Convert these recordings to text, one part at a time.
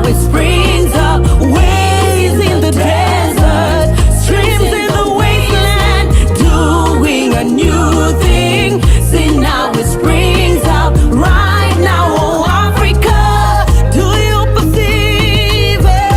it springs up, waves in the desert, streams in the wasteland, doing a new thing. See now it springs up right now, oh Africa, do you perceive it?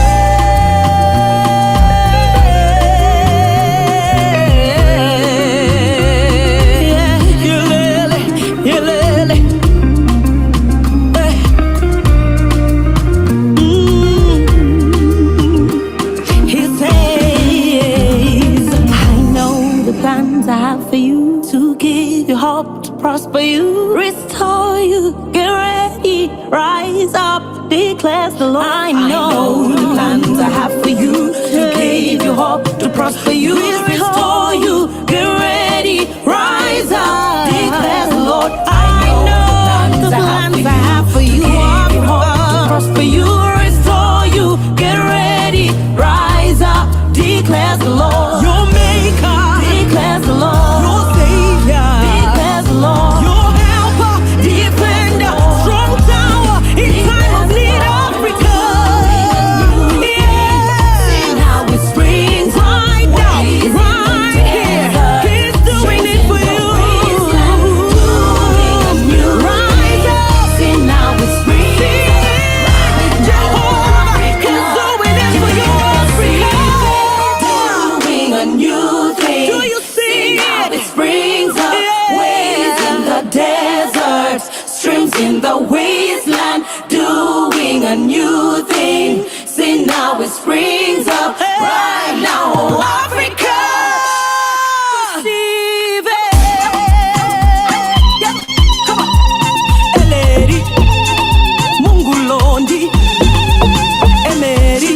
He says, I know the plans I have for you, to give you hope, to prosper you, restore you, get ready, rise up, declares the Lord. I know the plans I have for you, to give you hope, to prosper you, restore you, get ready, rise up, declares the Lord. I know the plans I have for you, to give you hope, to prosper you, restore you, get ready, rise up, declares the Lord. Your maker, declares the Lord. Your savior, declares the Lord. Your helper, defender, strong tower in time of need, Africa. Yeah. See now it springs right now, right here. He's doing it for you. Rise up. See now it springs right now. Jehovah, he's doing it for you, Africa. Doing a new thing. Do you see it? It springs up, waves in the desert, streams in the wasteland, doing a new thing. See now it springs up right now, oh Africa. Receive it. Yeah, come on. Eleri, Mungulondi, Emeri,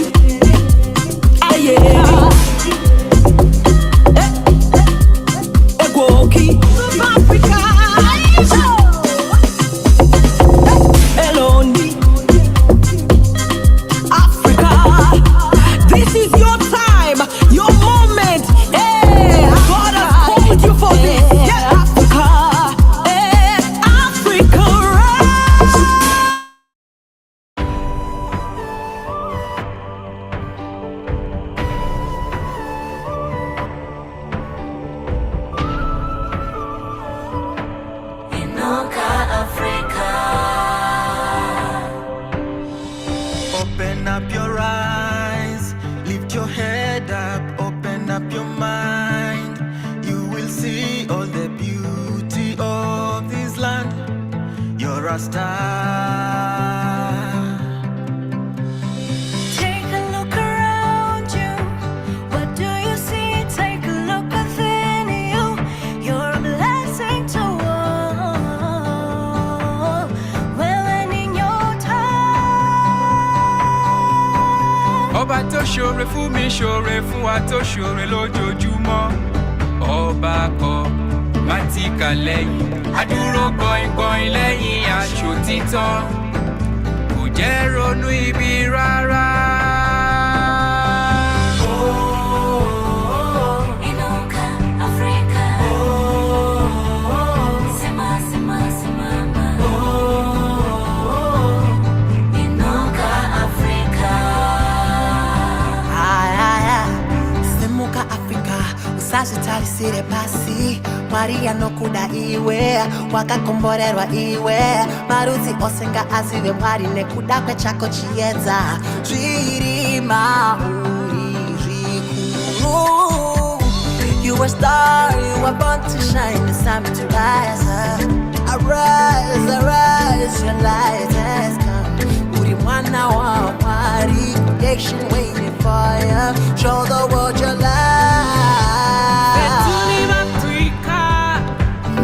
Ayeri. Egwoki, Africa, Elondi, Africa. This is your time, your moment. Hey, God has called you for this. Yeah, Africa, hey, Africa, rise. Inuka Africa. Open up your eyes, lift your head up, open up your mind. You will see all the beauty of this land. You're a star. Take a look around you. What do you see? Take a look within you. You're a blessing to all. Well, and in your time. Ọba tó ṣoore fún mi ṣoore fún wa tó ṣoore lójoojúmọ́. Ọba kọ má ti kà lẹ́yìn, adúró gbọ̀ngbọ̀n lẹ́yìn aṣòtítọ́. Kò jẹ́ ronú ibi rárá. Inuka Africa. Sema, sema, simama. Inuka Africa. Semuka Africa, usazitali sire pasi. Maria no kuda iwe, wakakomborerwa iwe. Maruti osenga azive mwari nekuda kwechako chiedza. Zvirima uri zvikuru. You a star, you are born to shine, it's time to rise up. Arise, arise, your light has come. Uri mwana wa mwari, creation waiting for you. Show the world your light. Africa,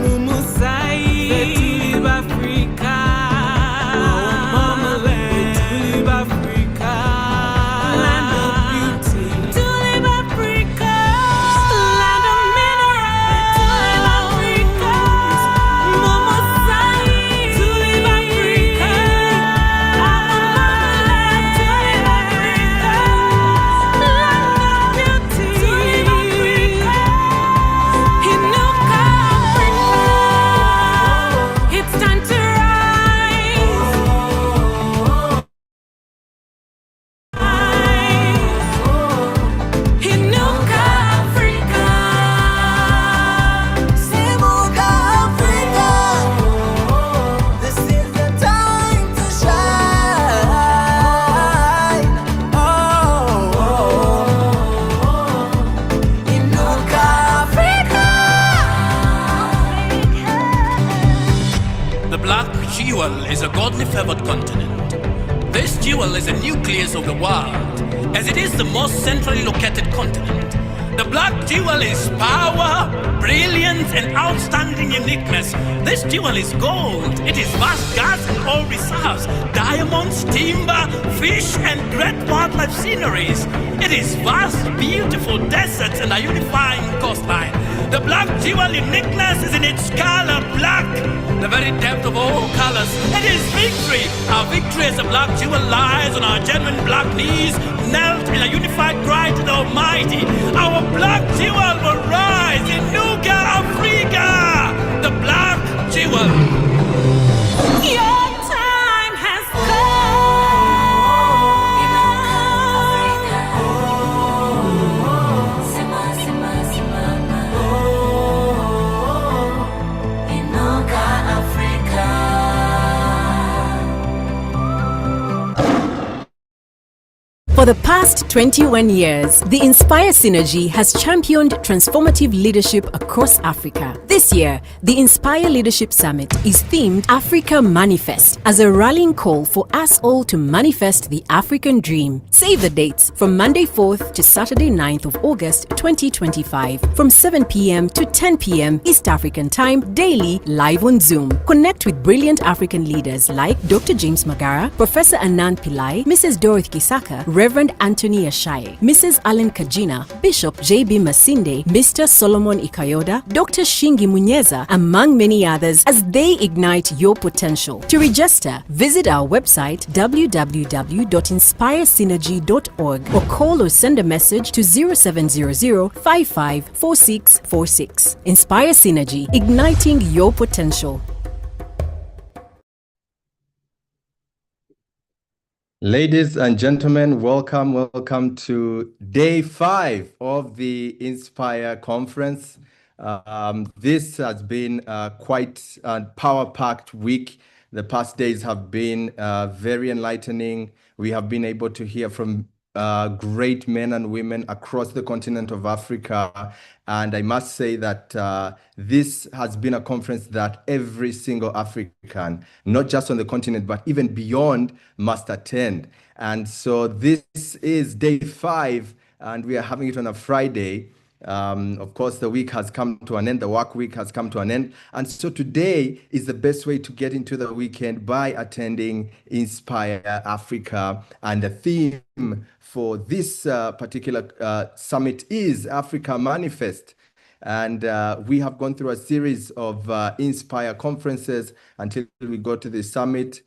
Mumusai, Africa, Mama Land, Africa, land of beauty, Africa, land of minerals, Africa, Mumusai, Africa. favored continent. This jewel is the nucleus of the world, as it is the most centrally located continent. The black jewel is power, brilliance, and outstanding uniqueness. This jewel is gold. It is vast gas and oil reserves, diamonds, timber, fish, and great wildlife sceneries. It is vast, beautiful deserts and a unifying coastline. The black jewel uniqueness is in its color black, the very depth of all colors. It is victory. Our victory as a black jewel lies on our genuine black knees, knelt in a unified cry to the Almighty. Our black jewel will rise in Nuga, Africa. The black jewel. Your time has For the past 21 years, the Inspire Synergy has championed transformative leadership across Africa. This year, the Inspire Leadership Summit is themed Africa Manifest as a rallying call for us all to manifest the African dream. Save the dates from Monday 4th to Saturday 9th of August 2025 from 7 p.m. to 10 p.m. East African Time daily live on Zoom. Connect with brilliant African leaders like Dr. James Magara, Professor Anand Pillai, Mrs. Dorothy Kisaka, Reverend Anthony Ashaye, Mrs. Allen Kajina, Bishop J.B. Masinde, Mr. Solomon Ikayoda, Dr. Shingi Munyeza, among many others as they ignite your potential. To register, visit our website www.inspiresynergy.org or call or send a message to 0700 554646. Inspire Synergy, igniting your potential. Ladies and gentlemen, welcome to day 5 of the Inspire Conference. This has been quite a power-packed week. The past days have been very enlightening. We have been able to hear from great men and women across the continent of Africa. And I must say that this has been a conference that every single African, not just on the continent, but even beyond, must attend. And so this is day 5, and we are having it on a Friday. Of course, the week has come to an end. The work week has come to an end. And so today is the best way to get into the weekend by attending Inspire Africa. And the theme for this particular summit is Africa Manifest. And we have gone through a series of Inspire conferences until we go to the summit.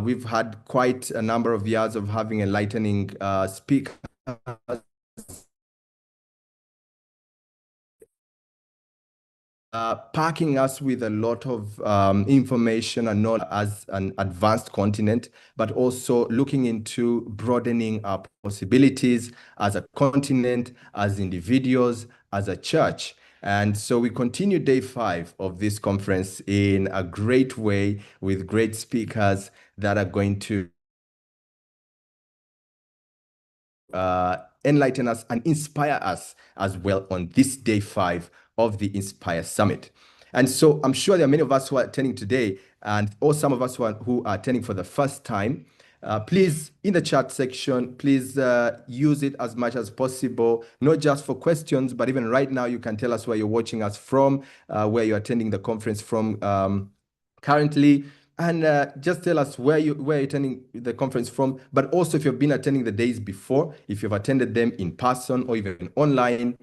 We've had quite a number of years of having enlightening speakers, packing us with a lot of information and knowledge as an advanced continent, but also looking into broadening our possibilities as a continent, as individuals, as a church. And so we continue day 5 of this conference in a great way with great speakers that are going to enlighten us and inspire us as well on this day 5 of the Inspire Summit. And so I'm sure there are many of us who are attending today, and or some of us who are attending for the first time. Please, in the chat section, please use it as much as possible, not just for questions, but even right now, you can tell us where you're watching us from, where you're attending the conference from currently. And just tell us where you're attending the conference from, but also if you've been attending the days before, if you've attended them in person or even online,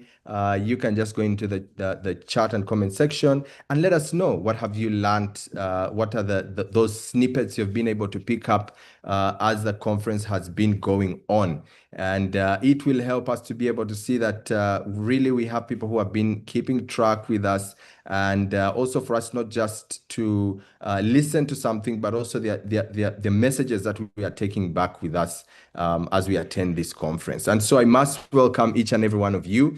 you can just go into the chat and comment section and let us know what have you learned, what are those snippets you've been able to pick up as the conference has been going on. And it will help us to be able to see that really we have people who have been keeping track with us, and also for us not just to listen to something, but also the messages that we are taking back with us as we attend this conference. And so I must welcome each and every one of you.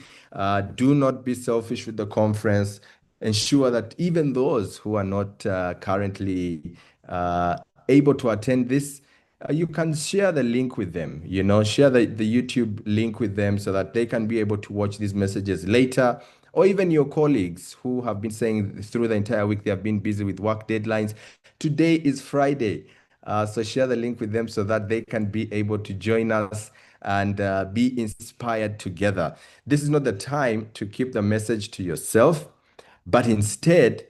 Do not be selfish with the conference. Ensure that even those who are not currently able to attend this, you can share the link with them, share the YouTube link with them so that they can be able to watch these messages later, or even your colleagues who have been saying through the entire week they have been busy with work deadlines. Today is Friday. So share the link with them so that they can be able to join us and be inspired together. This is not the time to keep the message to yourself, but instead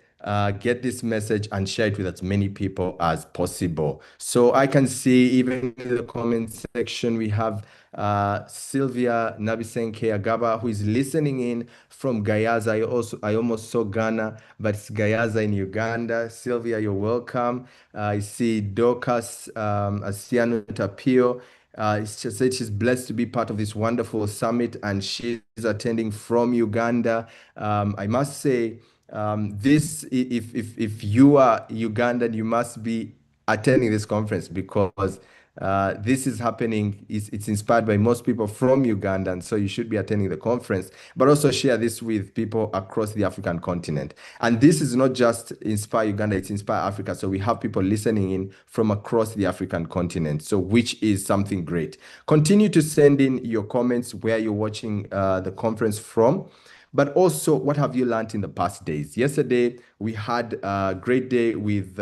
get this message and share it with as many people as possible. So I can see even in the comment section, we have Sylvia Nabisenke Agaba, who is listening in from Gayaza. I almost saw Ghana, but it's Gayaza in Uganda. Sylvia, you're welcome. I see Dorcas Asiano Tapio. She said she's blessed to be part of this wonderful summit, and she's attending from Uganda. I must say, if you are Ugandan, you must be attending this conference because this is happening. It's inspired by most people from Uganda, and so you should be attending the conference. But also share this with people across the African continent. And this is not just Inspire Uganda; it's Inspire Africa. So we have people listening in from across the African continent. So which is something great. Continue to send in your comments where you're watching the conference from. But also, what have you learned in the past days? Yesterday, we had a great day with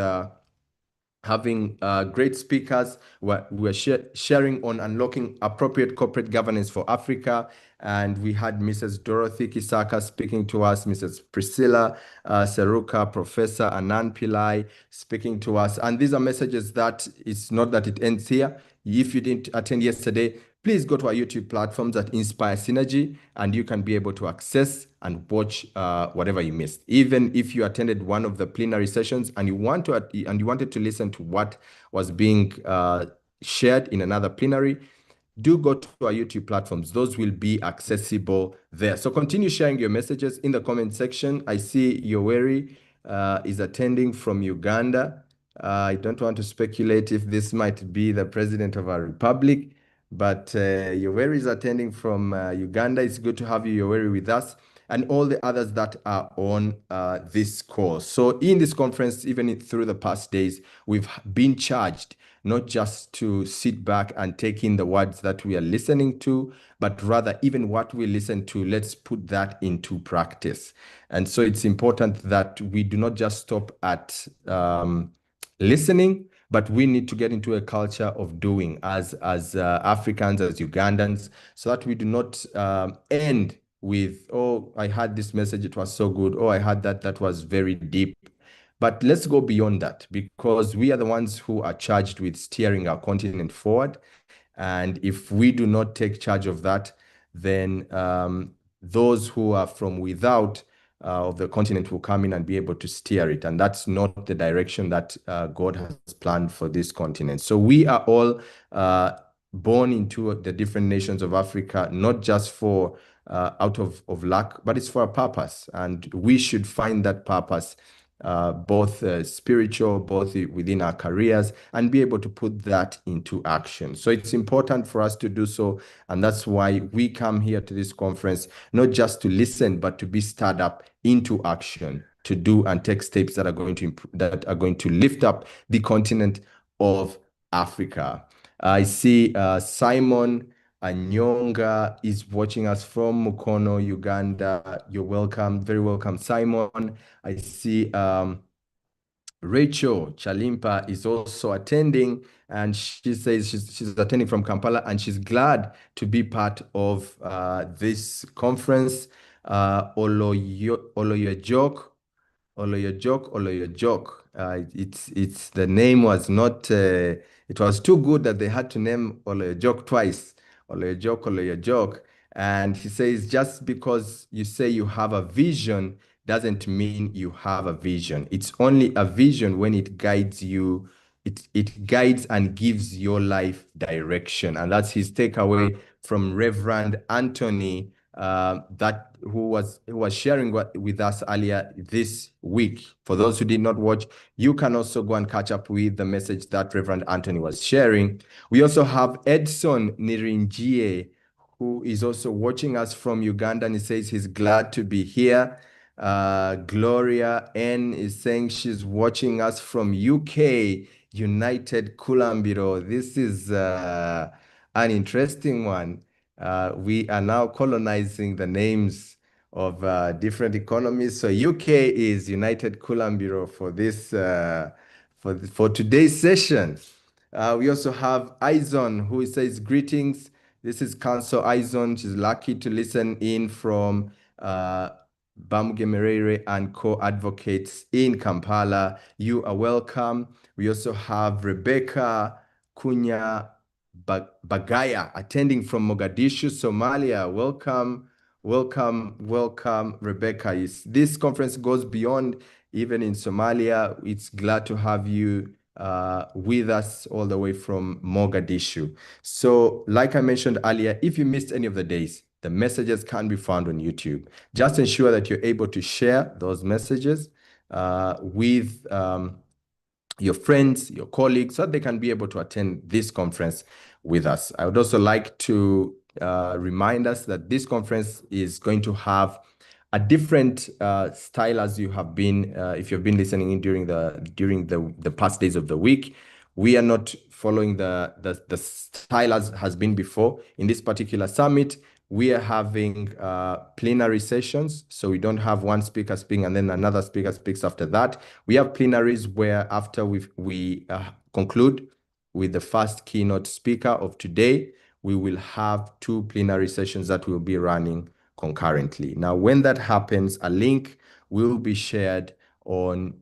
having great speakers. We're sharing on unlocking appropriate corporate governance for Africa. And we had Mrs. Dorothy Kisaka speaking to us, Mrs. Priscilla Seruka, Professor Anand Pillai speaking to us. And these are messages that it's not that it ends here. If you didn't attend yesterday, please go to our YouTube platforms at Inspire Synergy, and you can be able to access and watch whatever you missed. Even if you attended one of the plenary sessions and you wanted to listen to what was being shared in another plenary, do go to our YouTube platforms. Those will be accessible there. So continue sharing your messages in the comment section. I see Yoweri is attending from Uganda. I don't want to speculate if this might be the president of our republic, but Yoweri is attending from Uganda. It's good to have you, Yoweri, with us, and all the others that are on this course. So in this conference, even through the past days, we've been charged not just to sit back and take in the words that we are listening to, but rather even what we listen to, let's put that into practice. And so it's important that we do not just stop at listening, but we need to get into a culture of doing as Africans, as Ugandans, so that we do not end with, oh, I had this message, it was so good. Oh, I had that was very deep. But let's go beyond that, because we are the ones who are charged with steering our continent forward. And if we do not take charge of that, then those who are from without of the continent will come in and be able to steer it. And that's not the direction that God has planned for this continent. So we are all born into the different nations of Africa, not just for out of luck, but it's for a purpose. And we should find that purpose, both spiritual, both within our careers, and be able to put that into action. So it's important for us to do so. And that's why we come here to this conference, not just to listen, but to be stirred up into action, to do and take steps that are going to lift up the continent of Africa. I see Simon Anyonga is watching us from Mukono, Uganda. You're welcome, very welcome, Simon. I see Rachel Chalimpa is also attending, and she says she's attending from Kampala, and she's glad to be part of this conference. Oloyojok. It's the name was not. It was too good that they had to name Oloyojok twice. Oloyojok. And he says, just because you say you have a vision doesn't mean you have a vision. It's only a vision when it guides you. It guides and gives your life direction. And that's his takeaway from Reverend Anthony, who was sharing with us earlier this week. For those who did not watch, you can also go and catch up with the message that Reverend Anthony was sharing. We also have Edson Nirinjie, who is also watching us from Uganda, and he says he's glad to be here. Gloria N is saying she's watching us from UK, United Kulambiro. This is an interesting one. We are now colonizing the names of different economies. So UK is United Kulambiro for this for today's session. We also have Izon, who says, greetings. This is Council Izon. She's lucky to listen in from Bamugemerere and co-advocates in Kampala. You are welcome. We also have Rebecca Kunya Bagaya attending from Mogadishu, Somalia. Welcome, welcome, welcome, Rebecca. This conference goes beyond even in Somalia. It's glad to have you with us all the way from Mogadishu. So, like I mentioned earlier, if you missed any of the days, the messages can be found on YouTube. Just ensure that you're able to share those messages with your friends, your colleagues, so that they can be able to attend this conference with us. I would also like to remind us that this conference is going to have a different style as you have been, if you've been listening in during the past days of the week. We are not following the style as has been before. In this particular summit, we are having plenary sessions. So we don't have one speaker speaking and then another speaker speaks after that. We have plenaries where after we conclude with the first keynote speaker of today, we will have two plenary sessions that will be running concurrently. Now, when that happens, a link will be shared on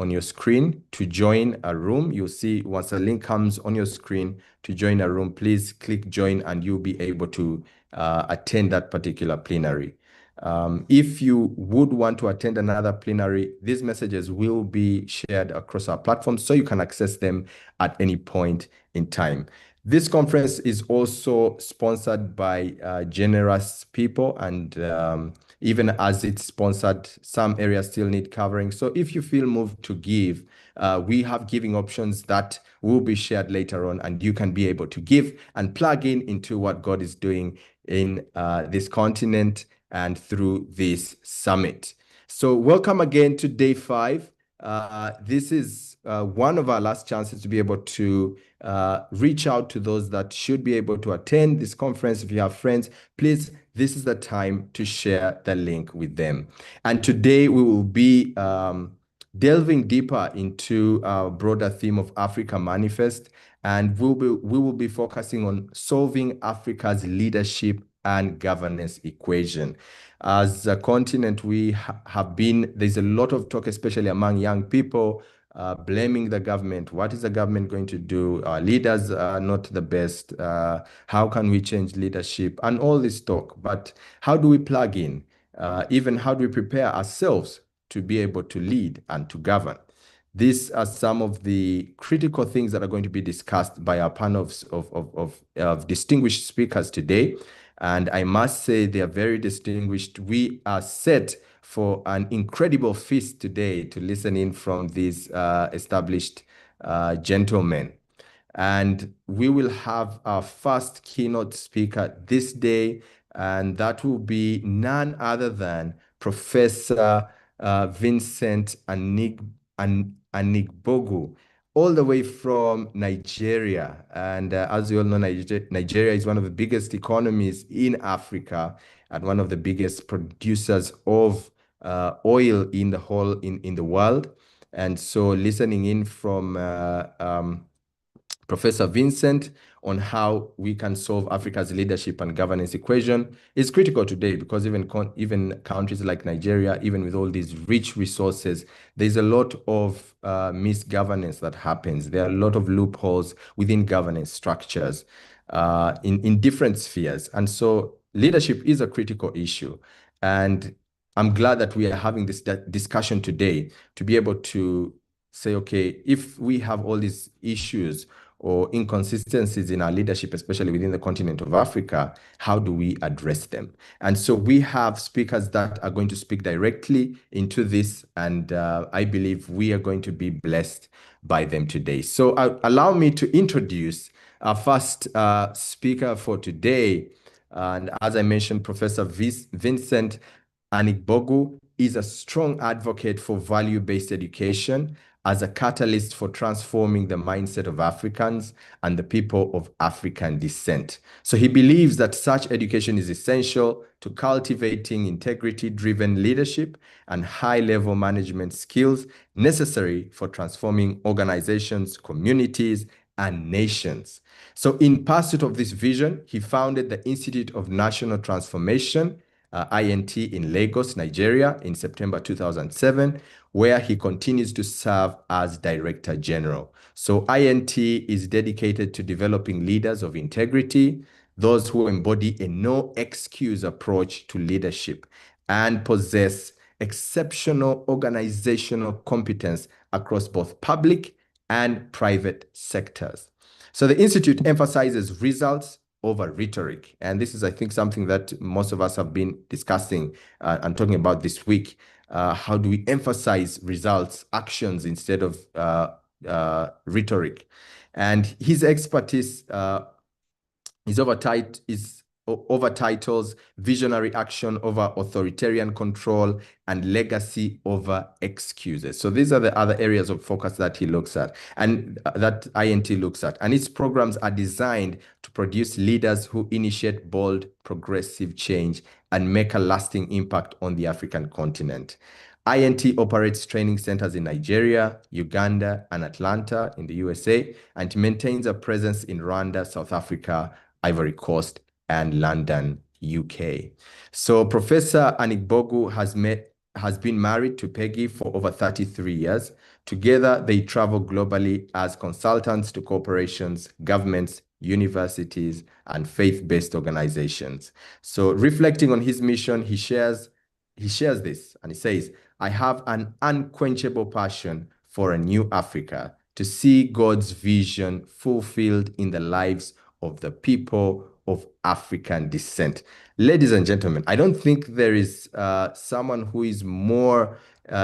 your screen to join a room. You'll see once a link comes on your screen to join a room, please click join and you'll be able to attend that particular plenary. If you would want to attend another plenary, these messages will be shared across our platform so you can access them at any point in time. This conference is also sponsored by generous people, and even as it's sponsored, some areas still need covering. So if you feel moved to give, we have giving options that will be shared later on, and you can be able to give and plug into what God is doing in this continent and through this summit. So welcome again to day 5. This is one of our last chances to be able to reach out to those that should be able to attend this conference. If you have friends, please, this is the time to share the link with them. And today we will be delving deeper into our broader theme of Africa Manifest, and we will be focusing on solving Africa's leadership and governance equation. As a continent, we have been, there's a lot of talk, especially among young people, blaming the government. What is the government going to do? Our leaders are not the best. How can we change leadership? And all this talk. But how do we plug in? Even how do we prepare ourselves to be able to lead and to govern? These are some of the critical things that are going to be discussed by our panel of distinguished speakers today. And I must say they are very distinguished. We are set for an incredible feast today to listen in from these established gentlemen. And we will have our first keynote speaker this day, and that will be none other than Professor Vincent Anigbogu, all the way from Nigeria. And as you all know, Nigeria is one of the biggest economies in Africa and one of the biggest producers of oil in the world. And so listening in from Professor Vincent on how we can solve Africa's leadership and governance equation is critical today, because even countries like Nigeria, even with all these rich resources, there's a lot of misgovernance that happens. There are a lot of loopholes within governance structures in different spheres. And so leadership is a critical issue. And I'm glad that we are having this discussion today to be able to say, okay, if we have all these issues or inconsistencies in our leadership, especially within the continent of Africa, how do we address them? And so we have speakers that are going to speak directly into this, and I believe we are going to be blessed by them today. So allow me to introduce our first speaker for today. And as I mentioned, Professor Vincent Anigbogu is a strong advocate for value-based education as a catalyst for transforming the mindset of Africans and the people of African descent. So he believes that such education is essential to cultivating integrity-driven leadership and high-level management skills necessary for transforming organizations, communities, and nations. So in pursuit of this vision, he founded the Institute of National Transformation, INT, in Lagos, Nigeria, in September 2007, where he continues to serve as Director General. So INT is dedicated to developing leaders of integrity, those who embody a no excuse approach to leadership and possess exceptional organizational competence across both public and private sectors. So the Institute emphasizes results over rhetoric. And this is, I think, something that most of us have been discussing and talking about this week. How do we emphasize results, actions, instead of rhetoric? And his expertise is over titles Visionary Action Over Authoritarian Control and Legacy Over Excuses. So these are the other areas of focus that he looks at and that INT looks at. And its programs are designed to produce leaders who initiate bold, progressive change and make a lasting impact on the African continent. INT operates training centers in Nigeria, Uganda, and Atlanta in the USA, and maintains a presence in Rwanda, South Africa, Ivory Coast, and London, UK. So Professor Anigbogu has been married to Peggy for over 33 years. Together, they travel globally as consultants to corporations, governments, universities, and faith-based organizations. So reflecting on his mission, he shares this, and he says, I have an unquenchable passion for a new Africa, to see God's vision fulfilled in the lives of the people of African descent. Ladies and gentlemen, I don't think there is someone who is more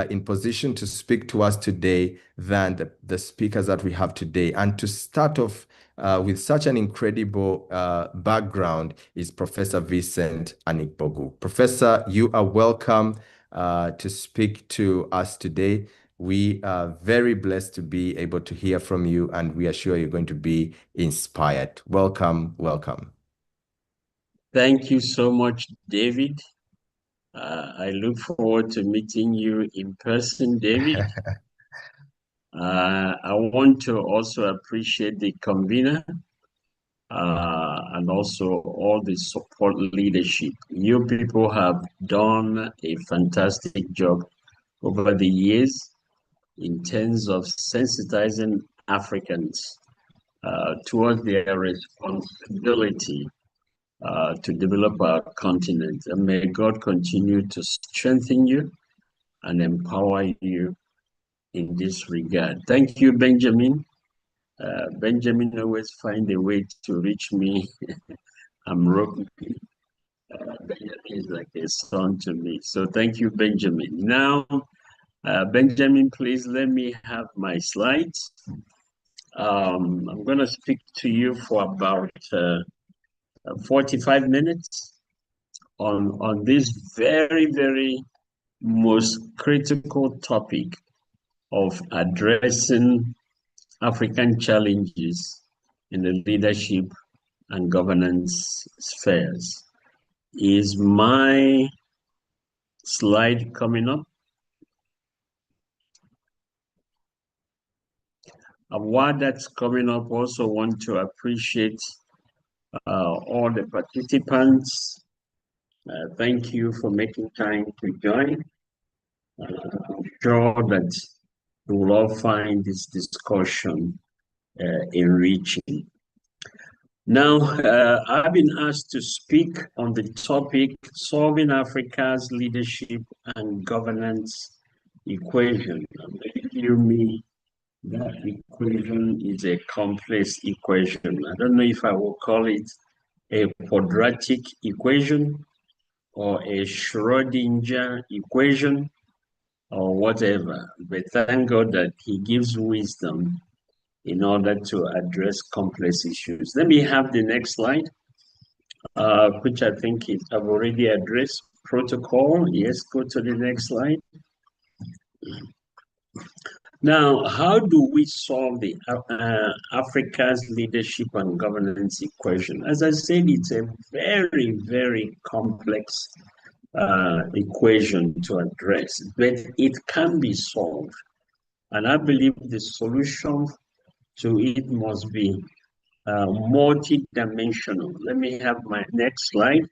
in position to speak to us today than the speakers that we have today. And to start off with such an incredible background is Professor Vincent Anigbogu. Professor, you are welcome to speak to us today. We are very blessed to be able to hear from you, and we are sure you're going to be inspired. Welcome, welcome. Thank you so much, David. I look forward to meeting you in person, David. I want to also appreciate the convener and also all the support leadership. You people have done a fantastic job over the years in terms of sensitizing Africans towards their responsibility to develop our continent. And may God continue to strengthen you and empower you in this regard. Thank you, Benjamin. Benjamin always find a way to reach me. I'm roping. Benjamin is like a son to me. So thank you, Benjamin. Now, Benjamin, please let me have my slides. I'm going to speak to you for about 45 minutes on this very, very most critical topic of addressing African challenges in the leadership and governance spheres. Is my slide coming up? While that's coming up, also want to appreciate all the participants. Thank you for making time to join. I'm sure that we will all find this discussion enriching. Now, I've been asked to speak on the topic, solving Africa's leadership and governance equation. Believe you me, that equation is a complex equation. I don't know if I will call it a quadratic equation or a Schrodinger equation or whatever, but thank God that he gives wisdom in order to address complex issues. Let me have the next slide, which I think I've already addressed. Protocol, yes, go to the next slide. Now, how do we solve the Africa's leadership and governance equation? As I said, it's a very, very complex equation to address, but it can be solved. And I believe the solution So it must be multi-dimensional. Let me have my next slide.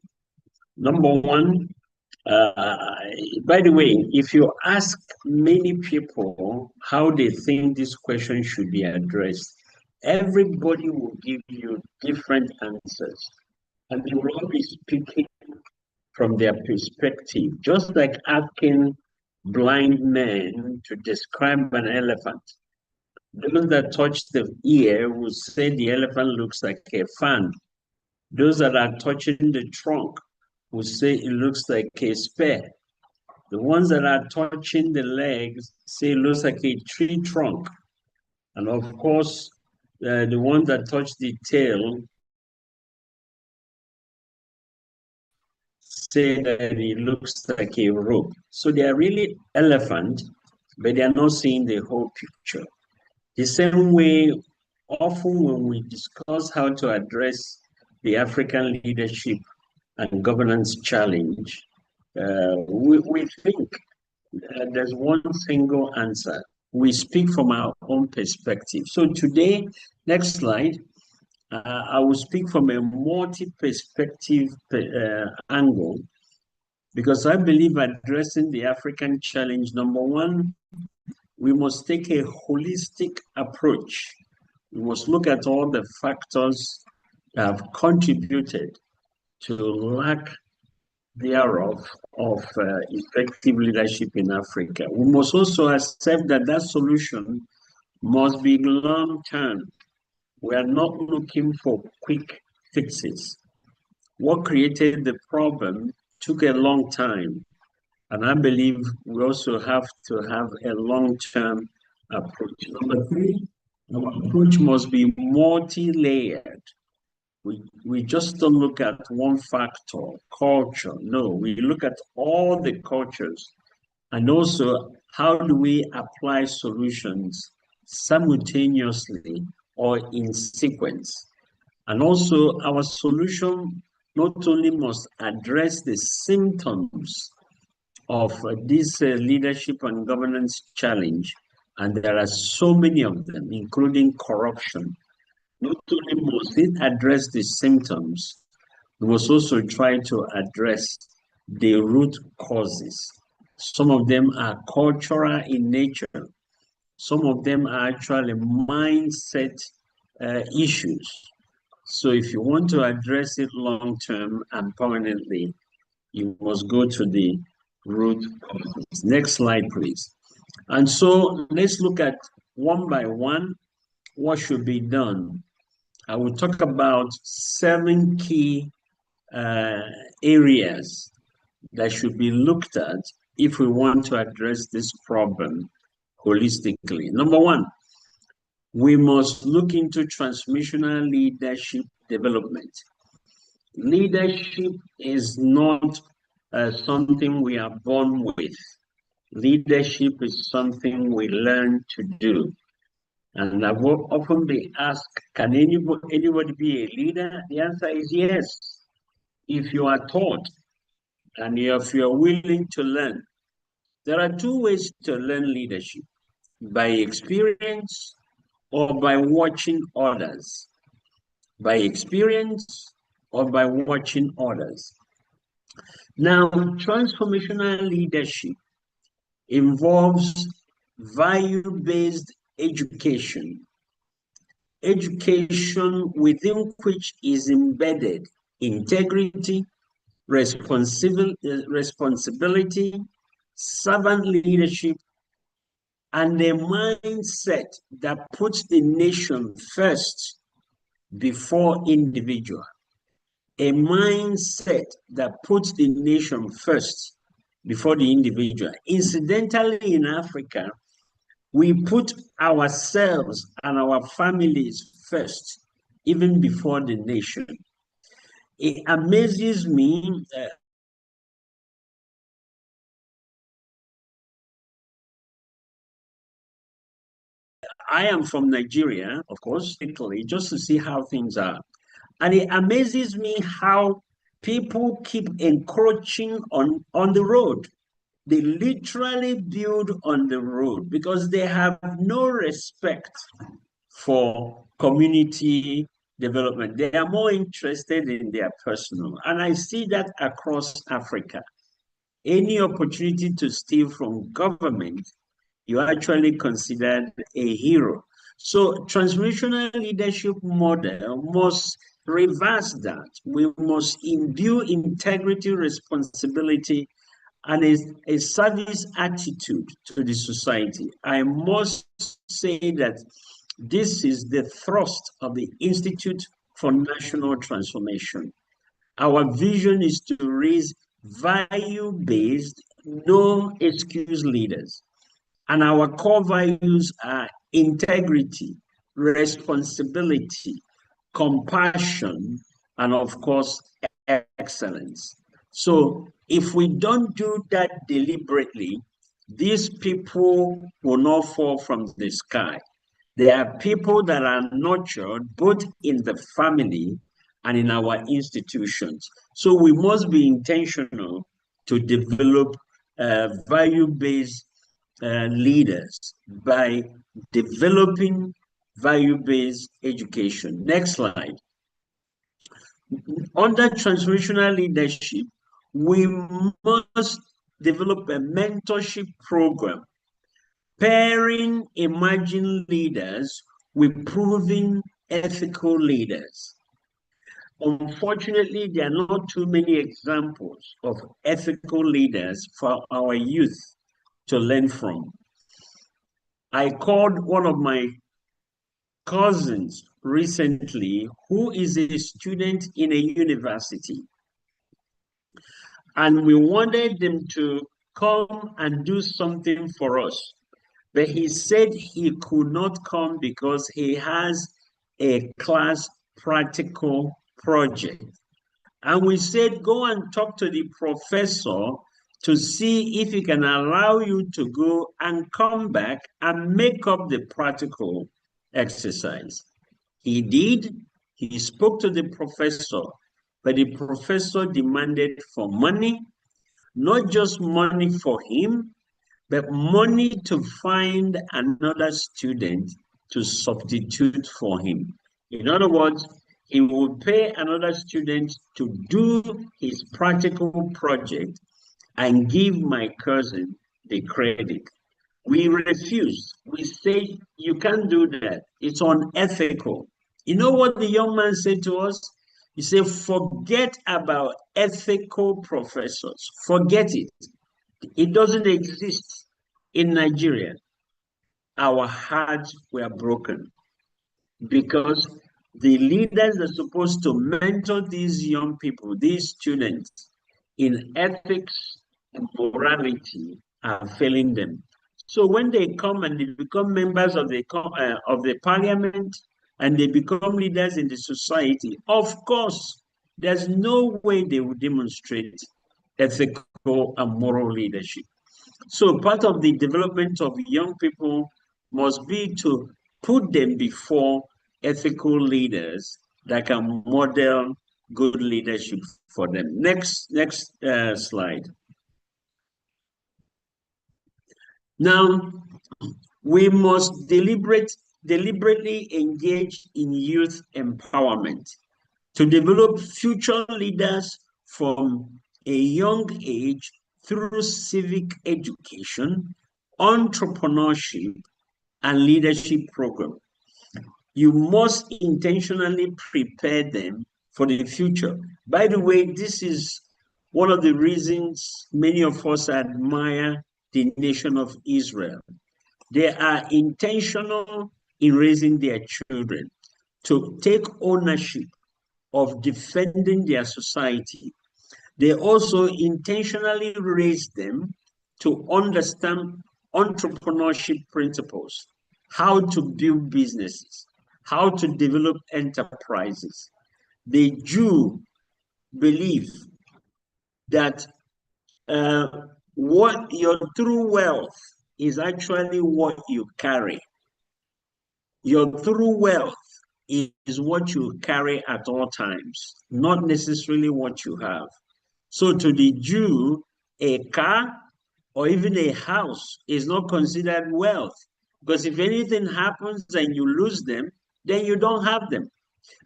Number one, by the way, if you ask many people how they think this question should be addressed, everybody will give you different answers. And they will all be speaking from their perspective, just like asking blind men to describe an elephant. Those that touch the ear will say the elephant looks like a fan. Those that are touching the trunk will say it looks like a spear. The ones that are touching the legs say it looks like a tree trunk. And of course, the ones that touch the tail say that it looks like a rope. So they are really elephant, but they are not seeing the whole picture. The same way, often when we discuss how to address the African leadership and governance challenge, we think there's one single answer. We speak from our own perspective. So today, next slide, I will speak from a multi-perspective angle, because I believe addressing the African challenge, number one, we must take a holistic approach. We must look at all the factors that have contributed to lack thereof of effective leadership in Africa. We must also accept that that solution must be long-term. We are not looking for quick fixes. What created the problem took a long time. And I believe we also have to have a long-term approach. Number three, our approach must be multi-layered. We just don't look at one factor, culture. No, we look at all the cultures. And also, how do we apply solutions simultaneously or in sequence? And also, our solution not only must address the symptoms of this leadership and governance challenge, and there are so many of them, including corruption. Not only must it address the symptoms, we must also try to address the root causes. Some of them are cultural in nature. Some of them are actually mindset issues. So if you want to address it long-term and permanently, you must go to the root causes. Next slide, please. And so let's look at one by one what should be done. I will talk about 7 key areas that should be looked at if we want to address this problem holistically. Number one, we must look into transformational leadership development. Leadership is not something we are born with. Leadership is something we learn to do. And I've often been asked, can anybody be a leader? The answer is yes. If you are taught and if you are willing to learn. There are 2 ways to learn leadership: by experience or by watching others. By experience or by watching others. Now, transformational leadership involves value-based education. Education within which is embedded integrity, responsibility, servant leadership, and a mindset that puts the nation first before individual. A mindset that puts the nation first before the individual. Incidentally, in Africa, we put ourselves and our families first, even before the nation. It amazes me. I am from Nigeria, of course, Italy, just to see how things are. And it amazes me how people keep encroaching on the road. They literally build on the road because they have no respect for community development. They are more interested in their personal. And I see that across Africa. Any opportunity to steal from government, you're actually considered a hero. So transformational leadership model must reverse that. We must imbue integrity, responsibility, and a service attitude to the society. I must say that this is the thrust of the Institute for National Transformation. Our vision is to raise value-based, no-excuse leaders. And our core values are integrity, responsibility, compassion, and of course, excellence. So if we don't do that deliberately, these people will not fall from the sky. There are people that are nurtured both in the family and in our institutions. So we must be intentional to develop value-based leaders by developing value-based education. Next slide. Under transformational leadership, we must develop a mentorship program pairing emerging leaders with proven ethical leaders. Unfortunately, there are not too many examples of ethical leaders for our youth to learn from. I called one of my cousins recently who is a student in a university, and we wanted them to come and do something for us, but he said he could not come because he has a class practical project. And we said, go and talk to the professor to see if he can allow you to go and come back and make up the practical exercise. He did. He spoke to the professor, but the professor demanded for money, not just money for him, but money to find another student to substitute for him. In other words, he will pay another student to do his practical project and give my cousin the credit. We refused. We say, you can't do that. It's unethical. You know what the young man said to us? He said, forget about ethical professors. Forget it. It doesn't exist in Nigeria. Our hearts were broken because the leaders are supposed to mentor these young people, these students, in ethics and morality are failing them. So when they come and they become members of the parliament and they become leaders in the society, of course, there's no way they will demonstrate ethical and moral leadership. So part of the development of young people must be to put them before ethical leaders that can model good leadership for them. Next slide. Now, we must deliberately engage in youth empowerment to develop future leaders from a young age through civic education, entrepreneurship, and leadership program. You must intentionally prepare them for the future. By the way, this is one of the reasons many of us admire the nation of Israel. They are intentional in raising their children to take ownership of defending their society. They also intentionally raise them to understand entrepreneurship principles, how to build businesses, how to develop enterprises. The Jew believe that what your true wealth is actually what you carry. Your true wealth is what you carry at all times, not necessarily what you have. So to the Jew, a car or even a house is not considered wealth. Because if anything happens and you lose them, then you don't have them.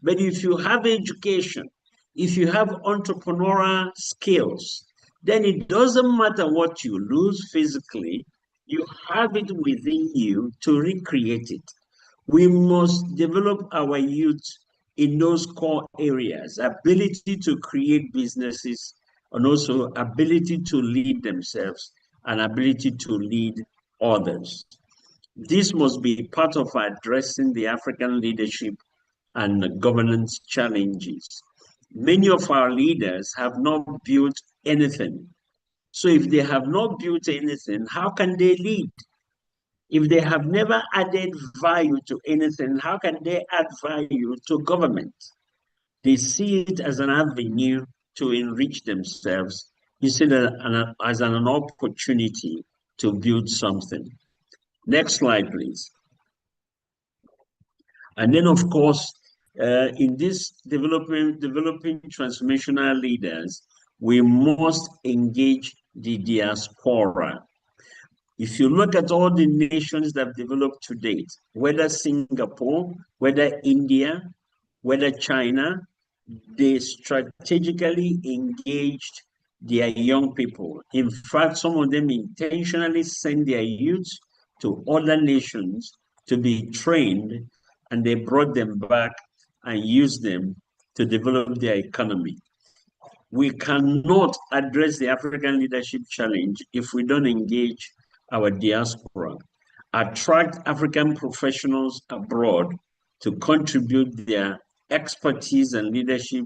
But if you have education, if you have entrepreneurial skills, then it doesn't matter what you lose physically, you have it within you to recreate it. We must develop our youth in those core areas, ability to create businesses, and also ability to lead themselves and ability to lead others. This must be part of addressing the African leadership and governance challenges. Many of our leaders have not built anything. So if they have not built anything, how can they lead? If they have never added value to anything, how can they add value to government? They see it as an avenue to enrich themselves instead of as an opportunity to build something. Next slide, please. And then, of course, in this developing transformational leaders, we must engage the diaspora. If you look at all the nations that have developed to date, whether Singapore, whether India, whether China, they strategically engaged their young people. In fact, some of them intentionally send their youth to other nations to be trained, and they brought them back and used them to develop their economy. We cannot address the African leadership challenge if we don't engage our diaspora, attract African professionals abroad to contribute their expertise and leadership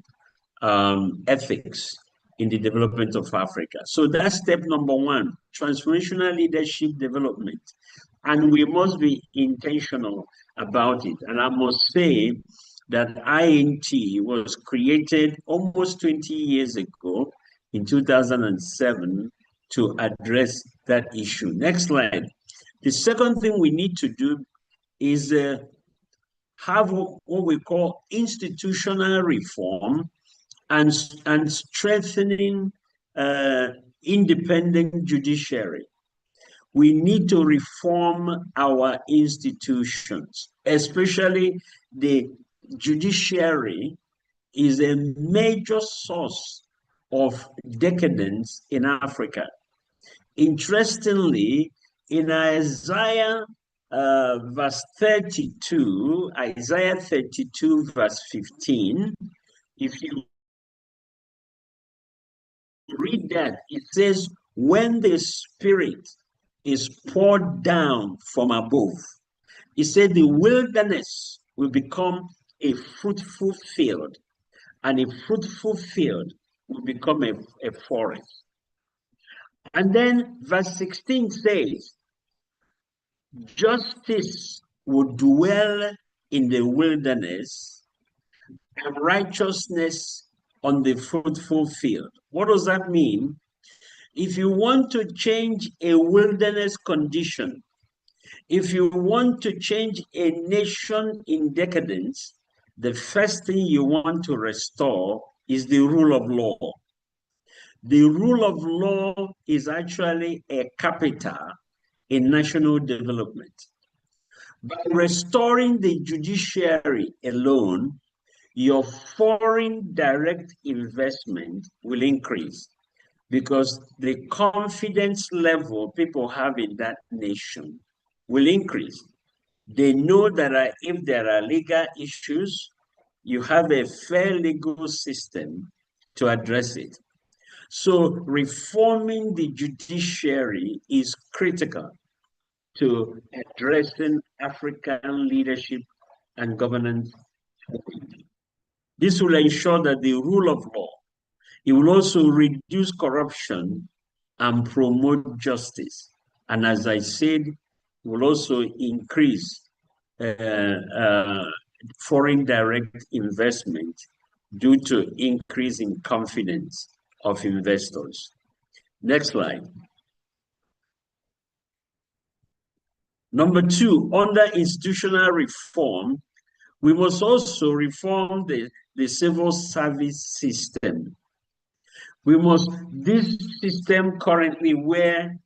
ethics in the development of Africa. So that's step number one, transformational leadership development. And we must be intentional about it. And I must say that INT was created almost 20 years ago in 2007 to address that issue. Next slide. The second thing we need to do is have what we call institutional reform and strengthening independent judiciary. We need to reform our institutions, especially the judiciary is a major source of decadence in Africa. Interestingly, in Isaiah verse 32, Isaiah 32 verse 15, if you read that, it says, when the Spirit is poured down from above, it said the wilderness will become a fruitful field, and a fruitful field will become a forest. And then verse 16 says, justice will dwell in the wilderness and righteousness on the fruitful field. What does that mean? If you want to change a wilderness condition, if you want to change a nation in decadence, the first thing you want to restore is the rule of law. The rule of law is actually a capital in national development. By restoring the judiciary alone, your foreign direct investment will increase because the confidence level people have in that nation will increase. They know that if there are legal issues, you have a fair legal system to address it. So reforming the judiciary is critical to addressing African leadership and governance. This will ensure that the rule of law, it will also reduce corruption and promote justice. And as I said, will also increase foreign direct investment due to increasing confidence of investors. Next slide. Number two, under institutional reform, we must also reform the civil service system. This system currently where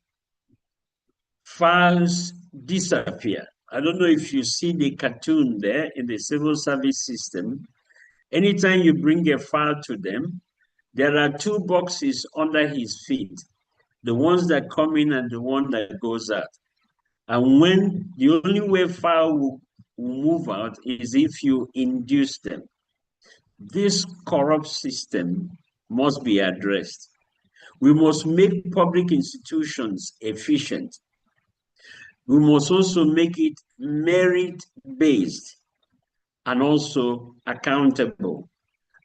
files disappear. I don't know if you see the cartoon there in the civil service system. Anytime you bring a file to them, there are two boxes under his feet, the ones that come in and the one that goes out. And when the only way file will move out is if you induce them. This corrupt system must be addressed. We must make public institutions efficient. We must also make it merit-based and also accountable.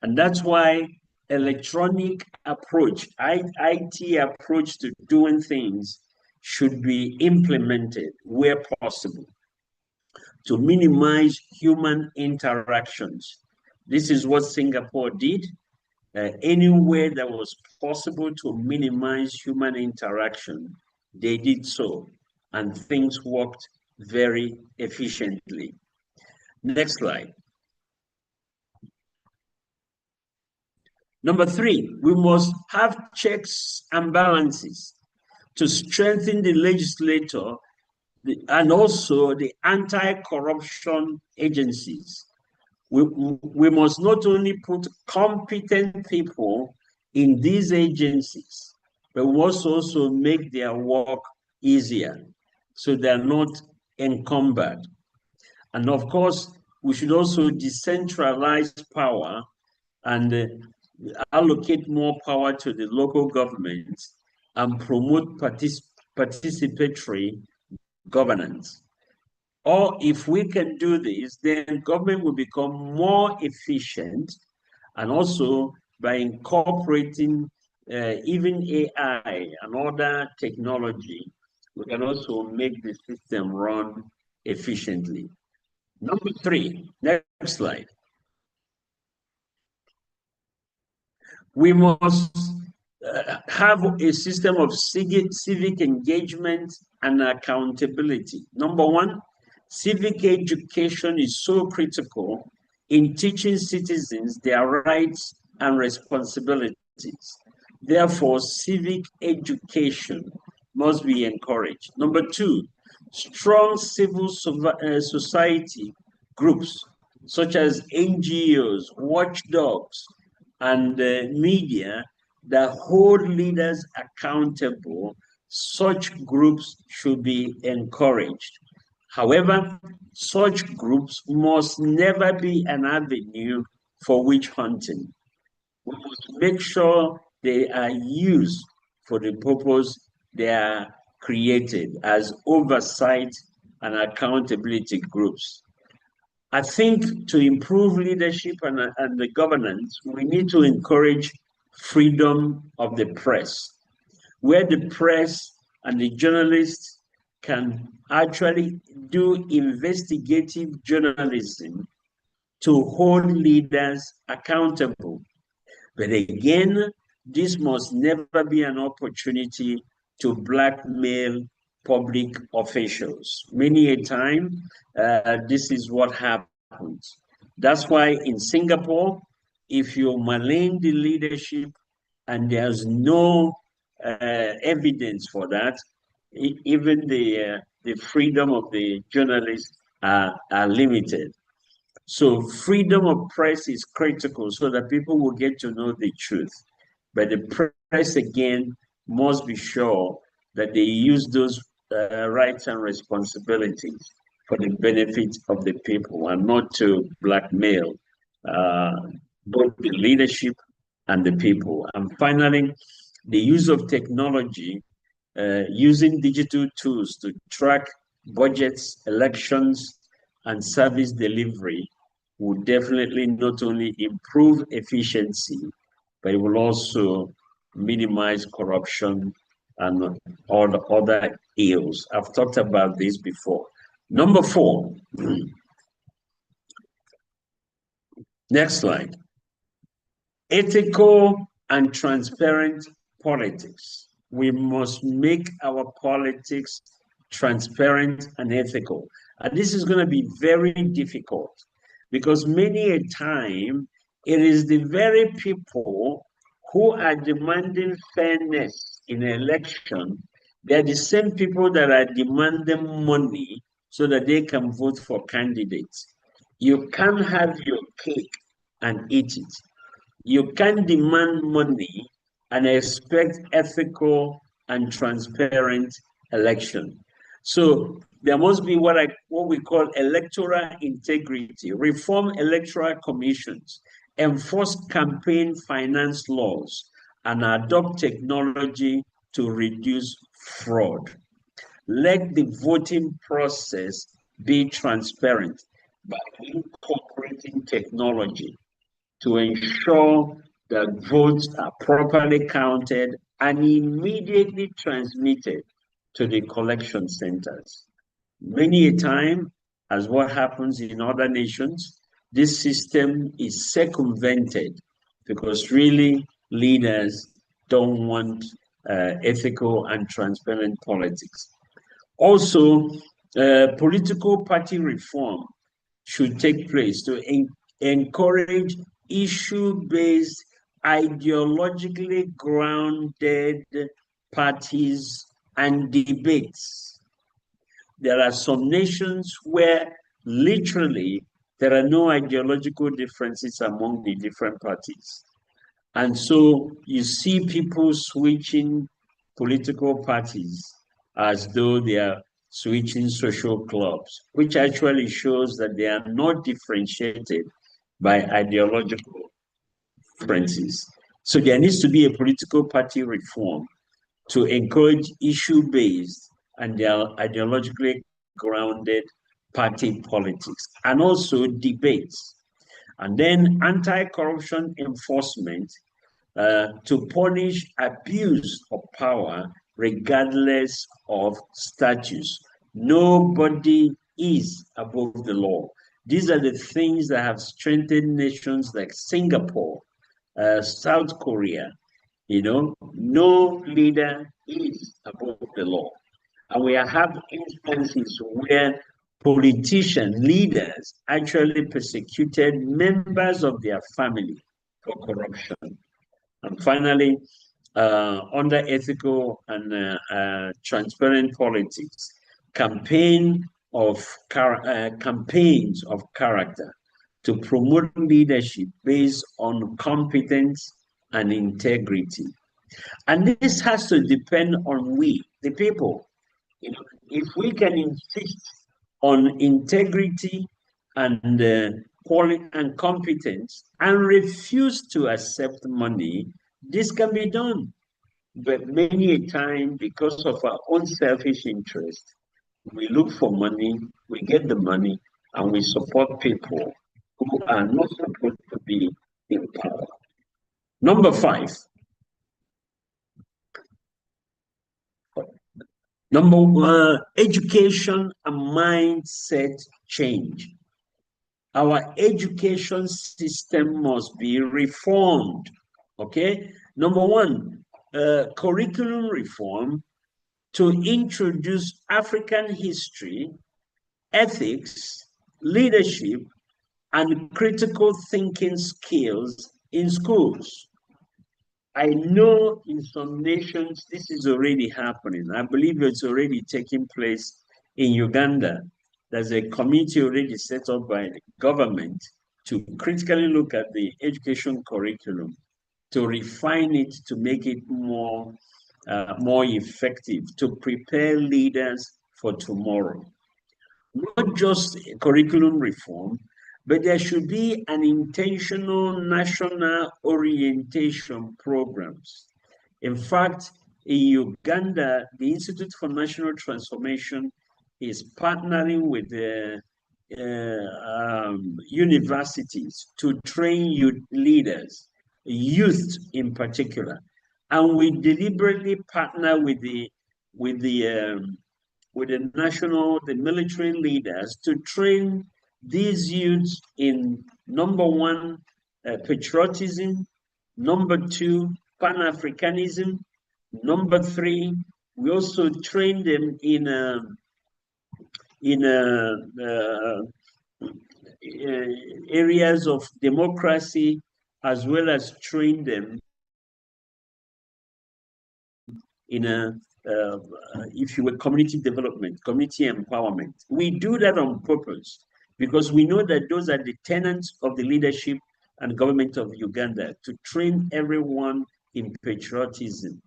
And that's why electronic approach, IT approach to doing things should be implemented where possible to minimize human interactions. This is what Singapore did. Anywhere that was possible to minimize human interaction, they did so, and things worked very efficiently. Next slide. Number 3, we must have checks and balances to strengthen the legislator and also the anti-corruption agencies. We must not only put competent people in these agencies, but we must also make their work easier so they're not encumbered. And of course, we should also decentralize power and allocate more power to the local governments and promote participatory governance. Or if we can do this, then government will become more efficient, and also by incorporating even AI and other technology, we can also make the system run efficiently. Number 3, next slide. We must have a system of civic engagement and accountability. Number 1, civic education is so critical in teaching citizens their rights and responsibilities. Therefore, civic education must be encouraged. Number 2, strong civil society groups such as NGOs, watchdogs, and media that hold leaders accountable. Such groups should be encouraged. However, such groups must never be an avenue for witch hunting. We must make sure they are used for the purpose they are created as oversight and accountability groups. I think to improve leadership and the governance, we need to encourage freedom of the press, where the press and the journalists can actually do investigative journalism to hold leaders accountable. But again, this must never be an opportunity to blackmail public officials. Many a time, this is what happens. That's why in Singapore, if you malign the leadership and there's no evidence for that, even the freedom of the journalists are limited. So freedom of press is critical so that people will get to know the truth. But the press, again, must be sure that they use those rights and responsibilities for the benefit of the people and not to blackmail both the leadership and the people. And finally, the use of technology, using digital tools to track budgets, elections, and service delivery will definitely not only improve efficiency, but it will also minimize corruption and all the other ills. I've talked about this before. Number 4. Next slide. Ethical and transparent politics. We must make our politics transparent and ethical. And this is going to be very difficult because many a time it is the very people who are demanding fairness in an election. They're the same people that are demanding money so that they can vote for candidates. You can't have your cake and eat it. You can't demand money and expect ethical and transparent election. So there must be what we call electoral integrity, reform electoral commissions, enforce campaign finance laws, and adopt technology to reduce fraud. Let the voting process be transparent by incorporating technology to ensure that votes are properly counted and immediately transmitted to the collection centers. Many a time, as what happens in other nations, this system is circumvented because really leaders don't want ethical and transparent politics. Also, political party reform should take place to encourage issue-based, ideologically grounded parties and debates. There are some nations where literally there are no ideological differences among the different parties. And so you see people switching political parties as though they are switching social clubs, which actually shows that they are not differentiated by ideological differences. So there needs to be a political party reform to encourage issue-based and ideologically grounded party politics, and also debates. And then anti-corruption enforcement to punish abuse of power regardless of status. Nobody is above the law. These are the things that have strengthened nations like Singapore, South Korea. You know, no leader is above the law. And we have instances where politicians, leaders, actually persecuted members of their family for corruption. And finally, under ethical and transparent politics, campaigns of character to promote leadership based on competence and integrity. And this has to depend on we, the people. You know, if we can insist on integrity and quality and competence and refuse to accept money, this can be done. But many a time, because of our own selfish interest, we look for money, we get the money, and we support people who are not supposed to be in power. Number 5. Number 1, education and mindset change. Our education system must be reformed. Okay. Number 1, curriculum reform to introduce African history, ethics, leadership, and critical thinking skills in schools. I know in some nations this is already happening. I believe it's already taking place in Uganda. There's a committee already set up by the government to critically look at the education curriculum, to refine it, to make it more effective, to prepare leaders for tomorrow. Not just curriculum reform, but there should be an intentional national orientation programs. In fact, in Uganda, the Institute for National Transformation is partnering with the universities to train youth leaders, youth in particular. And we deliberately partner with the military leaders to train these youths in number 1, patriotism, number 2, Pan-Africanism, number 3, we also train them in areas of democracy, as well as train them in if you were community development, community empowerment. We do that on purpose because we know that those are the tenets of the leadership and government of Uganda to train everyone in patriotism.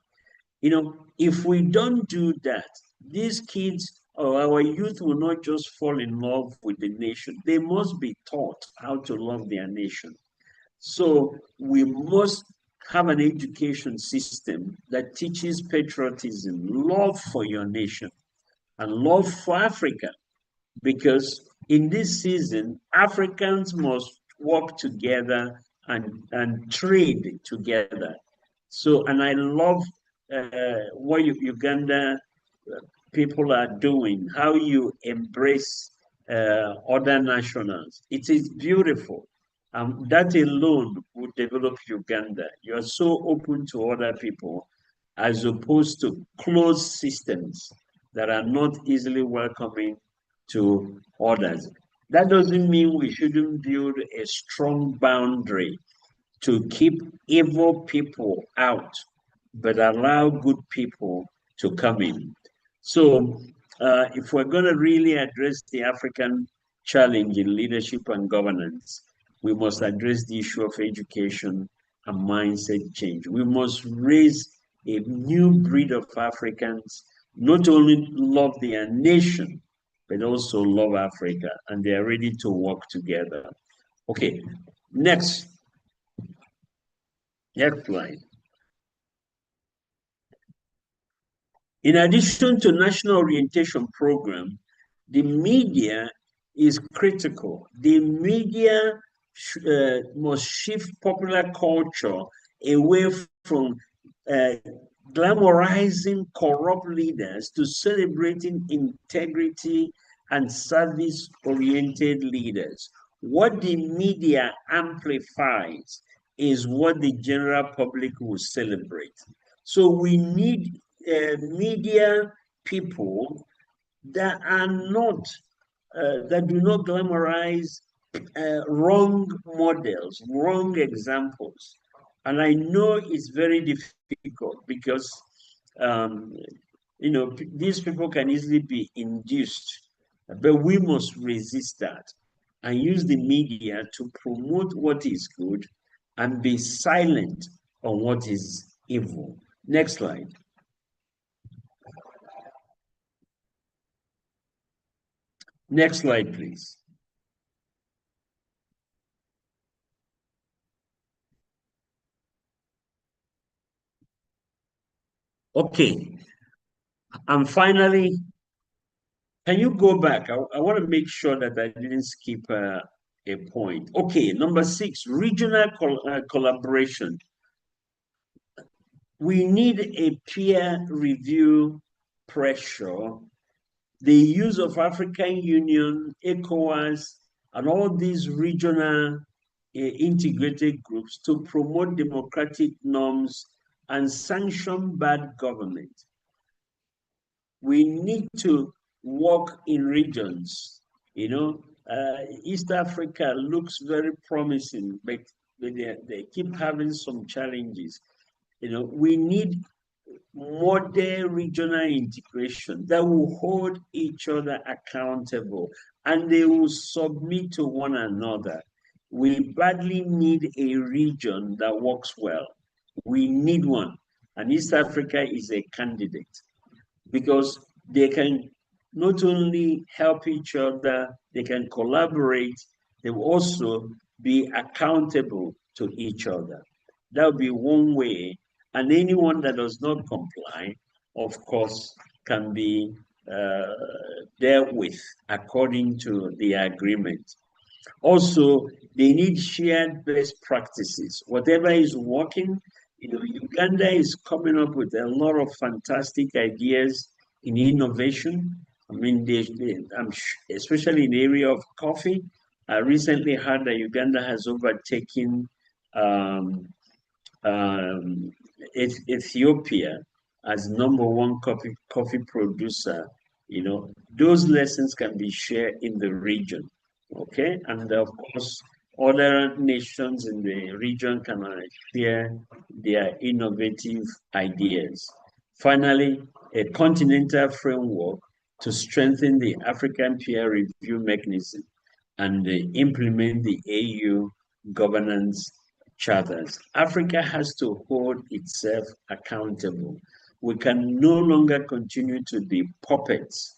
You know, if we don't do that, these kids or our youth will not just fall in love with the nation. They must be taught how to love their nation. So we must have an education system that teaches patriotism, love for your nation, and love for Africa. Because in this season, Africans must work together and trade together. So, and I love what Uganda people are doing, how you embrace other nationals. It is beautiful. That alone would develop Uganda. You are so open to other people as opposed to closed systems that are not easily welcoming to others. That doesn't mean we shouldn't build a strong boundary to keep evil people out, but allow good people to come in. So, if we're going to really address the African challenge in leadership and governance, we must address the issue of education and mindset change. We must raise a new breed of Africans, not only love their nation, but also love Africa, and they are ready to work together. Okay, next slide. In addition to national orientation program, the media is critical. The media must shift popular culture away from glamorizing corrupt leaders to celebrating integrity and service-oriented leaders. What the media amplifies is what the general public will celebrate. So we need media people that are not, that do not glamorize wrong models, wrong examples. And I know it's very difficult because, you know, these people can easily be induced, but we must resist that and use the media to promote what is good and be silent on what is evil. Next slide. Next slide, please. Okay. And finally, can you go back? I want to make sure that I didn't skip a point. Okay, number 6, regional collaboration. We need a peer review pressure. The use of African Union, ECOWAS, and all these regional integrated groups to promote democratic norms and sanction bad government. We need to work in regions. You know, East Africa looks very promising, but they keep having some challenges. You know, we need modern regional integration that will hold each other accountable and they will submit to one another. We badly need a region that works well. We need one. And East Africa is a candidate because they can not only help each other, they can collaborate, they will also be accountable to each other. That would be one way. And anyone that does not comply, of course, can be dealt with according to the agreement. Also, they need shared best practices. Whatever is working, you know, Uganda is coming up with a lot of fantastic ideas in innovation. I mean, especially in the area of coffee. I recently heard that Uganda has overtaken Ethiopia as #1 coffee producer. You know, those lessons can be shared in the region. Okay, and of course, other nations in the region can share their innovative ideas. Finally, a continental framework to strengthen the African peer review mechanism and implement the AU governance charters. Africa has to hold itself accountable. We can no longer continue to be puppets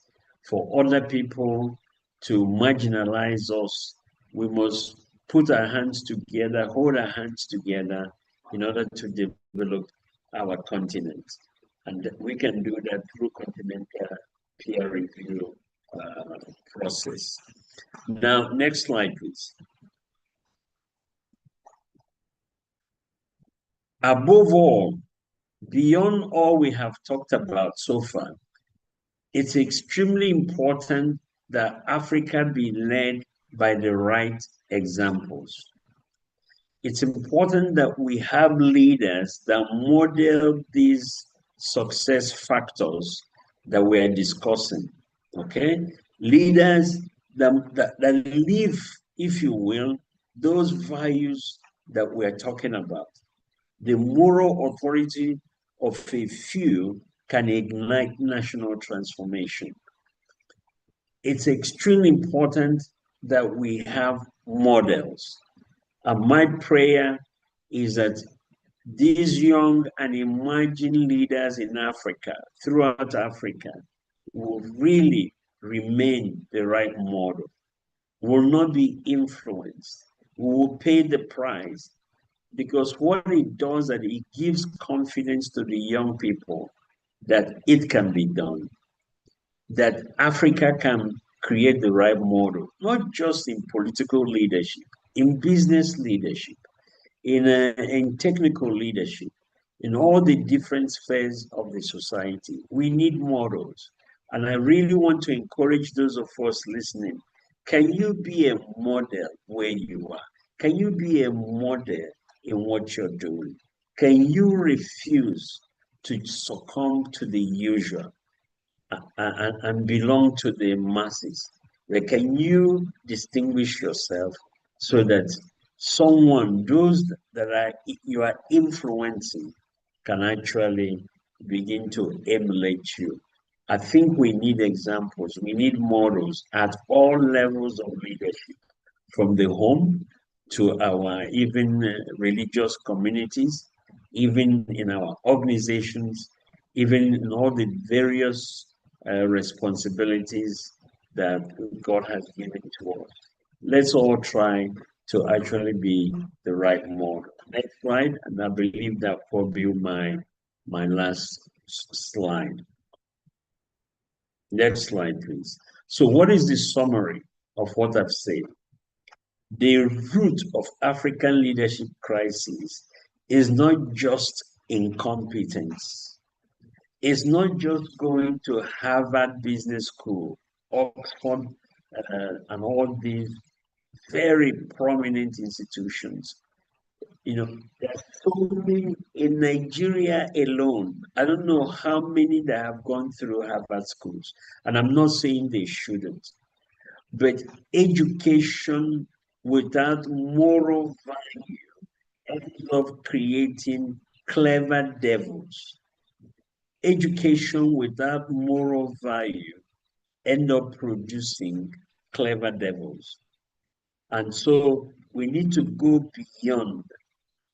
for other people to marginalize us. We must put our hands together, hold our hands together in order to develop our continent. And we can do that through continental peer review process. Now, next slide, please. Above all, beyond all we have talked about so far, it's extremely important that Africa be led by the right examples. It's important that we have leaders that model these success factors that we are discussing, okay? Leaders that live, if you will, those values that we're talking about. The moral authority of a few can ignite national transformation. It's extremely important that we have models. And my prayer is that these young and emerging leaders in Africa, throughout Africa, will really remain the right model, will not be influenced, will pay the price, because what it does is that it gives confidence to the young people that it can be done, that Africa can create the right model, not just in political leadership, in business leadership, in technical leadership, in all the different spheres of the society. We need models. And I really want to encourage those of us listening. Can you be a model where you are? Can you be a model in what you're doing? Can you refuse to succumb to the usual and belong to the masses? Like, can you distinguish yourself so that those that you are influencing can actually begin to emulate you? I think we need examples. We need models at all levels of leadership, from the home to our even religious communities, even in our organizations, even in all the various responsibilities that God has given to us. Let's all try to actually be the right model. Next slide, and I believe that will be my last slide. Next slide, please. So what is the summary of what I've said? The root of African leadership crisis is not just incompetence. It's not just going to Harvard Business School, Oxford, and all these very prominent institutions. You know, there's so many in Nigeria alone. I don't know how many that have gone through Harvard schools, and I'm not saying they shouldn't. But education without moral value ends up creating clever devils. Education without moral value end up producing clever devils. And so we need to go beyond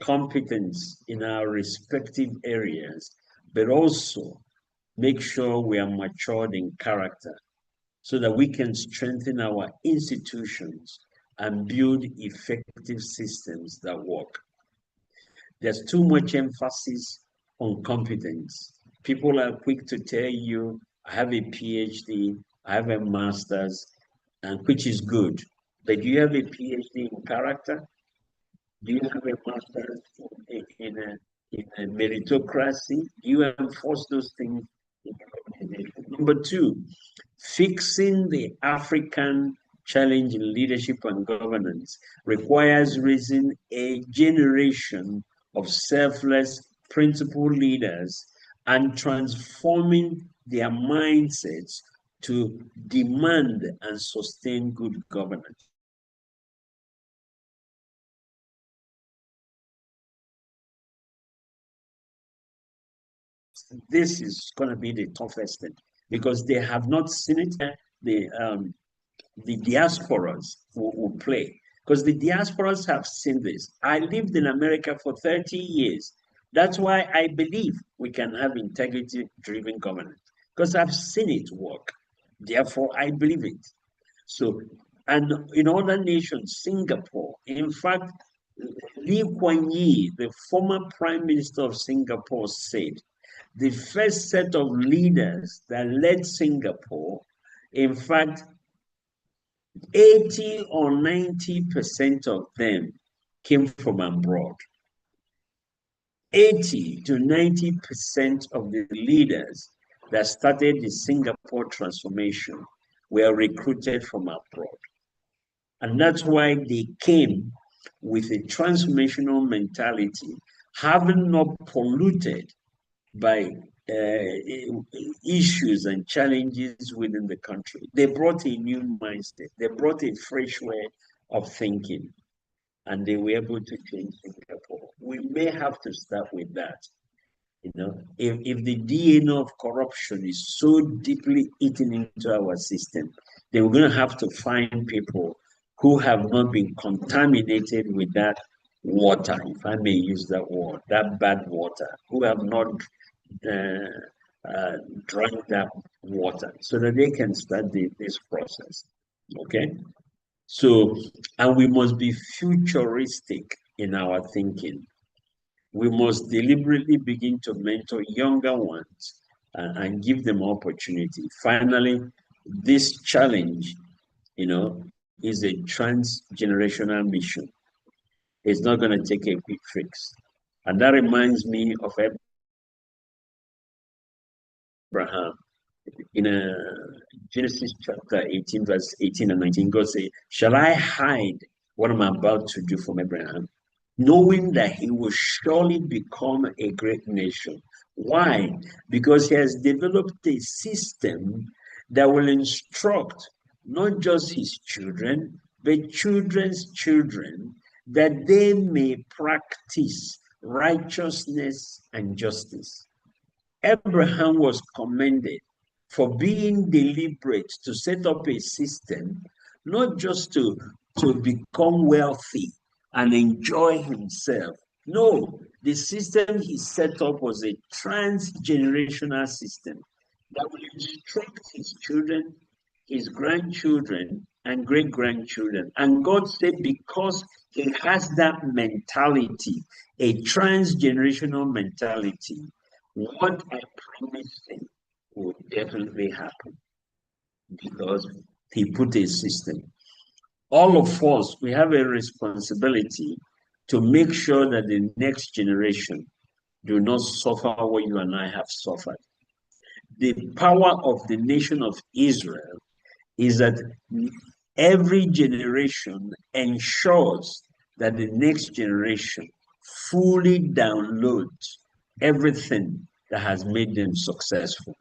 competence in our respective areas, but also make sure we are matured in character so that we can strengthen our institutions and build effective systems that work. There's too much emphasis on competence. People are quick to tell you, I have a PhD, I have a master's, and which is good. But do you have a PhD in character? Do you have a master's in a meritocracy? Do you enforce those things in your organization? Number two, fixing the African challenge in leadership and governance requires raising a generation of selfless, principled leaders and transforming their mindsets to demand and sustain good governance. this is going to be the toughest thing because they have not seen it. The diasporas will play because the diasporas have seen this. I lived in America for 30 years. That's why I believe we can have integrity-driven governance because I've seen it work. Therefore, I believe it. So, and in other nations, Singapore, in fact, Lee Kuan Yew, the former Prime Minister of Singapore, said the first set of leaders that led Singapore, in fact, 80 or 90% of them came from abroad. 80 to 90% of the leaders that started the Singapore transformation were recruited from abroad. And that's why they came with a transformational mentality, having not polluted by issues and challenges within the country. They brought a new mindset. They brought a fresh way of thinking, and they were able to change Singapore. We may have to start with that. You know, if the DNA of corruption is so deeply eaten into our system, then we're going to have to find people who have not been contaminated with that water, if I may use that word, that bad water, who have not drank that water, so that they can start this process. Okay? So, and we must be futuristic in our thinking. We must deliberately begin to mentor younger ones and give them opportunity. Finally, this challenge, you know, is a trans-generational mission. It's not going to take a quick fix. And that reminds me of Abraham. In Genesis chapter 18, verse 18 and 19, God says, "Shall I hide what I'm about to do from Abraham, knowing that he will surely become a great nation?" Why? Because he has developed a system that will instruct not just his children, but children's children, that they may practice righteousness and justice. Abraham was commended for being deliberate to set up a system, not just to become wealthy and enjoy himself. No, the system he set up was a trans-generational system that will instruct his children, his grandchildren, and great-grandchildren. And God said, because he has that mentality, a trans-generational mentality, what I promised him will definitely happen, because he put a system. All of us, we have a responsibility to make sure that the next generation do not suffer what you and I have suffered. The power of the nation of Israel is that every generation ensures that the next generation fully downloads everything that has made them successful.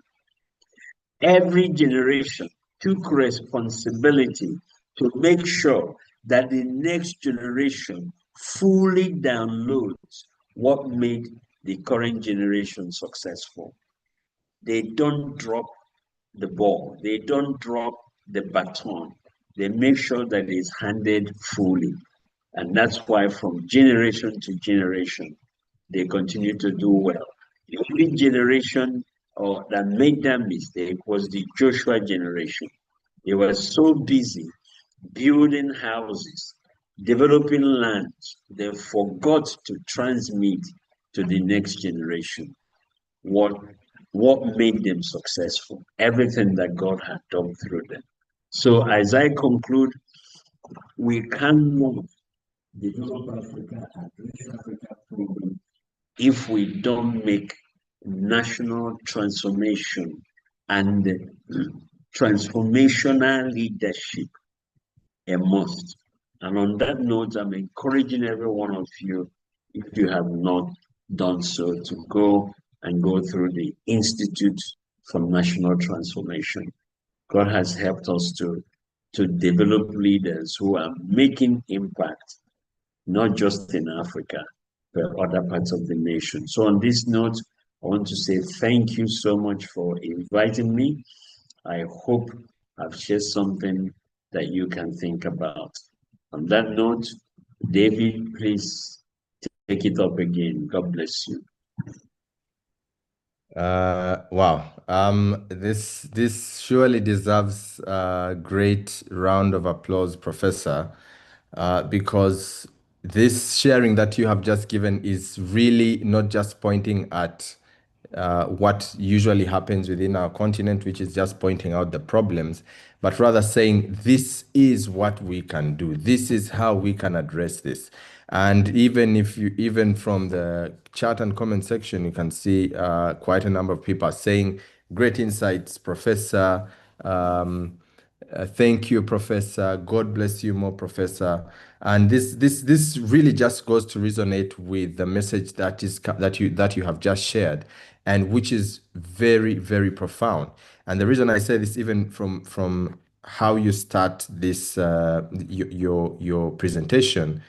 Every generation took responsibility to make sure that the next generation fully downloads what made the current generation successful. They don't drop the ball. They don't drop the baton. They make sure that it's handed fully. And that's why from generation to generation, they continue to do well. The only generation that made that mistake was the Joshua generation. They were so busy building houses, developing land, they forgot to transmit to the next generation what made them successful, everything that God had done through them. So as I conclude, we cannot develop Africa and reach Africa problem if we don't make national transformation and transformational leadership a must. And on that note, I'm encouraging every one of you, if you have not done so, to go through the Institute for National Transformation. God has helped us to develop leaders who are making impact, not just in Africa, but other parts of the nation. So on this note, I want to say thank you so much for inviting me. I hope I've shared something that you can think about. On that note, David, please take it up again. God bless you. Wow. This surely deserves a great round of applause, Professor, because this sharing that you have just given is really not just pointing at what usually happens within our continent, which is just pointing out the problems, but rather saying this is what we can do. This is how we can address this. And even from the chat and comment section, you can see quite a number of people are saying, great insights, Professor. Thank you, Professor. God bless you more, Professor. And this really just goes to resonate with the message that you have just shared, and which is very, very profound. And the reason I say this, even from how you start this your presentation,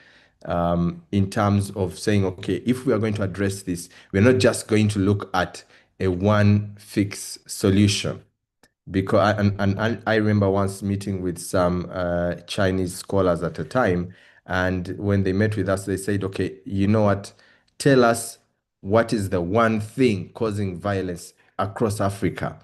in terms of saying, okay, if we are going to address this, we're not just going to look at a one fix solution. Because and I remember once meeting with some Chinese scholars at a time, and when they met with us, they said, okay, you know what, tell us what is the one thing causing violence across Africa.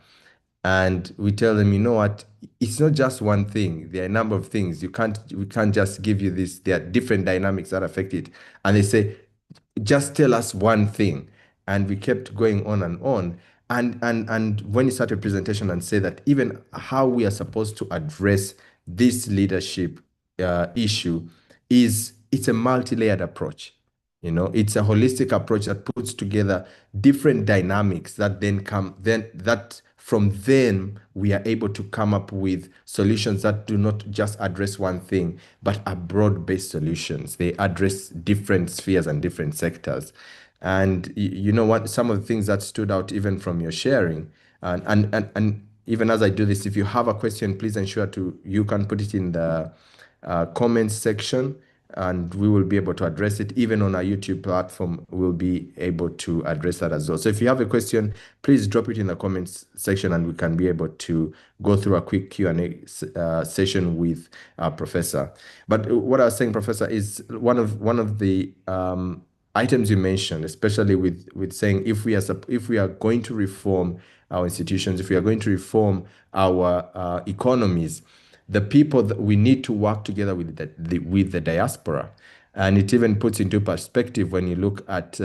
And we tell them, you know what, it's not just one thing. There are a number of things. We can't just give you this. There are different dynamics that affect it. And they say, just tell us one thing. And we kept going on and on. And when you start a presentation and say that even how we are supposed to address this leadership issue it's a multi-layered approach. You know, it's a holistic approach that puts together different dynamics that then from them we are able to come up with solutions that do not just address one thing, but are broad-based solutions. They address different spheres and different sectors. And you know what, some of the things that stood out even from your sharing, and even as I do this, if you have a question, please ensure you can put it in the comments section, and we will be able to address it. Even on our YouTube platform, we'll be able to address that as well. So if you have a question, please drop it in the comments section, and we can be able to go through a quick Q&A session with our professor. But what I was saying, Professor, is one of the items you mentioned, especially with saying if we are going to reform our institutions, if we are going to reform our economies, the people that we need to work together with the diaspora. And it even puts into perspective when you look at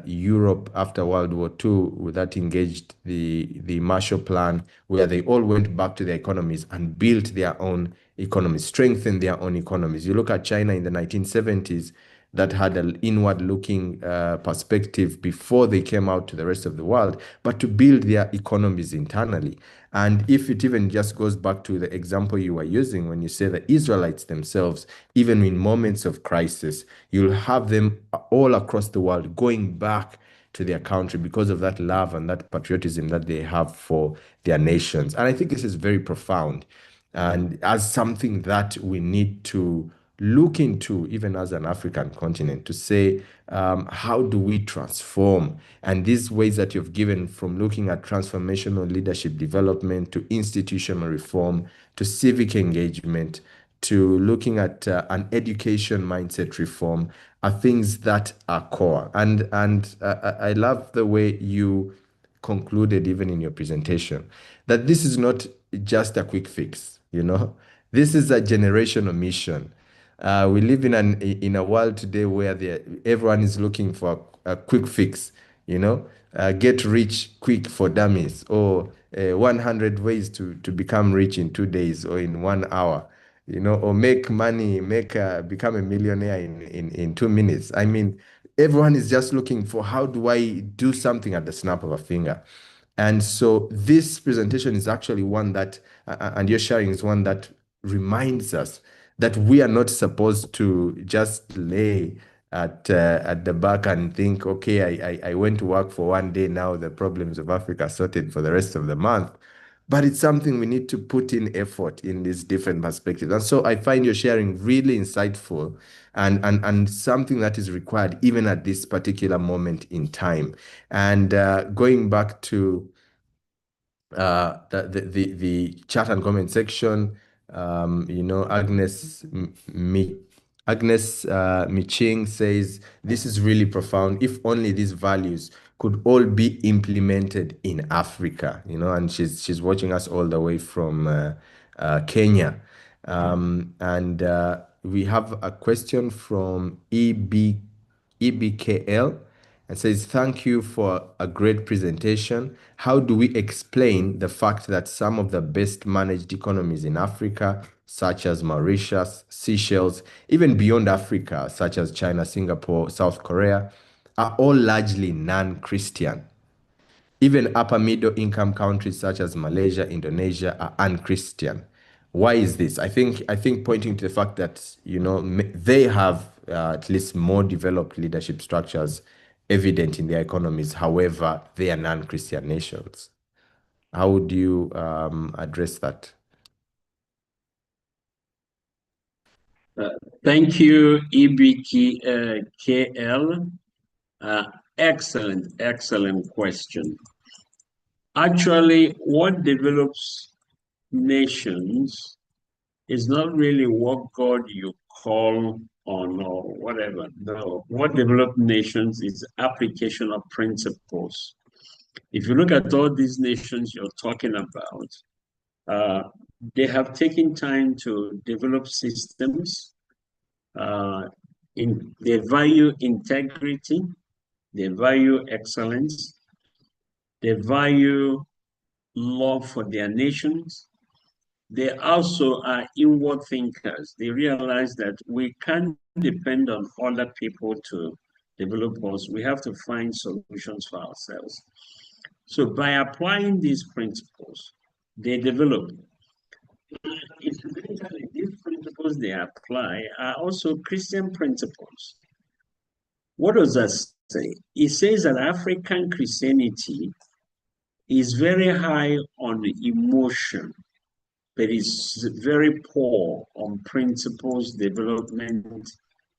Europe after World War II, that engaged the Marshall Plan, where they all went back to their economies and built their own economies, strengthened their own economies. You look at China in the 1970s, that had an inward-looking perspective before they came out to the rest of the world, but to build their economies internally. And if it even just goes back to the example you were using when you say the Israelites themselves, even in moments of crisis, you'll have them all across the world going back to their country because of that love and that patriotism that they have for their nations. And I think this is very profound, and as something that we need to look into, even as an African continent, to say, how do we transform? And these ways that you've given, from looking at transformational leadership development to institutional reform to civic engagement to looking at an education mindset reform, are things that are core. And I love the way you concluded even in your presentation, that this is not just a quick fix, you know, this is a generational mission. We live in a world today where everyone is looking for a quick fix, you know, get rich quick for dummies, or 100 ways to become rich in 2 days or in 1 hour, you know, or make money, become a millionaire in 2 minutes. I mean, everyone is just looking for, how do I do something at the snap of a finger? And so this presentation is actually one that, and your sharing is one that reminds us that we are not supposed to just lay at the back and think, okay, I went to work for one day, now the problems of Africa are sorted for the rest of the month. but it's something we need to put in effort in these different perspectives. And so I find your sharing really insightful and something that is required even at this particular moment in time. And going back to the chat and comment section, Agnes Miching says, this is really profound. If only these values could all be implemented in Africa, and she's watching us all the way from Kenya. And we have a question from EBKL and says, thank you for a great presentation. How do we explain the fact that some of the best managed economies in Africa, such as Mauritius, Seychelles, even beyond Africa, such as China, Singapore, South Korea, are all largely non-Christian? Even upper middle income countries such as Malaysia, Indonesia are unchristian. Why is this? I think pointing to the fact that they have at least more developed leadership structures evident in their economies. However, they are non-Christian nations. How would you address that? Thank you, EBKL. Excellent question. Actually, what develops nations is not really what God you call on or whatever. No, what develops nations is application of principles. If you look at all these nations you're talking about, they have taken time to develop systems. They value integrity, they value excellence, they value love for their nations. They also are inward thinkers. They realize that we can't depend on other people to develop us. We have to find solutions for ourselves. So by applying these principles, they develop. Incidentally, these principles they apply are also Christian principles. What does that say? It says that African Christianity is very high on emotion, but it's very poor on principles, development,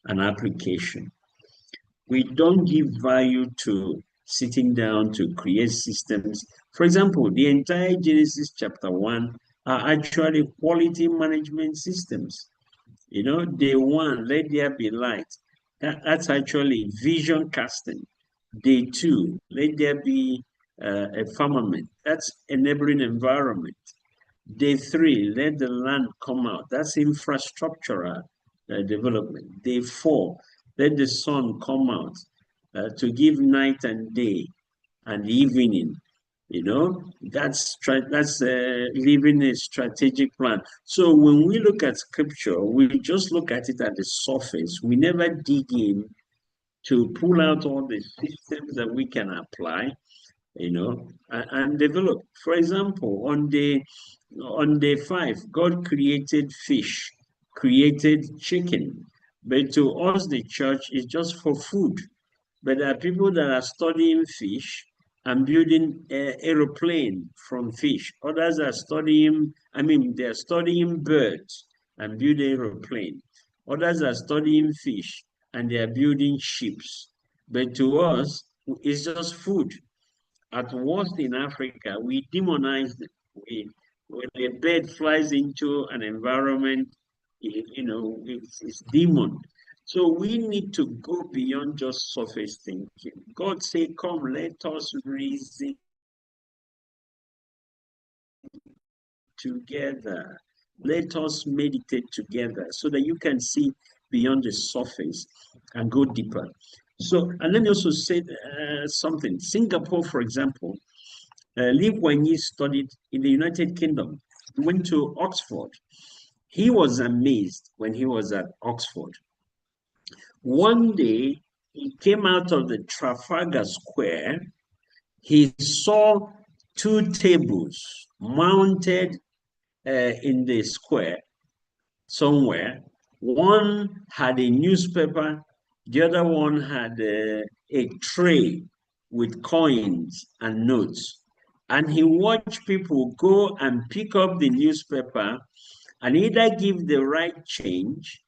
and application. We don't give value to sitting down to create systems. For example, the entire Genesis chapter 1 are actually quality management systems. Day 1, let there be light. That's actually vision casting. Day 2, let there be a firmament. That's enabling environment. Day 3, let the land come out. That's infrastructural development. Day 4, let the sun come out to give night and day and evening. That's living a strategic plan. So when we look at scripture, we just look at it at the surface. We never dig in to pull out all the systems that we can apply, and develop. For example, on day 5, God created fish, created chicken, but to us, the church is just for food. But there are people that are studying fish and building an aeroplane from fish. Others are they're studying birds and building aeroplane. Others are studying fish and they are building ships. But to us, it's just food. At worst in Africa, we demonize them. When a bird flies into an environment, it's demon. So we need to go beyond just surface thinking. God say, come, let us reason together. Let us meditate together so that you can see beyond the surface and go deeper. So, and let me also say something. Singapore, for example, Lee Kuan Yew studied in the United Kingdom. He went to Oxford. He was amazed when he was at Oxford. One day, he came out of the Trafalgar Square. He saw 2 tables mounted in the square somewhere. One had a newspaper, the other one had a tray with coins and notes. And he watched people go and pick up the newspaper and either give the right change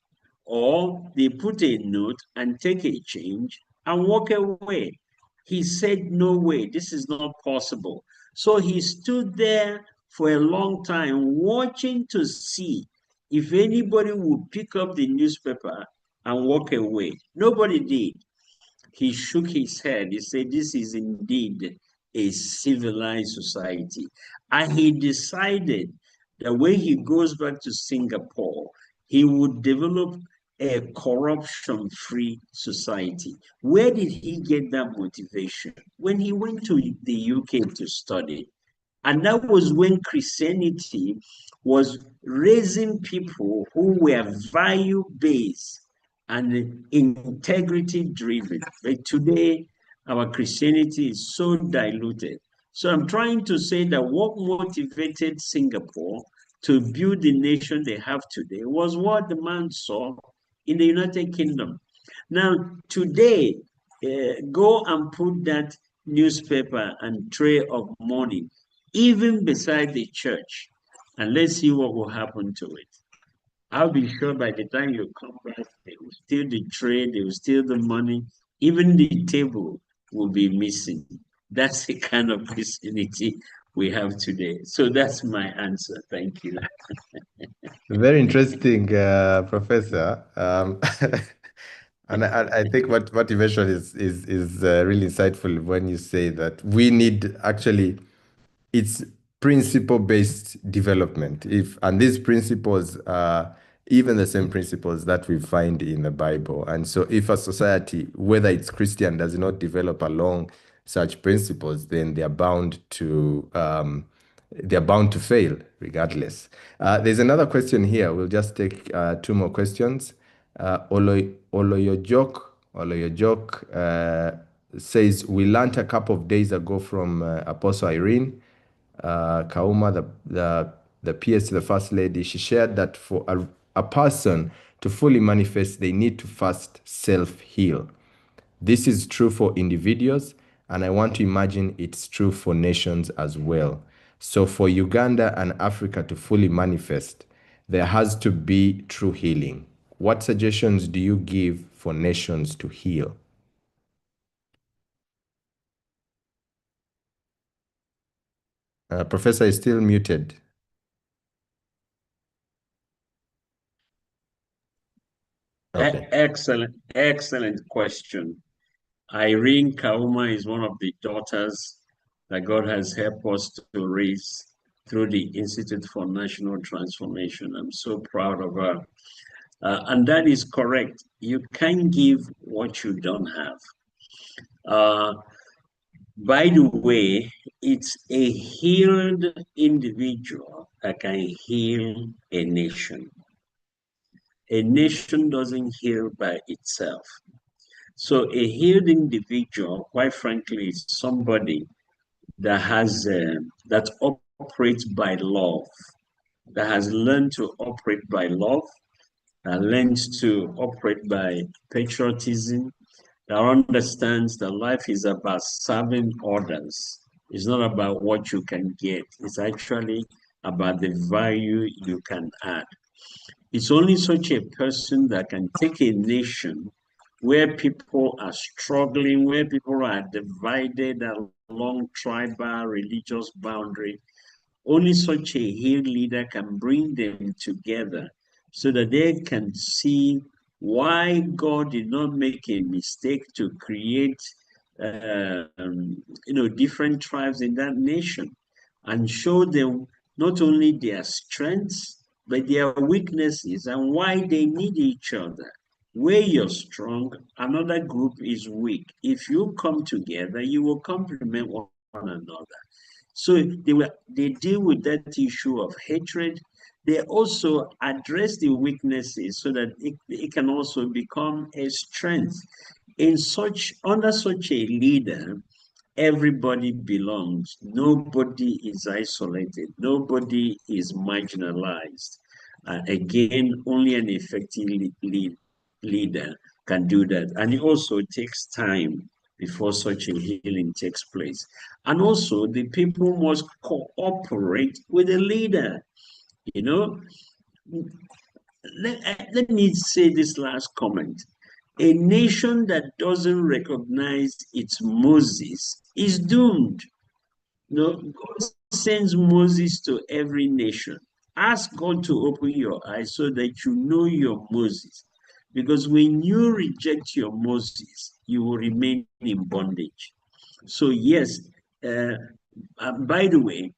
or they put a note and take a change and walk away. He said, no way, this is not possible. So he stood there for a long time watching to see if anybody would pick up the newspaper and walk away. Nobody did. He shook his head. He said, this is indeed a civilized society. And he decided that when he goes back to Singapore, he would develop a corruption-free society. Where did he get that motivation? When he went to the UK to study. And that was when Christianity was raising people who were value-based and integrity-driven. But today, our Christianity is so diluted. So I'm trying to say that what motivated Singapore to build the nation they have today was what the man saw in the United Kingdom. Now, today, go and put that newspaper and tray of money even beside the church, and let's see what will happen to it. I'll be sure by the time you come back, they will steal the tray, they will steal the money, even the table will be missing. That's the kind of Christianity we have today. So that's my answer. Thank you. Very interesting, Professor. And I think what you mentioned is really insightful when you say that we need actually it's principle-based development. And these principles are even the same principles that we find in the Bible. And so if a society, whether it's Christian, does not develop along such principles, then they're bound to fail regardless. There's another question here. We'll just take two more questions. Oloyojok says, we learned a couple of days ago from Apostle Irene Kauma, the PS to the First Lady. She shared that for a person to fully manifest, they need to first self-heal. This is true for individuals, and I want to imagine it's true for nations as well. So for Uganda and Africa to fully manifest, there has to be true healing. What suggestions do you give for nations to heal? Professor is still muted. Okay. Excellent question. Irene Kauma is one of the daughters that God has helped us to raise through the Institute for National Transformation. I'm so proud of her. And that is correct. You can't give what you don't have. By the way, it's a healed individual that can heal a nation. A nation doesn't heal by itself. So a healed individual, quite frankly, is somebody that has that operates by love, that has learned to operate by love, that learns to operate by patriotism, that understands that life is about serving others. It's not about what you can get. It's actually about the value you can add. It's only such a person that can take a nation where people are struggling, where people are divided along tribal, religious boundary. Only such a healed leader can bring them together so that they can see why God did not make a mistake to create different tribes in that nation, and show them not only their strengths but their weaknesses and why they need each other. Where you're strong, another group is weak. If you come together, you will complement one another. So they deal with that issue of hatred. They also address the weaknesses so that it can also become a strength. Under such a leader, everybody belongs. Nobody is isolated. Nobody is marginalized. Again, only an effective leader can do that. And it also takes time. before such a healing takes place. And also, the people must cooperate with the leader. You know, let me say this last comment. A nation that doesn't recognize its Moses is doomed. God sends Moses to every nation. Ask God to open your eyes so that you know your Moses. Because when you reject your Moses, you will remain in bondage. So, yes, by the way,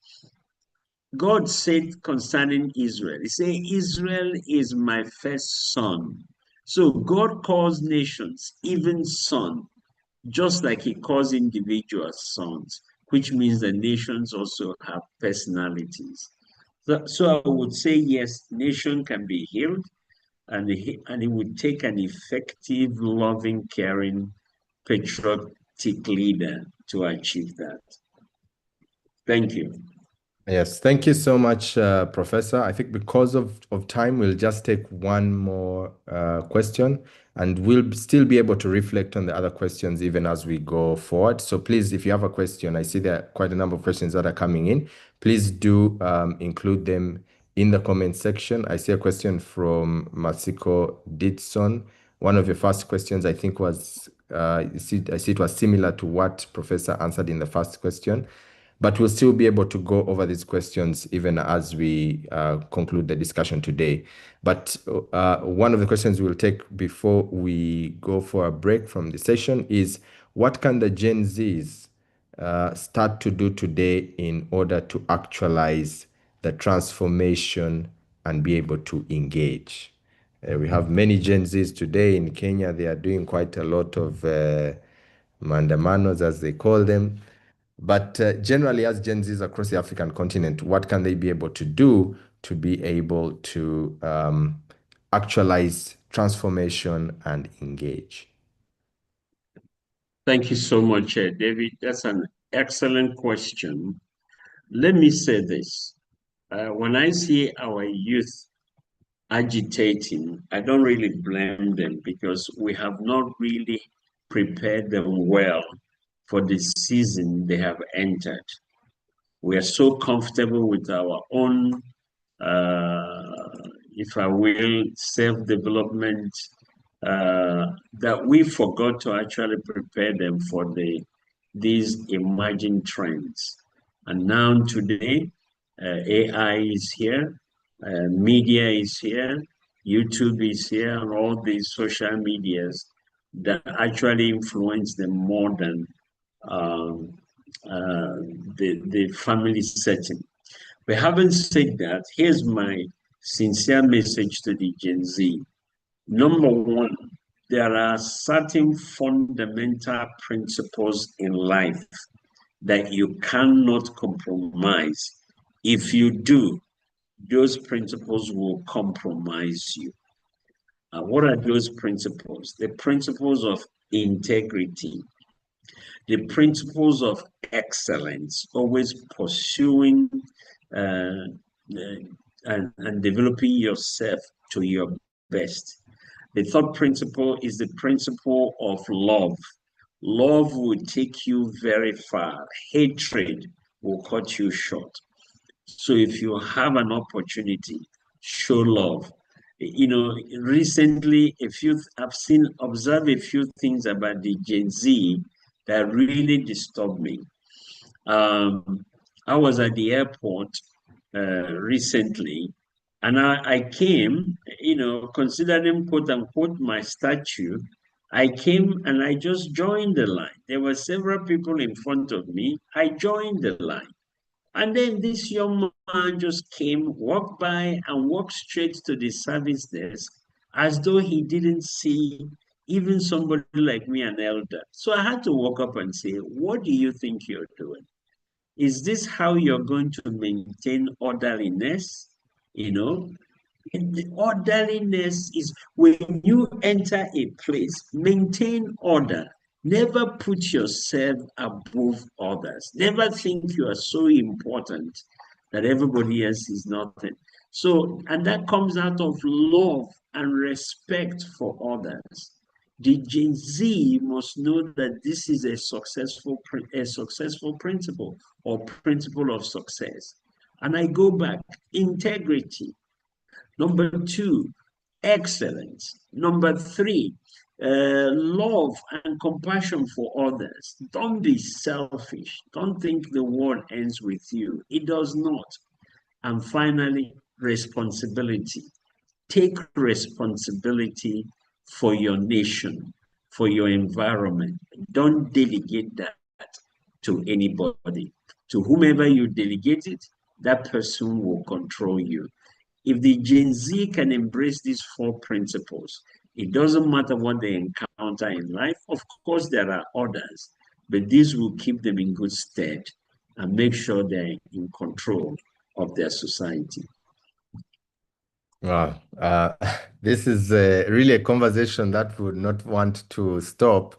God said concerning Israel, He said, Israel is my first son. So God calls nations, even son, just like He calls individuals sons, which means the nations also have personalities. So I would say, yes, nation can be healed, and it would take an effective, loving, caring, patriotic leader to achieve that. Thank you. Yes, thank you so much, Professor. I think because of time, we'll just take one more question, and we'll still be able to reflect on the other questions even as we go forward. So please, if you have a question, I see there are quite a number of questions that are coming in. Please do include them in the comment section. I see a question from Masiko Ditson. One of your first questions, I think, was, I see it was similar to what Professor answered in the first question. But we'll still be able to go over these questions even as we conclude the discussion today. But one of the questions we'll take before we go for a break from the session is, what can the Gen Zs start to do today in order to actualize the transformation and be able to engage? We have many Gen Zs today in Kenya. They are doing quite a lot of mandamanos, as they call them. But generally, as Gen Zs across the African continent, what can they be able to do to be able to actualize transformation and engage? Thank you so much, David. That's an excellent question. Let me say this. When I see our youth agitating, I don't really blame them, because we have not really prepared them well for the season they have entered. We are so comfortable with our own, if I will, self-development, that we forgot to actually prepare them for these emerging trends. And now today, AI is here, media is here, YouTube is here, and all these social medias that actually influence them more than the family setting. But having said that, here's my sincere message to the Gen Z. Number one, there are certain fundamental principles in life that you cannot compromise. If you do, those principles will compromise you. What are those principles? The principles of integrity, the principles of excellence, always pursuing and developing yourself to your best. The third principle is the principle of love. Love will take you very far. Hatred will cut you short. So if you have an opportunity, show love. Recently, observed a few things about the Gen Z that really disturbed me. I was at the airport recently, and I came, considering quote unquote my statue. I came and I just joined the line. There were several people in front of me. I joined the line. And then this young man just came, walked by, and walked straight to the service desk as though he didn't see even somebody like me, an elder. So I had to walk up and say, what do you think you're doing? Is this how you're going to maintain orderliness? And the orderliness is when you enter a place, maintain order. Never put yourself above others. Never think you are so important that everybody else is nothing. So, and that comes out of love and respect for others. The Gen Z must know that this is a successful principle or principle of success. And I go back, integrity. Number 2, excellence. Number 3, love and compassion for others. Don't be selfish. Don't think the world ends with you. It does not. And finally, responsibility. Take responsibility for your nation, for your environment. Don't delegate that to anybody. To whomever you delegate it, that person will control you. If the Gen Z can embrace these 4 principles, it doesn't matter what they encounter in life. Of course, there are others, but these will keep them in good stead and make sure they're in control of their society. Wow. This is really a conversation that would not want to stop.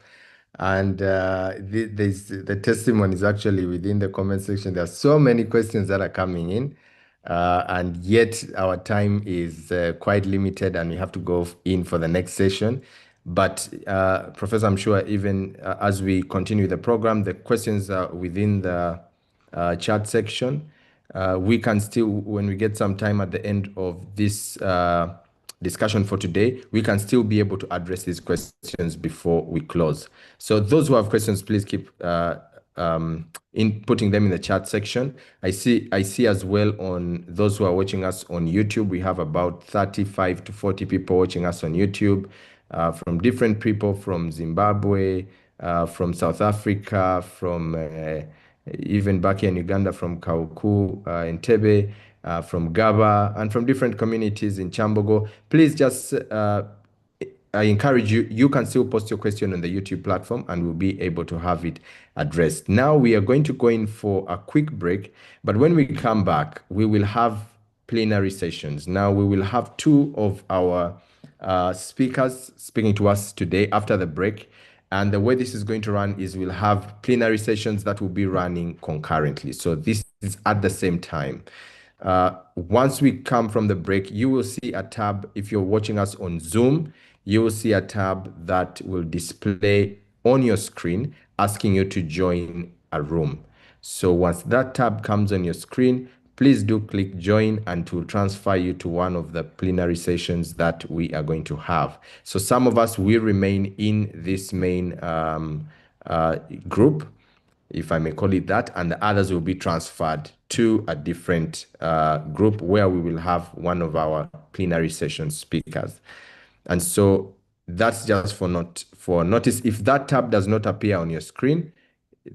And the testimony is actually within the comment section. There are so many questions that are coming in. And yet our time is quite limited and we have to go in for the next session. But Professor, I'm sure even as we continue the program, the questions are within the chat section. We can still, when we get some time at the end of this discussion for today, we can still be able to address these questions before we close. So those who have questions, please keep putting them in the chat section. I see as well on those who are watching us on YouTube, we have about 35 to 40 people watching us on YouTube, from different people from Zimbabwe, from South Africa, from even back here in Uganda, from Kauku, Entebbe, from Gaba, and from different communities in Chambogo. Please just, I encourage you, you can still post your question on the YouTube platform and we'll be able to have it addressed. Now we are going to go in for a quick break, but when we come back, we will have plenary sessions. Now we will have 2 of our speakers speaking to us today after the break. And the way this is going to run is we'll have plenary sessions that will be running concurrently. So this is at the same time. Once we come from the break, you will see a tab. If you're watching us on Zoom, you will see a tab that will display on your screen asking you to join a room. So once that tab comes on your screen, please do click join and it will transfer you to one of the plenary sessions that we are going to have. So some of us will remain in this main group, if I may call it that, and the others will be transferred to a different group where we will have one of our plenary session speakers. And so that's just for notice. If that tab does not appear on your screen,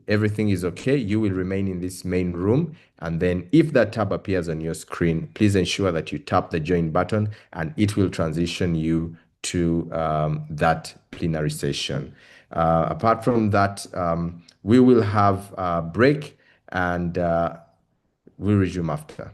everything is okay. You will remain in this main room. And then if that tab appears on your screen, please ensure that you tap the join button and it will transition you to that plenary session. Apart from that, we will have a break and we'll resume after.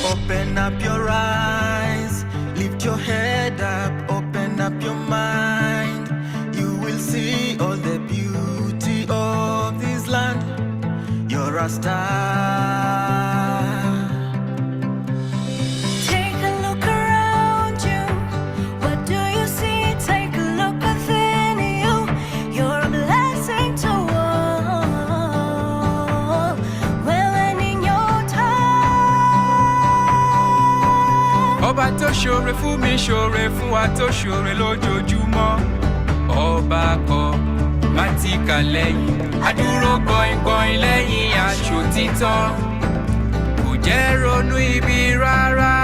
Open up your eyes, lift your head up, open up your mind. You will see all the beauty of this land. You're a star. Take a look around you. What do you see? Take a look within you. You're a blessing to all. When in your time. Ọba tó ṣoore fún mi ṣoore fún wa tó ṣoore lójoojúmọ́. Ọba kọ má ti kà lẹ́yìn. Adúró gbọ̀ngbọ̀n lẹ́yìn aṣòtítọ́. Kò jẹ́ ronú ibi rárá.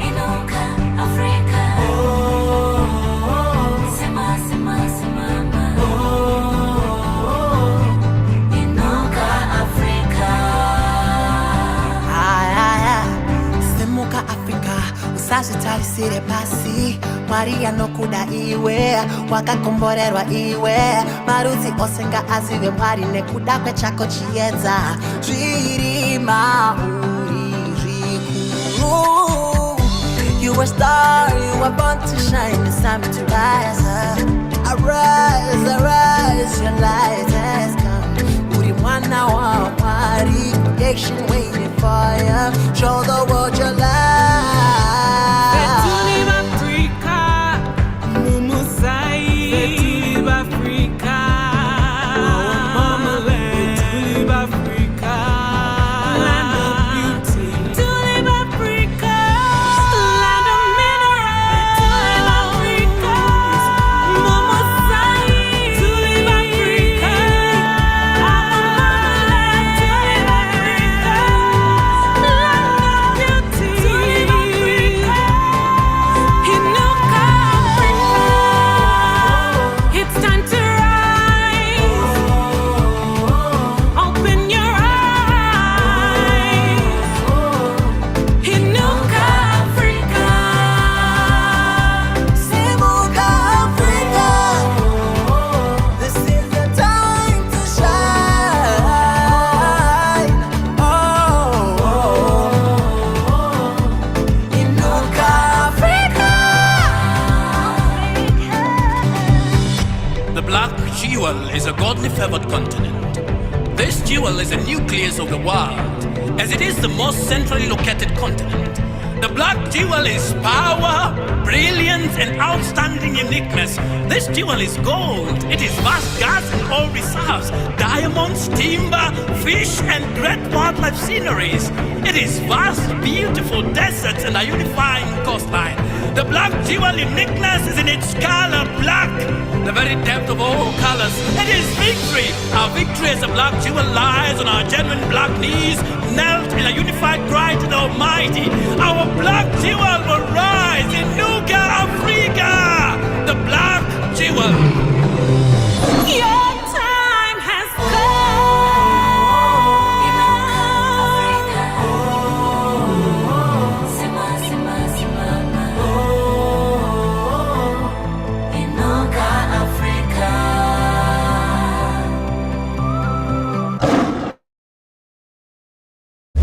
Inuka Africa. Sema sema simama. Inuka Africa. Semuka Africa, usazitarisire pasi. Maria no kuda iwe, wakakomborerwa iwe. Maruti osenga azive mwari nekuda kwechako chiedza. Zvirima uri zvikuru. You a star, you are born to shine. It's time to rise up. Arise, arise, your light has come. Uri mwana wa wari, creation waiting for you. Show the world your light. Is a godly favored continent. This jewel is a nucleus of the world, as it is the most centrally located continent. The black jewel is power, brilliance, and outstanding uniqueness. This jewel is gold. It is vast gas and oil reserves, diamonds, timber, fish, and great wildlife sceneries. It is vast, beautiful deserts and a unifying coastline. The black jewel uniqueness is in its color black, the very depth of all colors. It is victory. Our victory as a black jewel lies on our genuine black knees, knelt in a unified cry to the Almighty. Our black jewel will rise in Nuka, Africa. The black jewel. Your time has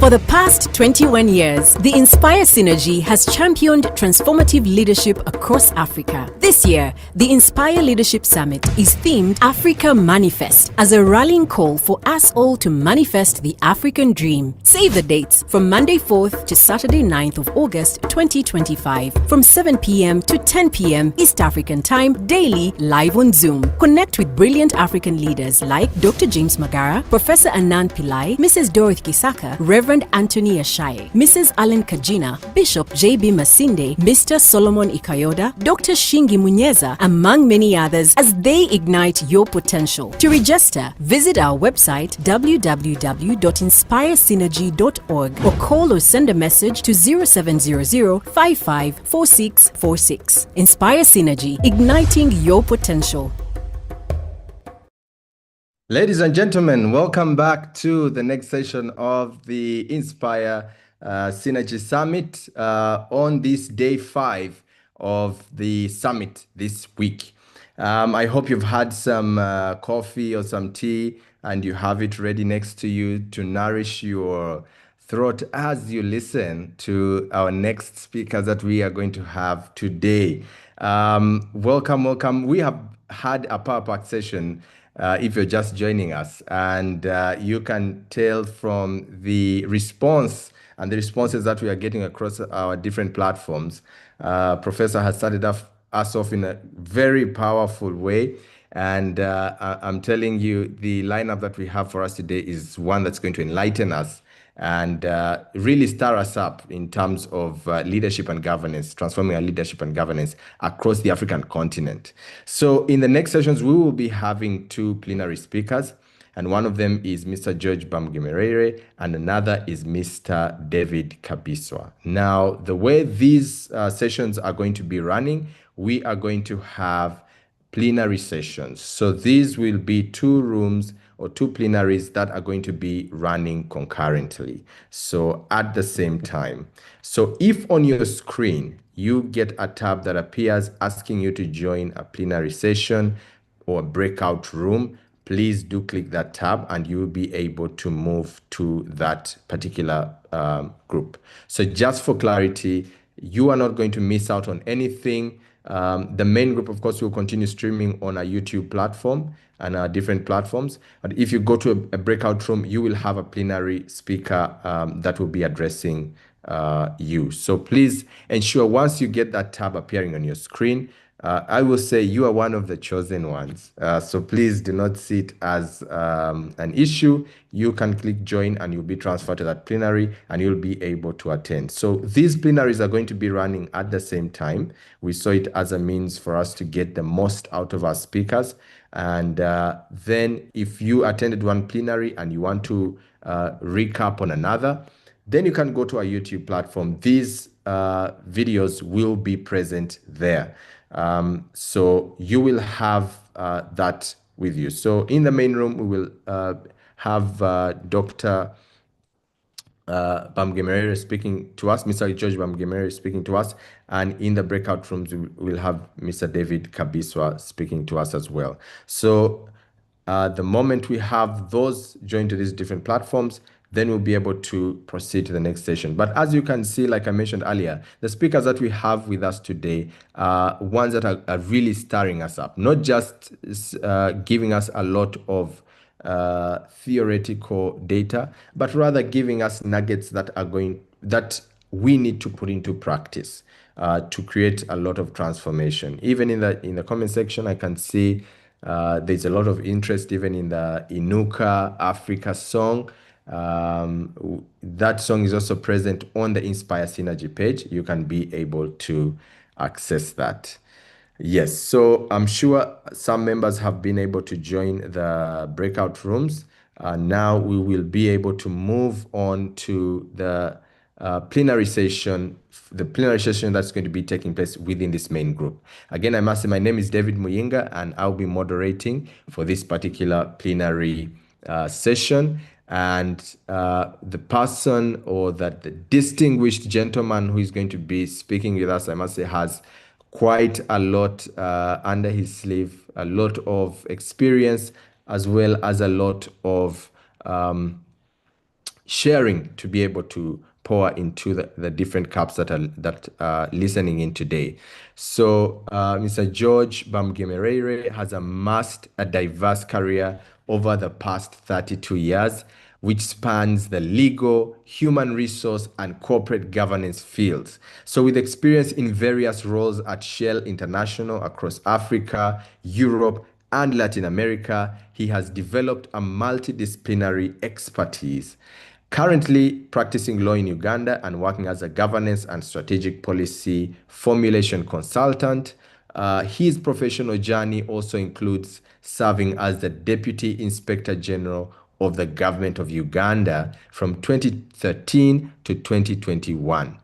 For the past 21 years, the Inspire Synergy has championed transformative leadership across Africa. This year, the Inspire Leadership Summit is themed Africa Manifest as a rallying call for us all to manifest the African dream. Save the dates from Monday 4th to Saturday 9th of August 2025 from 7 p.m. to 10 p.m. East African Time daily live on Zoom. Connect with brilliant African leaders like Dr. James Magara, Professor Anand Pillai, Mrs. Dorothy Kisaka, Reverend Anthony Ashaye, Mrs. Allen Kajina, Bishop J.B. Masinde, Mr. Solomon Ikayoda, Dr. Shingi Munyeza, among many others as they ignite your potential. To register, visit our website www.inspiresynergy.org or call or send a message to 0700 554646. Inspire Synergy, igniting your potential. Ladies and gentlemen, welcome back to the next session of the Inspire Synergy Summit on this day 5 of the summit this week. I hope you've had some coffee or some tea and you have it ready next to you to nourish your throat as you listen to our next speakers that we are going to have today. Welcome. We have had a power-packed session if you're just joining us, and you can tell from the response and the responses that we are getting across our different platforms. Professor has started us off in a very powerful way, and I'm telling you, the lineup that we have for us today is one that's going to enlighten us and really stir us up in terms of leadership and governance, transforming our leadership and governance across the African continent. So in the next sessions, we will be having 2 plenary speakers, and one of them is Mr. George Bamgemerere, and another is Mr. David Kabiswa. Now, the way these sessions are going to be running, we are going to have plenary sessions. So these will be 2 rooms or 2 plenaries that are going to be running concurrently, so at the same time. So if on your screen you get a tab that appears asking you to join a plenary session or a breakout room, please do click that tab and you will be able to move to that particular group. So just for clarity, You are not going to miss out on anything. The main group, of course, will continue streaming on our YouTube platform and our different platforms. But if you go to a breakout room, you will have a plenary speaker that will be addressing you. So please ensure once you get that tab appearing on your screen, I will say you are one of the chosen ones. So please do not see it as an issue. You can click join and you'll be transferred to that plenary and you'll be able to attend. So these plenaries are going to be running at the same time. We saw it as a means for us to get the most out of our speakers. And then if you attended one plenary and you want to recap on another, then you can go to our YouTube platform. These videos will be present there. So you will have that with you. So in the main room, we will have Dr. Bamgemerere speaking to us, Mr. George Bamgemerere speaking to us, and in the breakout rooms, we will have Mr. David Kabiswa speaking to us as well. So the moment we have those joined to these different platforms, then we'll be able to proceed to the next session. But as you can see, like I mentioned earlier, the speakers that we have with us today are ones that are really stirring us up, not just giving us a lot of theoretical data, but rather giving us nuggets that we need to put into practice to create a lot of transformation. Even in the comment section, I can see there's a lot of interest even in the Inuka Africa song. That song is also present on the Inspire Synergy page. You can be able to access that. Yes, so I'm sure some members have been able to join the breakout rooms. Now we will be able to move on to the plenary session, that's going to be taking place within this main group. Again, I must say my name is David Muyinga and I'll be moderating for this particular plenary session. And the person or the distinguished gentleman who is going to be speaking with us, I must say, has quite a lot under his sleeve, a lot of experience, as well as a lot of sharing to be able to pour into the different cups that are listening in today. So Mr. George Bamgemerere has amassed a diverse career over the past 32 years, which spans the legal, human resource, and corporate governance fields. So with experience in various roles at Shell International across Africa, Europe, and Latin America, he has developed a multidisciplinary expertise. Currently practicing law in Uganda and working as a governance and strategic policy formulation consultant. His professional journey also includes serving as the Deputy Inspector General of the Government of Uganda from 2013 to 2021.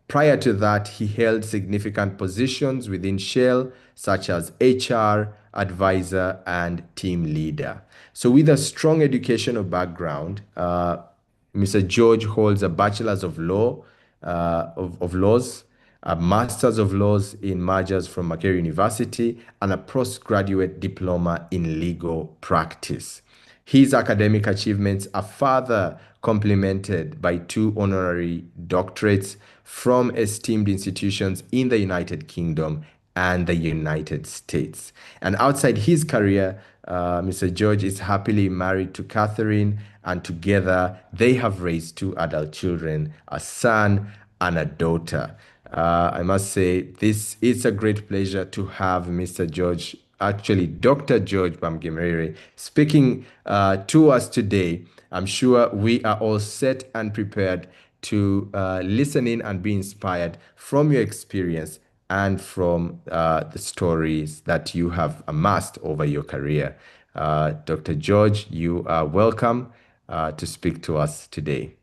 Prior to that, he held significant positions within Shell, such as HR, advisor, and team leader. So with a strong educational background, Mr. George holds a Bachelor's of Law, of Laws, a Master's of Laws in Mergers from Makerere University, and a postgraduate diploma in legal practice. His academic achievements are further complemented by 2 honorary doctorates from esteemed institutions in the United Kingdom and the United States. And outside his career, Mr. George is happily married to Catherine, and together they have raised 2 adult children, a son and a daughter. I must say, this is a great pleasure to have Mr. George, actually Dr. George Bamgemerere, speaking to us today. I'm sure we are all set and prepared to listen in and be inspired from your experience and from the stories that you have amassed over your career. Dr. George, you are welcome to speak to us today.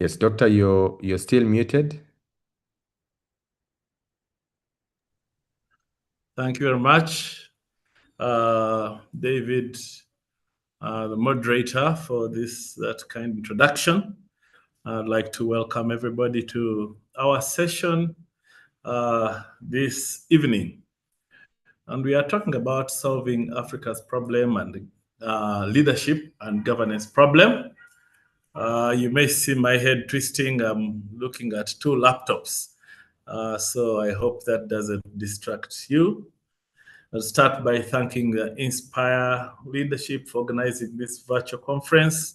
Yes, Doctor, you're still muted. Thank you very much, David, the moderator, for that kind introduction. I'd like to welcome everybody to our session this evening. And we are talking about solving Africa's problem and leadership and governance problem. You may see my head twisting. I'm looking at two laptops. So I hope that doesn't distract you. I'll start by thanking the Inspire Leadership for organizing this virtual conference.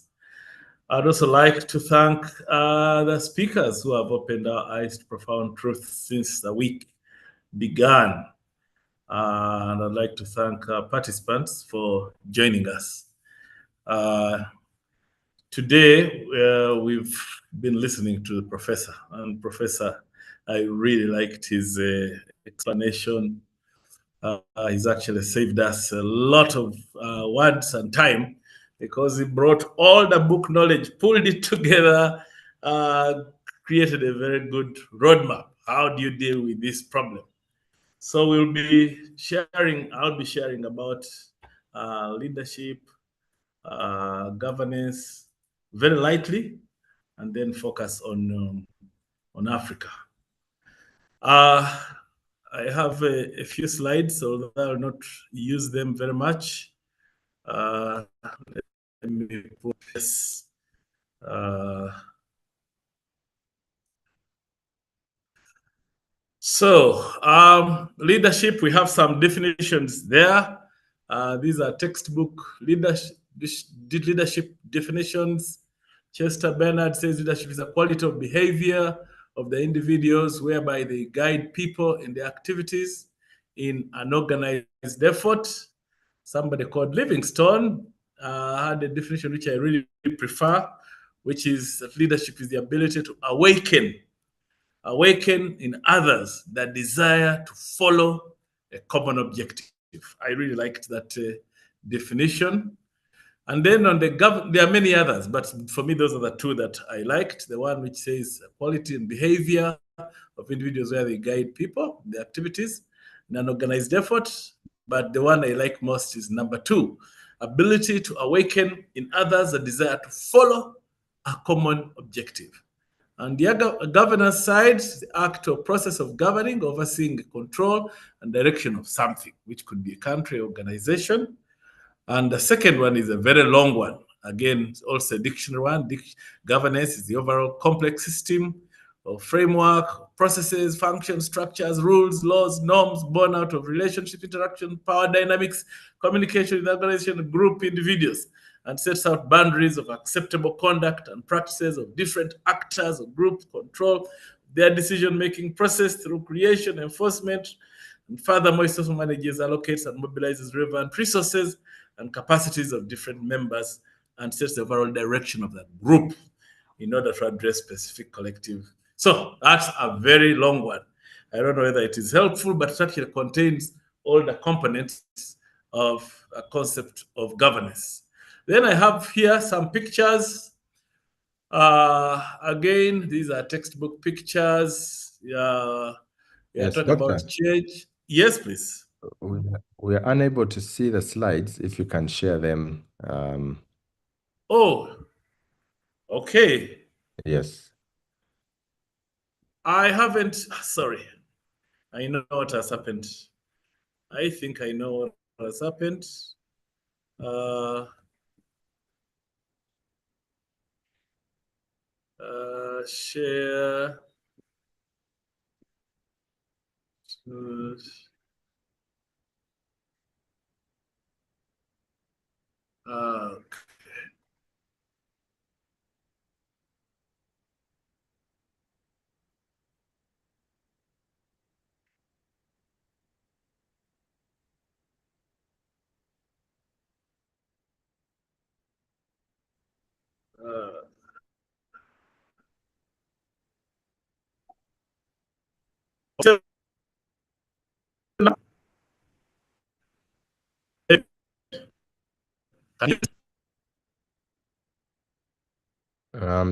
I'd also like to thank the speakers who have opened our eyes to profound truth since the week began. And I'd like to thank participants for joining us. Today, we've been listening to the professor, and Professor, I really liked his explanation. He's actually saved us a lot of words and time because he brought all the book knowledge, pulled it together, created a very good roadmap. How do you deal with this problem? So I'll be sharing about leadership, governance, very lightly, and then focus on Africa. I have a few slides, although I will not use them very much. Let me put this. Leadership, we have some definitions there. These are textbook leadership definitions. Chester Bernard says leadership is a quality of behavior of the individuals whereby they guide people in their activities in an organized effort. Somebody called Livingstone had a definition which I really prefer, which is that leadership is the ability to awaken in others the desire to follow a common objective. I really liked that definition. And then on there are many others, but for me, those are the two that I liked. The one which says quality and behavior of individuals where they guide people, their activities in an organized effort. But the one I like most is number 2, ability to awaken in others a desire to follow a common objective. And the governance side, the act or process of governing, overseeing, control, and direction of something, which could be a country, organization. And the second one is a very long one. Again, also a dictionary one. Governance is the overall complex system or framework, processes, functions, structures, rules, laws, norms born out of relationship, interaction, power dynamics, communication with the organization, group, individuals, and sets out boundaries of acceptable conduct and practices of different actors or groups, control their decision-making process through creation, enforcement, and furthermore, it also manages, allocates, and mobilizes relevant resources and capacities of different members and sets the overall direction of that group in order to address specific collective. So that's a very long one. I don't know whether it is helpful, but it actually contains all the components of a concept of governance. Then I have here some pictures. Again, these are textbook pictures. We are talking about change. Yes, please. We are unable to see the slides. If you can share them. Oh, okay. Yes. I haven't. Sorry. I know what has happened. I think I know what has happened. Share.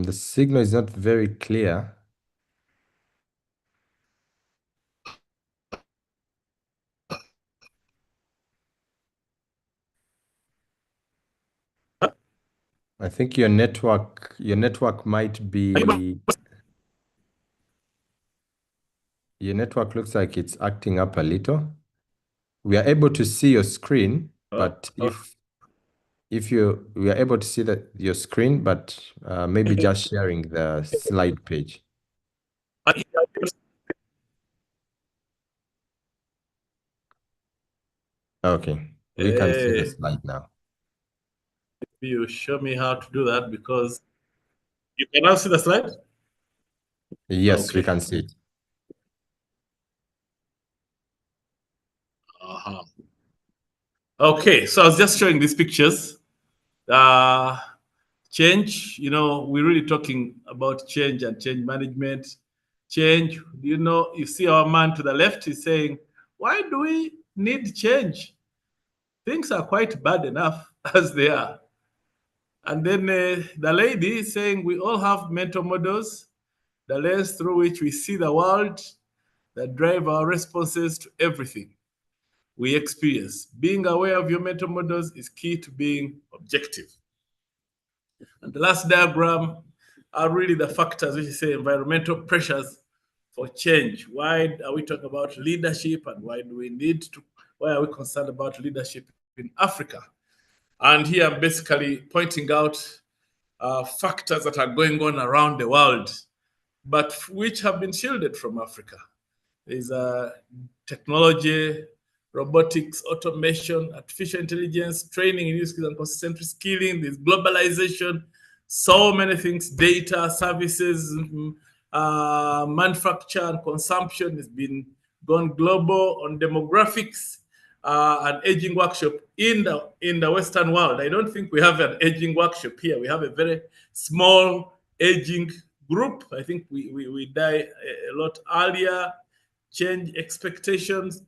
The signal is not very clear. I think your network might be. Your network looks like it's acting up a little. We are able to see your screen, but if we are able to see your screen, but maybe just sharing the slide page. Okay, we can see the slide now. You show me how to do that, because you can now see the slide. Yes, we Okay. can see it. Okay, so I was just showing these pictures. Change, we're really talking about change and change management. Change, you see our man to the left is saying, why do we need change? Things are quite bad enough as they are. And then the lady is saying, we all have mental models, the lens through which we see the world, that drive our responses to everything we experience. Being aware of your mental models is key to being objective. And the last diagram are really the factors which say environmental pressures for change. Why are we talking about leadership, and why are we concerned about leadership in Africa? And here I'm basically pointing out factors that are going on around the world, but which have been shielded from Africa. There's technology, robotics, automation, artificial intelligence, training in new skills and consistent skilling. There's globalization, so many things, data, services, manufacture and consumption has been gone global. On demographics, an aging workshop in the Western world. I don't think we have an aging workshop here. We have a very small aging group. I think we die a lot earlier. Change expectations.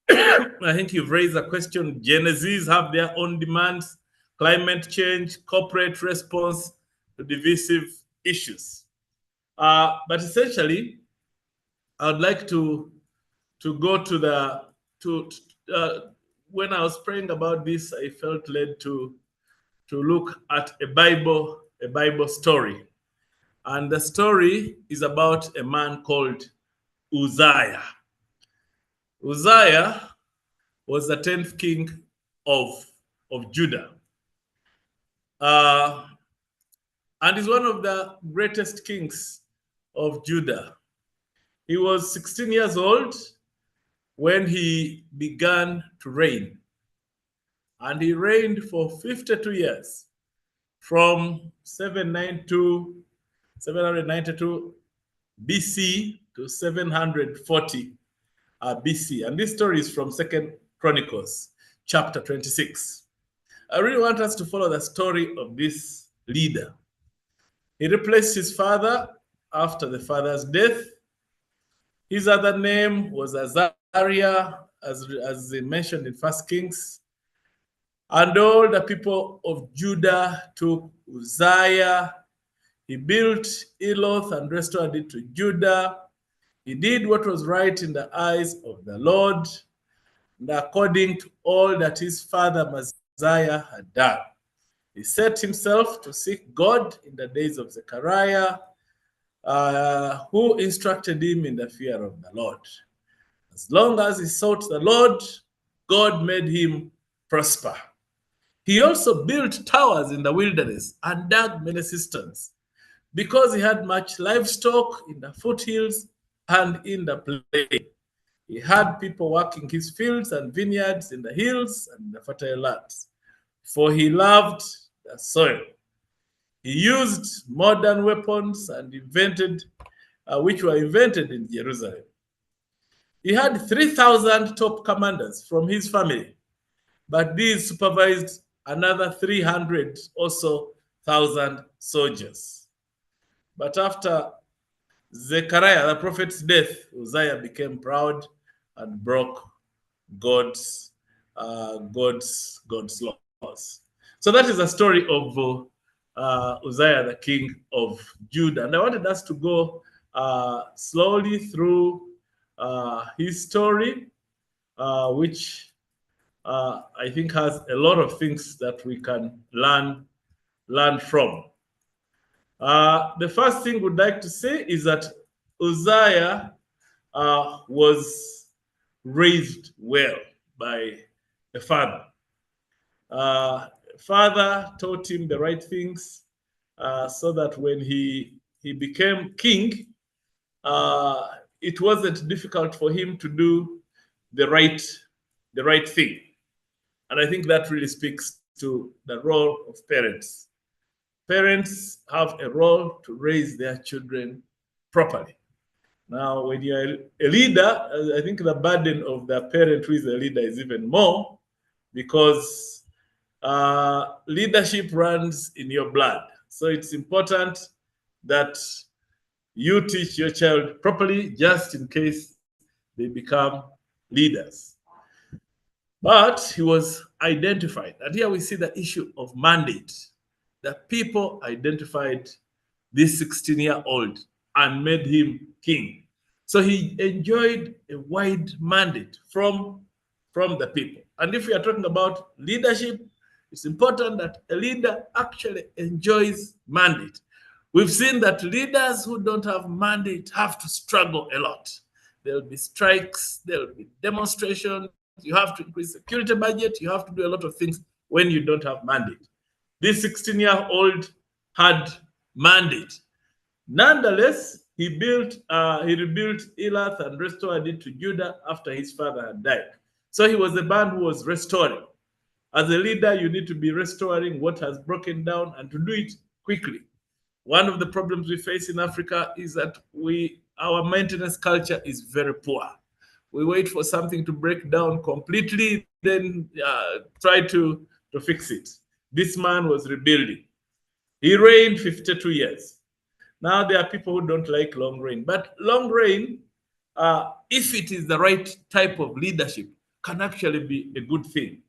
I think you've raised a question. Gen Zs have their own demands, climate change, corporate response to divisive issues. But essentially, I would like to go to when I was praying about this, I felt led to look at a Bible story. And the story is about a man called Uzziah. Uzziah was the 10th king of Judah. And is one of the greatest kings of Judah. He was 16 years old when he began to reign. And he reigned for 52 years, from 792 BC to 740 BC. And this story is from 2nd Chronicles, chapter 26. I really want us to follow the story of this leader. He replaced his father after the father's death. His other name was Azariah, as mentioned in 1 Kings. And all the people of Judah took Uzziah. He built Eloth and restored it to Judah. He did what was right in the eyes of the Lord, and according to all that his father Messiah had done. He set himself to seek God in the days of Zechariah, who instructed him in the fear of the Lord. As long as he sought the Lord, God made him prosper. He also built towers in the wilderness and dug many cisterns, because he had much livestock in the foothills and in the plain. He had people working his fields and vineyards in the hills and the fertile lands, for he loved the soil. He used modern weapons and which were invented in Jerusalem. He had 3,000 top commanders from his family, but these supervised another 300 also thousand soldiers. But after Zechariah, the prophet's death, Uzziah became proud and broke God's laws. So that is the story of Uzziah, the king of Judah. And I wanted us to go slowly through his story, which I think has a lot of things that we can learn from. The first thing we'd like to say is that Uzziah was raised well. by a father. Father taught him the right things so that when he became king, it wasn't difficult for him to do the right thing. And I think that really speaks to the role of parents. Parents have a role to raise their children properly. Now, when you're a leader, I think the burden of the parent who is a leader is even more, because leadership runs in your blood. So it's important that you teach your child properly, just in case they become leaders. But he was identified. And here we see the issue of mandate. That people identified this 16-year-old and made him king. So he enjoyed a wide mandate from the people. And if we are talking about leadership, it's important that a leader actually enjoys mandate. We've seen that leaders who don't have mandate have to struggle a lot. There'll be strikes, there'll be demonstrations, you have to increase security budget, you have to do a lot of things when you don't have mandate. This 16-year-old had mandate. Nonetheless, he rebuilt Elath and restored it to Judah after his father had died. So he was a man who was restoring. As a leader, you need to be restoring what has broken down and to do it quickly. One of the problems we face in Africa is that our maintenance culture is very poor. We wait for something to break down completely, then try to fix it. This man was rebuilding. He reigned 52 years. Now there are people who don't like long reign, but long reign, if it is the right type of leadership, can actually be a good thing.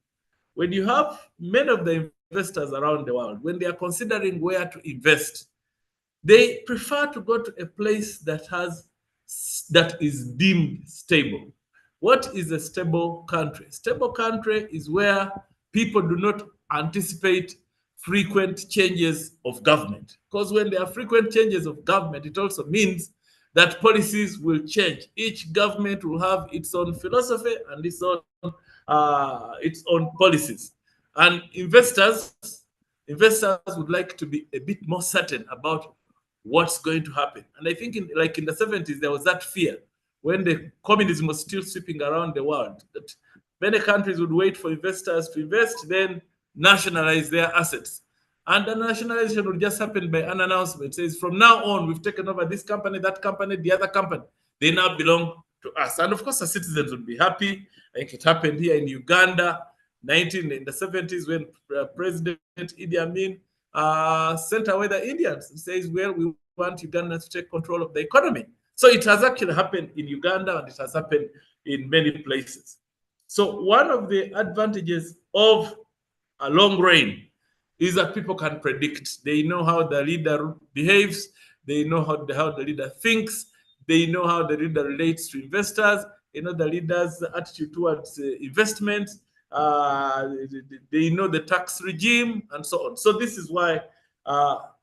When you have many of the investors around the world, when they are considering where to invest, they prefer to go to a place that is deemed stable. What is a stable country? Stable country is where people do not anticipate frequent changes of government. Because when there are frequent changes of government, it also means that policies will change. Each government will have its own philosophy and its own policies. And investors would like to be a bit more certain about what's going to happen. And I think in the 70s, there was that fear when the communism was still sweeping around the world, that many countries would wait for investors to invest, then nationalize their assets. And the nationalization would just happen by an announcement. It says, from now on, we've taken over this company, that company, the other company. They now belong to us. And of course, the citizens would be happy. Like it happened here in Uganda, in the 70s, when President Idi Amin sent away the Indians and says, well, we want Uganda to take control of the economy. So it has actually happened in Uganda, and it has happened in many places. So one of the advantages of a long reign is that people can predict. They know how the leader behaves. They know how the leader thinks. They know how the leader relates to investors. They know the leader's attitude towards investment. They know the tax regime and so on. So this is why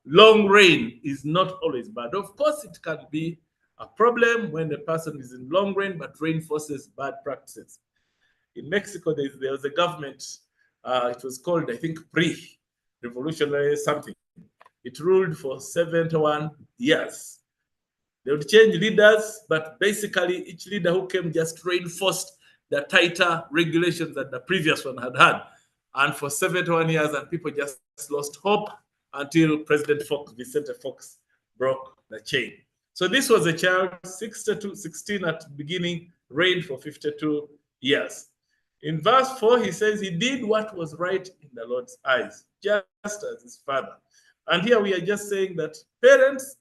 long reign is not always bad. Of course, it can be a problem when the person is in long reign but reinforces bad practices. In Mexico, there was a government, it was called, I think, pre-revolutionary something. It ruled for 71 years. They would change leaders, but basically each leader who came just reinforced the tighter regulations that the previous one had. And for 71 years, and people just lost hope until President Vicente Fox, broke the chain. So this was a child, 16 at the beginning, reigned for 52 years. In verse 4, he says he did what was right in the Lord's eyes, just as his father. And here we are just saying that parents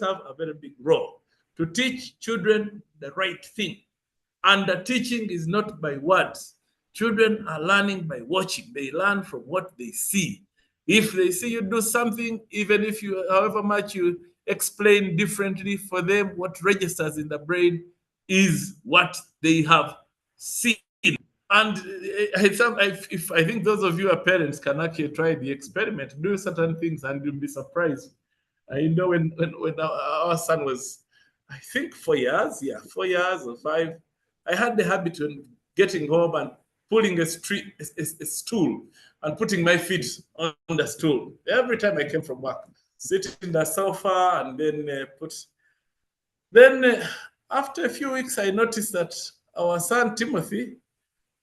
have a very big role to teach children the right thing. And the teaching is not by words. Children are learning by watching. They learn from what they see. If they see you do something, even if however much you explain differently, for them, what registers in the brain is what they have seen. And I think those of you who are parents can actually try the experiment, do certain things, and you'll be surprised. I know when our son was, I think 4 years or 5, I had the habit when getting home and pulling a stool and putting my feet on the stool. Every time I came from work, sit in the sofa and then after a few weeks, I noticed that our son Timothy,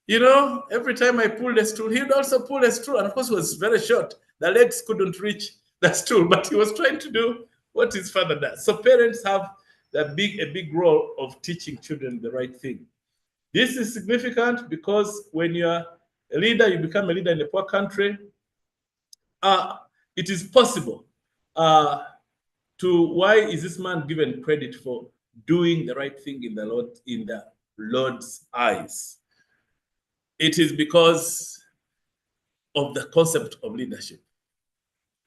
every time I pulled a stool, he would also pull a stool. And of course, it was very short. The legs couldn't reach the stool, but he was trying to do what his father does. So parents have a big role of teaching children the right thing. This is significant because when you're a leader, you become a leader in a poor country, it is possible why is this man given credit for doing the right thing in the Lord's eyes? It is because of the concept of leadership.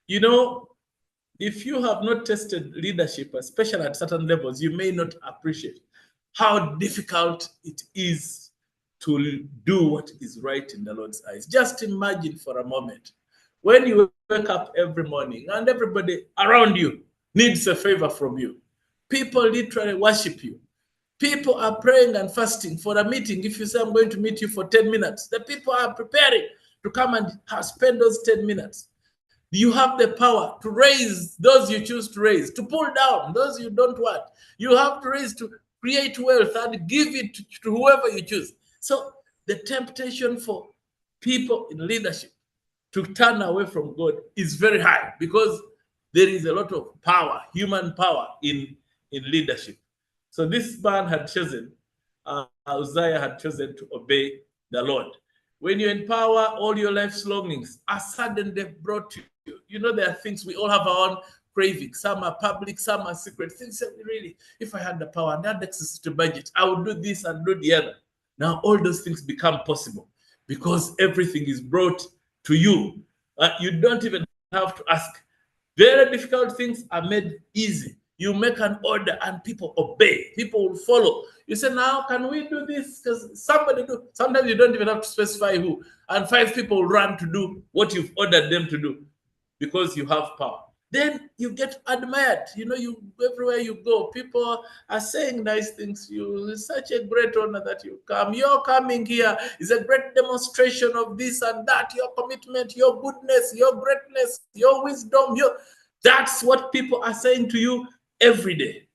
If you have not tested leadership, especially at certain levels, you may not appreciate how difficult it is to do what is right in the Lord's eyes. Just imagine for a moment when you wake up every morning and everybody around you needs a favor from you. People literally worship you. People are praying and fasting for a meeting. If you say, I'm going to meet you for 10 minutes, the people are preparing to come and spend those 10 minutes. You have the power to raise those you choose to raise, to pull down those you don't want. You have to raise to create wealth and give it to whoever you choose. So the temptation for people in leadership to turn away from God is very high because there is a lot of power, human power in leadership. So this man had chosen, Uzziah had chosen to obey the Lord. When you empower, all your life's longings are suddenly brought to you. There are things, we all have our own cravings. Some are public, some are secret. Things that really, if I had the power and had access to budget, I would do this and do the other. Now all those things become possible because everything is brought to you. You don't even have to ask. Very difficult things are made easy. You make an order and people obey. People will follow. You say, now, can we do this? Because somebody do. Sometimes you don't even have to specify who. And 5 people run to do what you've ordered them to do because you have power. Then you get admired. You everywhere you go, people are saying nice things to you. It's such a great honor that you come. Your coming here is a great demonstration of this and that, your commitment, your goodness, your greatness, your wisdom. That's what people are saying to you every day.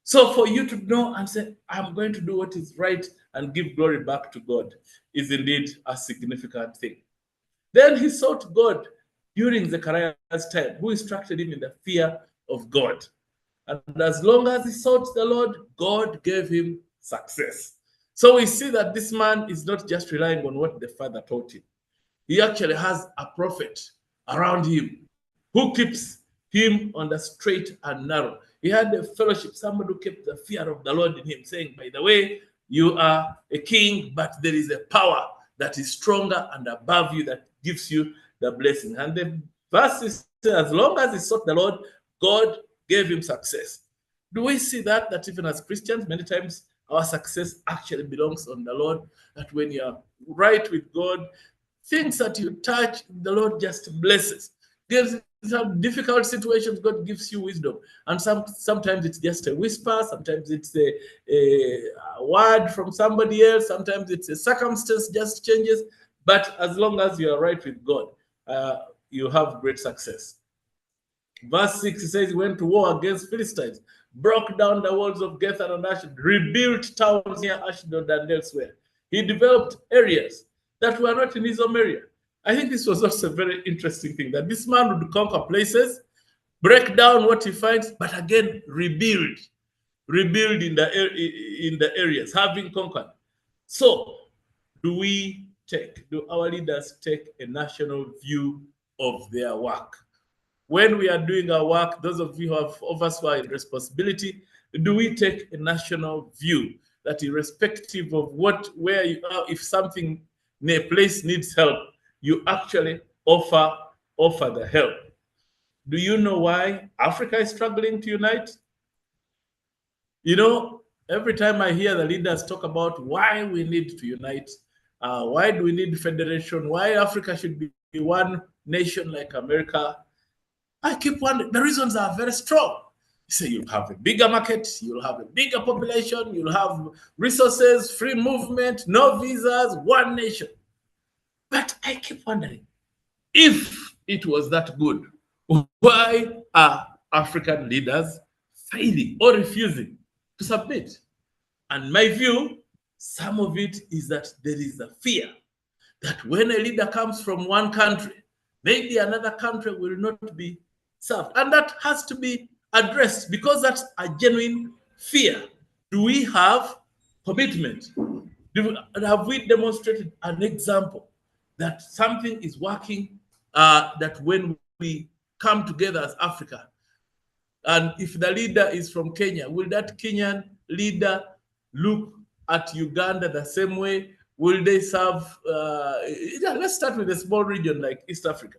So for you to know and say, I'm going to do what is right and give glory back to God is indeed a significant thing. Then he sought God during Zechariah's time, who instructed him in the fear of God. And as long as he sought the Lord, God gave him success. So we see that this man is not just relying on what the father taught him. He actually has a prophet around him who keeps him on the straight and narrow. He had a fellowship, somebody who kept the fear of the Lord in him, saying, by the way, you are a king, but there is a power that is stronger and above you that gives you the blessing. And the verse says, as long as he sought the Lord, God gave him success. Do we see that even as Christians, many times our success actually belongs on the Lord, that when you are right with God, things that you touch, the Lord just blesses. There's some difficult situations, God gives you wisdom. And sometimes it's just a whisper, sometimes it's a word from somebody else, sometimes it's a circumstance just changes. But as long as you are right with God, you have great success. Verse 6, he says, he went to war against Philistines, broke down the walls of Gether and Ashdod, rebuilt towns near Ashdod and elsewhere. He developed areas that were not in his own area. I think this was also a very interesting thing, that this man would conquer places, break down what he finds, but again, rebuild in the areas, having conquered. So, do our leaders take a national view of their work? When we are doing our work, those of you who have oversight responsibility, do we take a national view that irrespective of where you are, if something in a place needs help, you actually offer the help? Do you know why Africa is struggling to unite? Every time I hear the leaders talk about why we need to unite, why do we need federation, why Africa should be one nation like America, I keep wondering. The reasons are very strong. So you'll have a bigger market, you'll have a bigger population, you'll have resources, free movement, no visas, one nation. But I keep wondering, if it was that good, why are African leaders failing or refusing to submit? And my view, some of it is that there is a fear that when a leader comes from one country, maybe another country will not be served. And that has to be addressed because that's a genuine fear. Do we have commitment? Have we demonstrated an example that something is working, that when we come together as Africa, and if the leader is from Kenya, will that Kenyan leader look at Uganda the same way? Will they serve? Let's start with a small region like East Africa.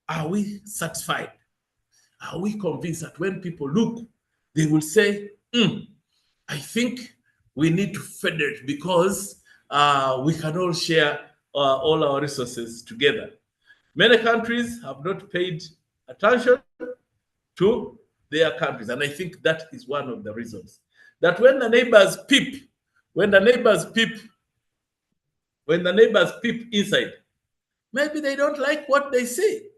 Are we satisfied? Are we convinced that when people look, they will say, I think we need to federate because we can all share all our resources together. Many countries have not paid attention to their countries, and I think that is one of the reasons. That when the neighbors peep inside, maybe they don't like what they see.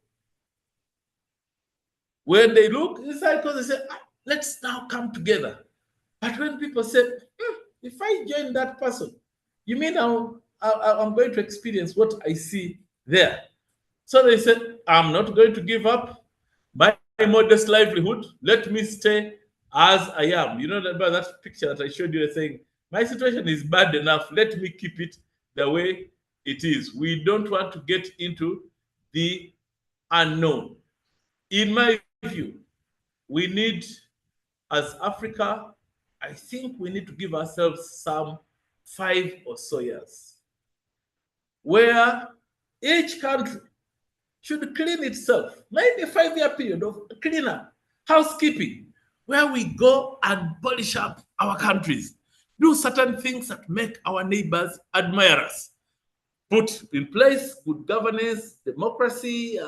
When they look inside, because they say, let's now come together. But when people say, if I join that person, you mean I'm going to experience what I see there? So they said, I'm not going to give up my modest livelihood. Let me stay as I am. You know that picture that I showed you, saying, my situation is bad enough. Let me keep it the way it is. We don't want to get into the unknown. In my view, we need, as Africa, I think we need to give ourselves some 5 or so years where each country should clean itself. Maybe a 5-year period of cleanup, housekeeping, where we go and polish up our countries, do certain things that make our neighbors admire us, put in place good governance, democracy,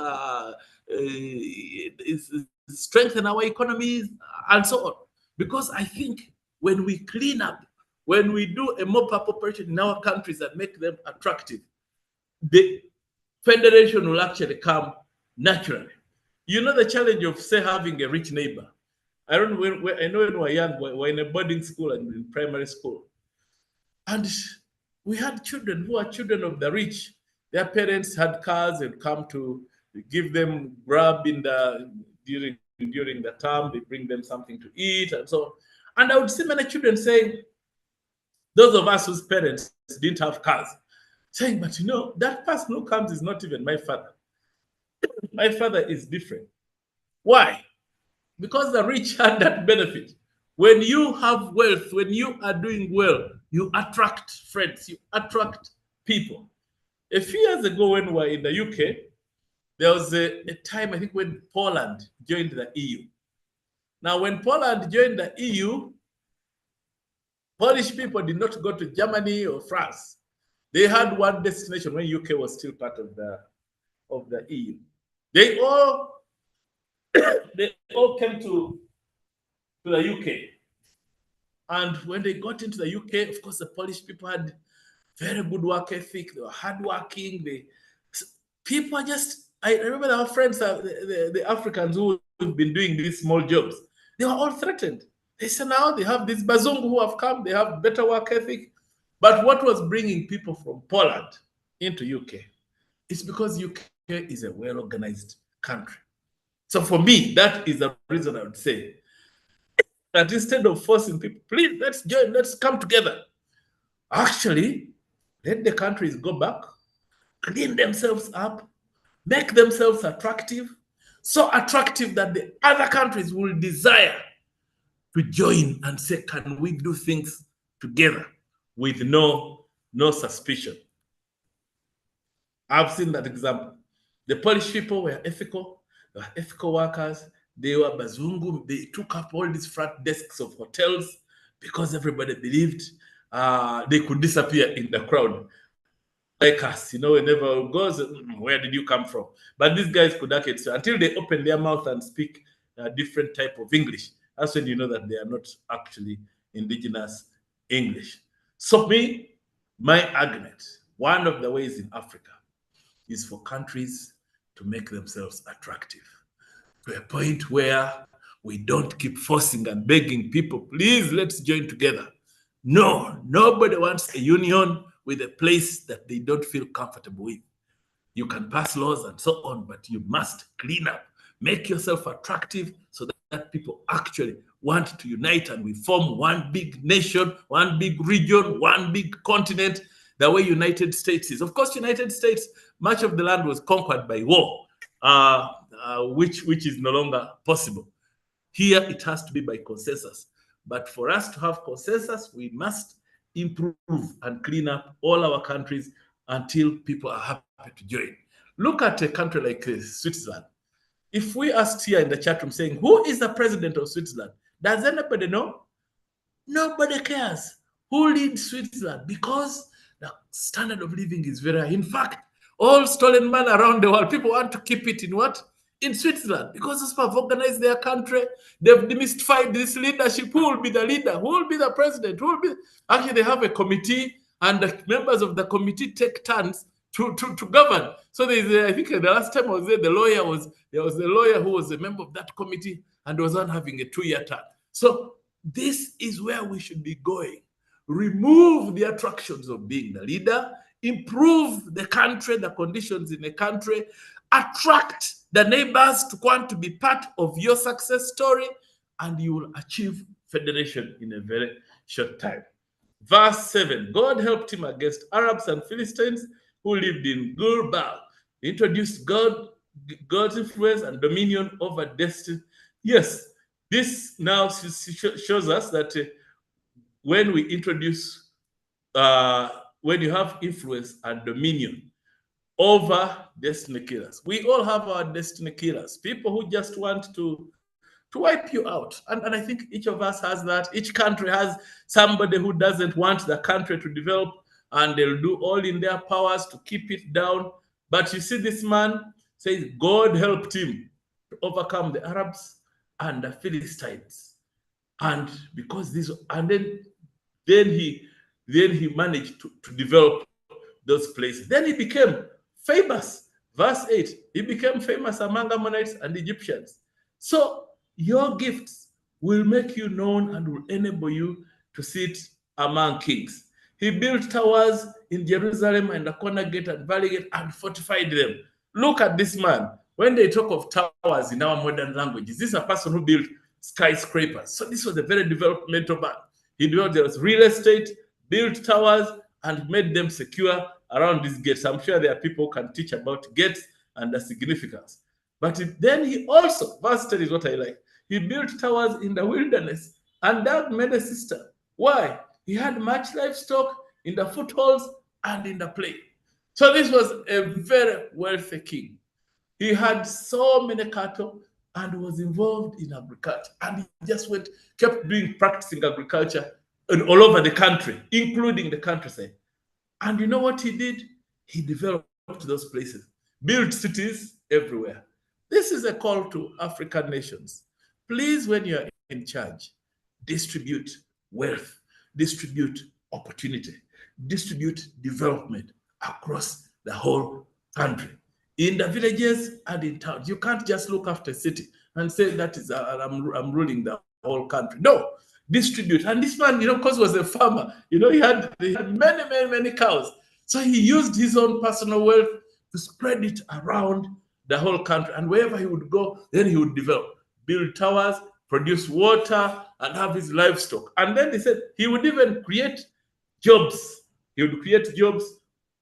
strengthen our economies, and so on. Because I think when we clean up, when we do a mop-up operation in our countries that make them attractive, the federation will actually come naturally. You know the challenge of, say, having a rich neighbor. I know when we were young, we were in a boarding school and in primary school. And we had children who are children of the rich. Their parents had cars and come to give them grub during the term. They bring them something to eat and so on. And I would see many children saying, those of us whose parents didn't have cars, saying, but you know, that person who comes is not even my father. My father is different. Why? Because the rich had that benefit. When you have wealth, when you are doing well, you attract friends, you attract people. A few years ago, when we were in the UK, there was a time, I think, when Poland joined the EU. Now, when Poland joined the EU, Polish people did not go to Germany or France. They had one destination when UK was still part of the EU. They all came to the UK. And when they got into the UK, of course, the Polish people had very good work ethic. They were hardworking. People are just, I remember our friends, the Africans who have been doing these small jobs, they were all threatened. They said now they have these Bazungu who have come, they have better work ethic. But what was bringing people from Poland into UK is because UK is a well-organized country. So for me, that is the reason I would say that instead of forcing people, please, let's join, let's come together. Actually, let the countries go back, clean themselves up, make themselves attractive, so attractive that the other countries will desire to join and say, can we do things together with no suspicion? I've seen that example. The Polish people were ethical, they were ethical workers, they were Bazungu, they took up all these front desks of hotels because everybody believed they could disappear in the crowd. Like us, you know, whenever it goes, where did you come from? But these guys could act it until they open their mouth and speak a different type of English. That's when you know that they are not actually indigenous English. So my argument, one of the ways in Africa is for countries to make themselves attractive to a point where we don't keep forcing and begging people, please, let's join together. No, nobody wants a union with a place that they don't feel comfortable with. You can pass laws and so on, but you must clean up, make yourself attractive so that people actually want to unite and we form one big nation, one big region, one big continent, the way United States is. Of course, United States, much of the land was conquered by war, which is no longer possible. Here, it has to be by consensus. But for us to have consensus, we must improve and clean up all our countries until people are happy to join. Look at a country like Switzerland. If we asked here in the chat room saying, who is the president of Switzerland? Does anybody know? Nobody cares. Who leads Switzerland? Because the standard of living is very high. In fact, all stolen money around the world, people want to keep it in what? In Switzerland, because those people have organized their country. They've demystified this leadership. Who will be the leader? Who will be the president? Who will be? Actually, they have a committee, and the members of the committee take turns to govern. So I think the last time I was there, there was a lawyer who was a member of that committee and was on having a 2-year term. So this is where we should be going. Remove the attractions of being the leader, improve the country, the conditions in the country, attract the neighbors to want to be part of your success story, and you will achieve federation in a very short time. Verse 7, God helped him against Arabs and Philistines who lived in Gilgal. He introduced God's influence and dominion over destiny. Yes, this now shows us that when we introduce, when you have influence and dominion over destiny killers. We all have our destiny killers, people who just want to wipe you out. And I think each of us has that. Each country has somebody who doesn't want the country to develop, and they'll do all in their powers to keep it down. But you see, this man says God helped him to overcome the Arabs and the Philistines. And because this, and then he managed to develop those places. Then he became famous. Verse 8, he became famous among Ammonites and Egyptians. So your gifts will make you known and will enable you to sit among kings. He built towers in Jerusalem and the corner gate and valley gate and fortified them. Look at this man. When they talk of towers in our modern languages, this is a person who built skyscrapers. So this was a very developmental man. He developed real estate, built towers, and made them secure around these gates. I'm sure there are people who can teach about gates and the significance. But then he also, verse 10 is what I like, he built towers in the wilderness and dug many cisterns. Why? He had much livestock in the footholds and in the plain. So this was a very wealthy king. He had so many cattle and was involved in agriculture. And he just kept practicing agriculture all over the country, including the countryside. And you know what he did? He developed those places, built cities everywhere. This is a call to African nations. Please, when you're in charge, distribute wealth, distribute opportunity, distribute development across the whole country, in the villages and in towns. You can't just look after a city and say that is I'm ruling the whole country. No, distribute. And this man, because he was a farmer, he had many cows. So he used his own personal wealth to spread it around the whole country. And wherever he would go, then he would develop, build towers, produce water, and have his livestock. And then he said he would even create jobs. He would create jobs,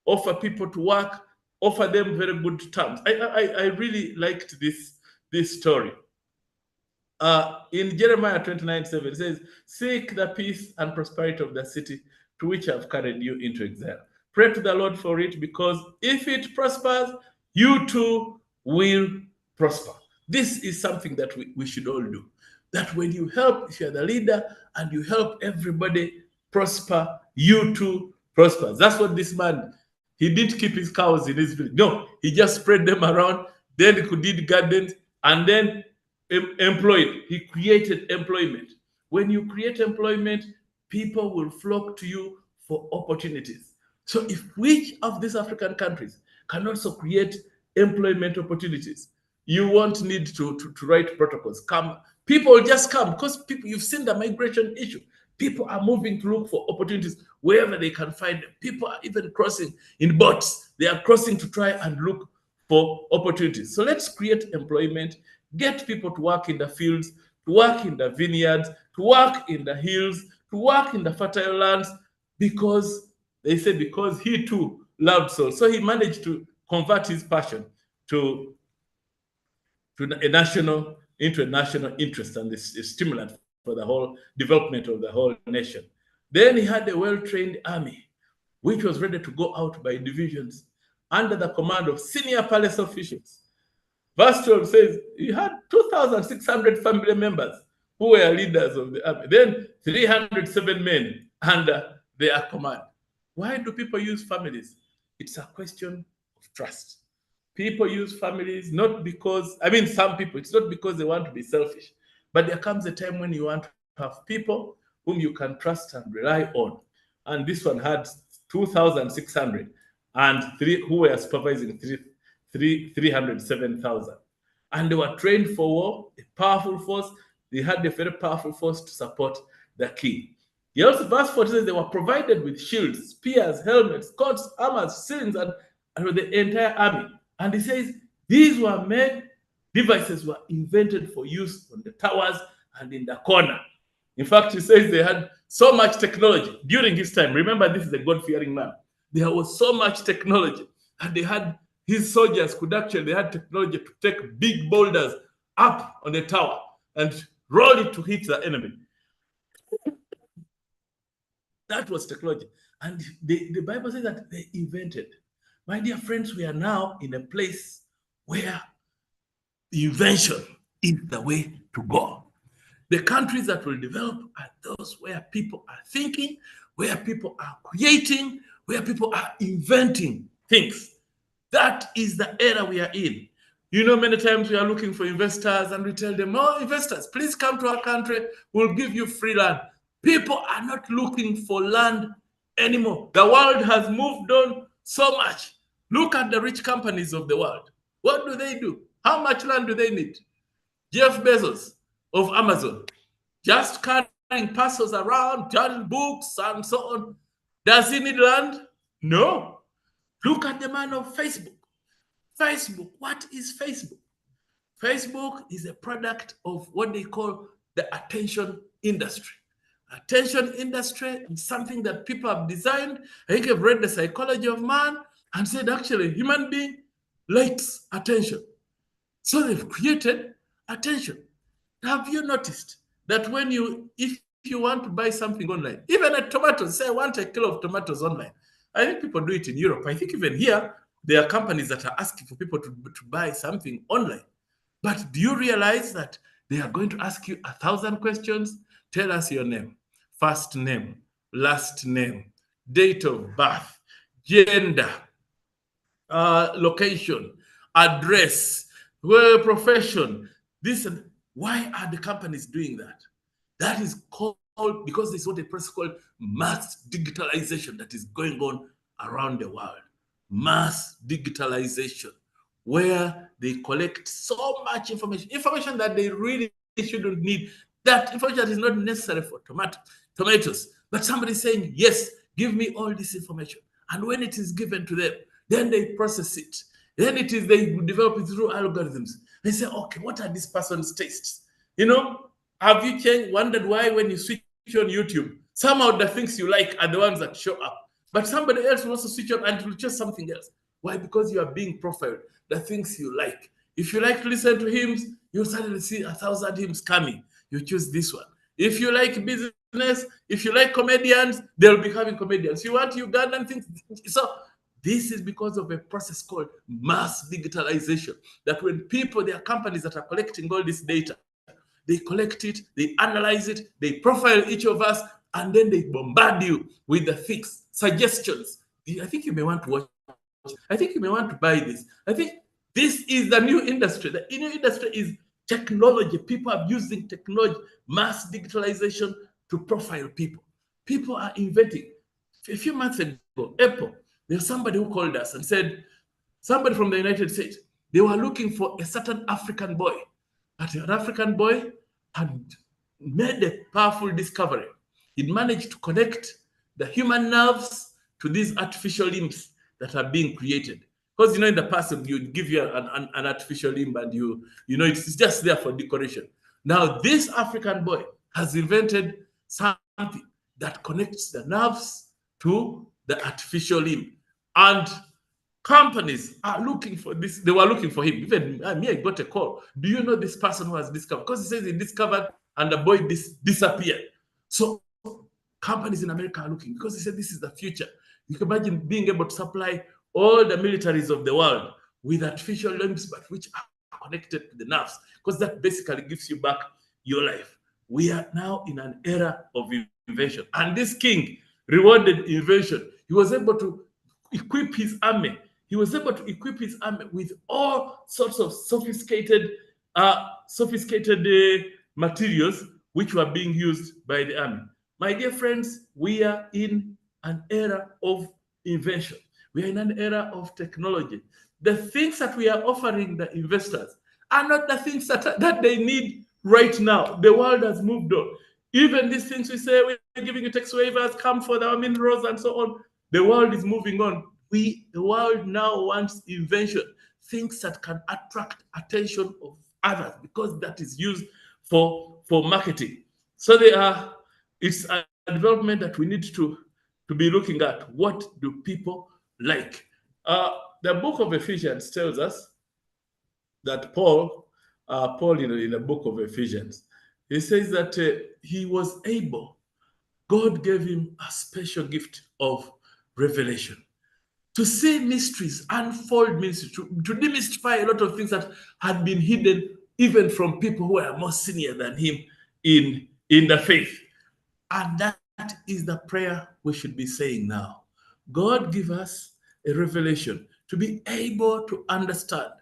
offer people to work, offer them very good terms. I really liked this story. In Jeremiah 29:7, it says, seek the peace and prosperity of the city to which I have carried you into exile. Pray to the Lord for it, because if it prospers, you too will prosper. This is something that we should all do. That when you help, if you're the leader and you help everybody prosper, you too prosper. That's what this man, he didn't keep his cows in his village. No, he just spread them around. Then he did gardens, and then employed. He created employment. When you create employment, people will flock to you for opportunities. So if which of these African countries can also create employment opportunities, you won't need to write protocols. Come, people will just come because people, you've seen the migration issue. People are moving to look for opportunities wherever they can find them. People are even crossing in boats. They are crossing to try and look for opportunities. So let's create employment, get people to work in the fields, to work in the vineyards, to work in the hills, to work in the fertile lands, because they say because he too loved souls. So he managed to convert his passion to a national interest and this is stimulant for the whole development of the whole nation. Then he had a well-trained army, which was ready to go out by divisions under the command of senior palace officials. Verse 12 says he had 2,600 family members who were leaders of the army. Then 307 men under their command. Why do people use families? It's a question of trust. People use families not because, I mean, some people, it's not because they want to be selfish, but there comes a time when you want to have people whom you can trust and rely on. And this one had 2,600 and who were supervising 307,000. And they were trained for war, a powerful force. They had a very powerful force to support the king. He also, verse 40 says, they were provided with shields, spears, helmets, coats, armors, slings, and the entire army. And he says, these were made, devices were invented for use on the towers and in the corner. In fact, he says they had so much technology during his time. Remember, this is a God-fearing man. There was so much technology, and they had, his soldiers could actually, they had technology to take big boulders up on the tower and roll it to hit the enemy. That was technology. And the Bible says that they invented. My dear friends, we are now in a place where invention is the way to go. The countries that will develop are those where people are thinking, where people are creating, where people are inventing things. That is the era we are in. You know, many times we are looking for investors and we tell them, oh, investors, please come to our country. We'll give you free land. People are not looking for land anymore. The world has moved on so much. Look at the rich companies of the world. What do? How much land do they need? Jeff Bezos of Amazon, just carrying parcels around, judging books and so on. Does he need land? No. Look at the man of Facebook. Facebook, what is Facebook? Facebook is a product of what they call the attention industry. Attention industry is something that people have designed. I think I've read The Psychology of Man and said actually human being likes attention. So they've created attention. Have you noticed that when if you want to buy something online, even a tomato, say I want a kilo of tomatoes online. I think people do it in Europe. I think even here, there are companies that are asking for people to buy something online. But do you realize that they are going to ask you 1,000 questions? Tell us your name, first name, last name, date of birth, gender, location, address, profession. This and why are the companies doing that? That is called, because this is what a process called mass digitalization that is going on around the world. Mass digitalization, where they collect so much information that they really shouldn't need. That information that is not necessary for tomatoes. But somebody saying, yes, give me all this information. And when it is given to them, then they process it. Then they develop it through algorithms. They say, okay, what are this person's tastes? You know, have you wondered why when you switch on YouTube, somehow the things you like are the ones that show up? But somebody else will also switch on and it will choose something else. Why? Because you are being profiled, the things you like. If you like to listen to hymns, you'll suddenly see 1,000 hymns coming. You choose this one. If you like business, if you like comedians, they'll be having comedians. You want Ugandan things. So this is because of a process called mass digitalization. That when people, there are companies that are collecting all this data, they collect it, they analyze it, they profile each of us, and then they bombard you with the fix, suggestions. I think you may want to watch. I think you may want to buy this. I think this is the new industry. The new industry is Technology, people are using technology, mass digitalization to profile people. People are inventing. A few months ago, Apple, there's somebody who called us and said, somebody from the United States, they were looking for a certain African boy. But an African boy had made a powerful discovery. It managed to connect the human nerves to these artificial limbs that are being created. Because in the past, you'd give you an artificial limb and it's just there for decoration. Now, this African boy has invented something that connects the nerves to the artificial limb. And companies are looking for this. They were looking for him. Even me, I got a call. Do you know this person who has discovered? Because he says he discovered and the boy disappeared. So companies in America are looking because he said this is the future. You can imagine being able to supply all the militaries of the world with artificial limbs, but which are connected to the nerves, because that basically gives you back your life. We are now in an era of invention. And this king rewarded invention. He was able to equip his army. He was able to equip his army with all sorts of sophisticated materials which were being used by the army. My dear friends, we are in an era of invention. We are in an era of technology. The things that we are offering the investors are not the things that they need right now. The world has moved on. Even these things we say, we're giving you tax waivers, come for our minerals and so on. The world is moving on. The world now wants invention, things that can attract attention of others, because that is used for marketing. So it's a development that we need to be looking at. What do people like? The book of Ephesians tells us that Paul in the book of Ephesians, he says that he was able, God gave him a special gift of revelation, to see mysteries, unfold mysteries, to demystify a lot of things that had been hidden even from people who were more senior than him in the faith. And that is the prayer we should be saying now. God, give us a revelation to be able to understand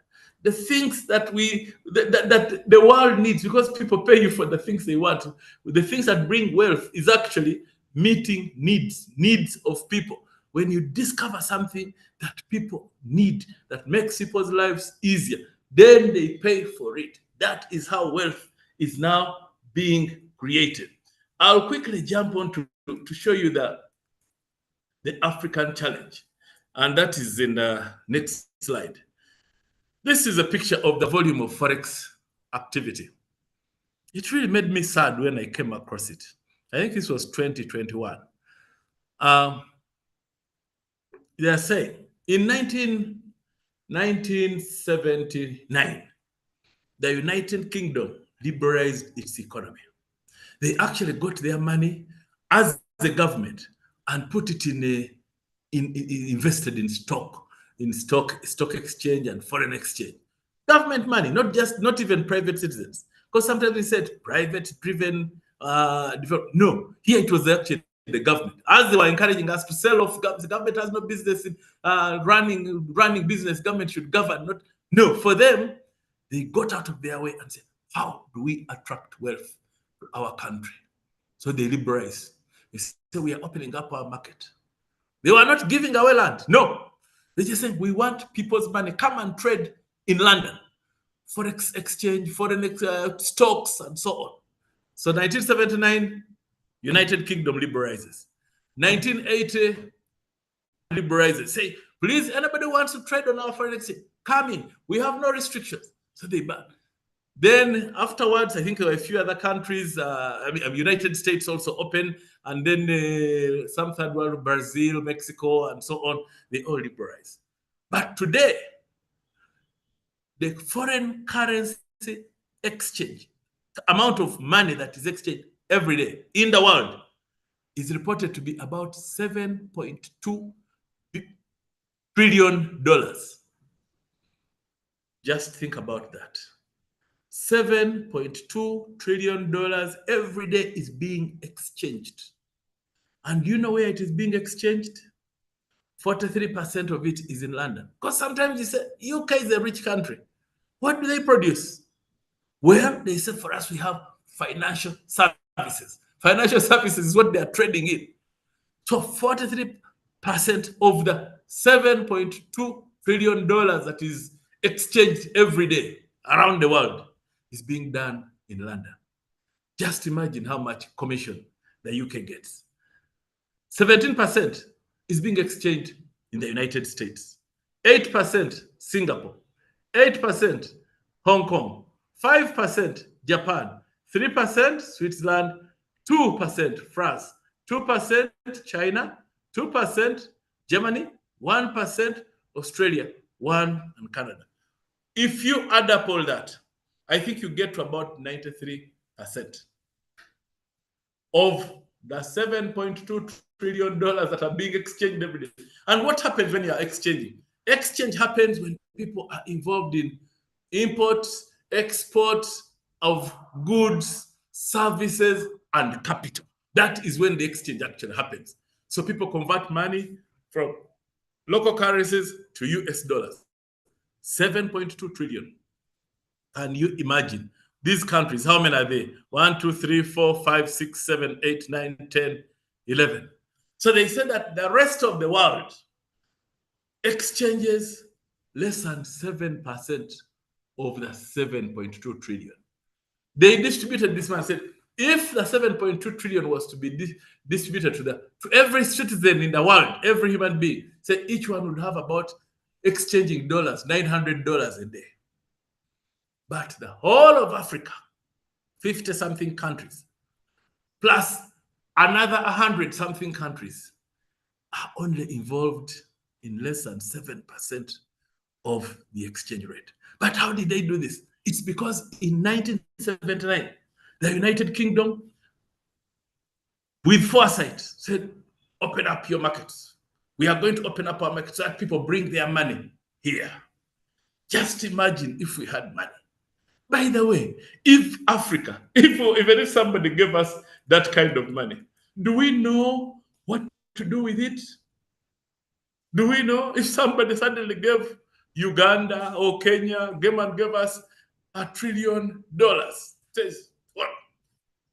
the things that that the world needs, because people pay you for the things they want. The things that bring wealth is actually meeting needs of people. When you discover something that people need, that makes people's lives easier, then they pay for it. That is how wealth is now being created. I'll quickly jump on to show you the African challenge. And that is in the next slide. This is a picture of the volume of Forex activity. It really made me sad when I came across it. I think this was 2021. They are saying in 1979, the United Kingdom liberalized its economy. They actually got their money as the government and put it invested in stock exchange and foreign exchange. Government money, not even private citizens. Because sometimes we said private driven no, here it was actually the government. As they were encouraging us to sell off, the government has no business in running business, government should govern. No, for them, they got out of their way and said, how do we attract wealth to our country? So they liberalized. They said, we are opening up our market. They were not giving away land. No. They just said, we want people's money. Come and trade in London. Forex exchange, foreign stocks, and so on. So 1979, United Kingdom liberalizes. 1980, liberalizes. Say, please, anybody wants to trade on our foreign exchange, come in. We have no restrictions. So they ban. Then afterwards, I think there were a few other countries, United States also open, and then some third world, Brazil, Mexico, and so on, they all liberalized. But today, the foreign currency exchange, the amount of money that is exchanged every day in the world is reported to be about $7.2 trillion. Just think about that. $7.2 trillion every day is being exchanged. And you know where it is being exchanged? 43% of it is in London. Because sometimes you say, UK is a rich country. What do they produce? where they said for us we have financial services. Financial services is what they are trading in. So 43% of the $7.2 trillion that is exchanged every day around the world is being done in London. Just imagine how much commission the UK gets. 17% is being exchanged in the United States. 8% Singapore. 8% Hong Kong. 5% Japan. 3% Switzerland. 2% France. 2% China. 2% Germany. 1% Australia. 1% and Canada. If you add up all that, I think you get to about 93% of the $7.2 trillion that are being exchanged every day. And what happens when you are exchanging? Exchange happens when people are involved in imports, exports of goods, services, and capital. That is when the exchange actually happens. So people convert money from local currencies to US dollars. 7.2 trillion. Can you imagine? These countries, how many are they? 1, 2, 3, 4, 5, 6, 7, 8, 9, 10, 11. So they said that the rest of the world exchanges less than 7% of the 7.2 trillion. They distributed this one and said, if the 7.2 trillion was to be distributed to every citizen in the world, every human being, say each one would have about exchanging dollars, $900 a day. But the whole of Africa, 50-something countries, plus another 100-something countries, are only involved in less than 7% of the exchange rate. But how did they do this? It's because in 1979, the United Kingdom, with foresight, said, open up your markets. We are going to open up our markets so that people bring their money here. Just imagine if we had money. By the way, if Africa, even if somebody gave us that kind of money, do we know what to do with it? Do we know if somebody suddenly gave Uganda or Kenya, gave us $1 trillion? Says, what?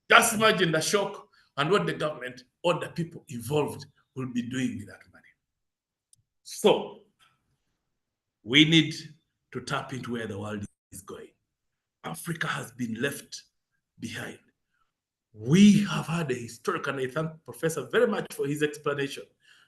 Just imagine the shock and what the government or the people involved will be doing with that money. So we need to tap into where the world is going. Africa has been left behind. We have had a historic, and I thank Professor very much for his explanation,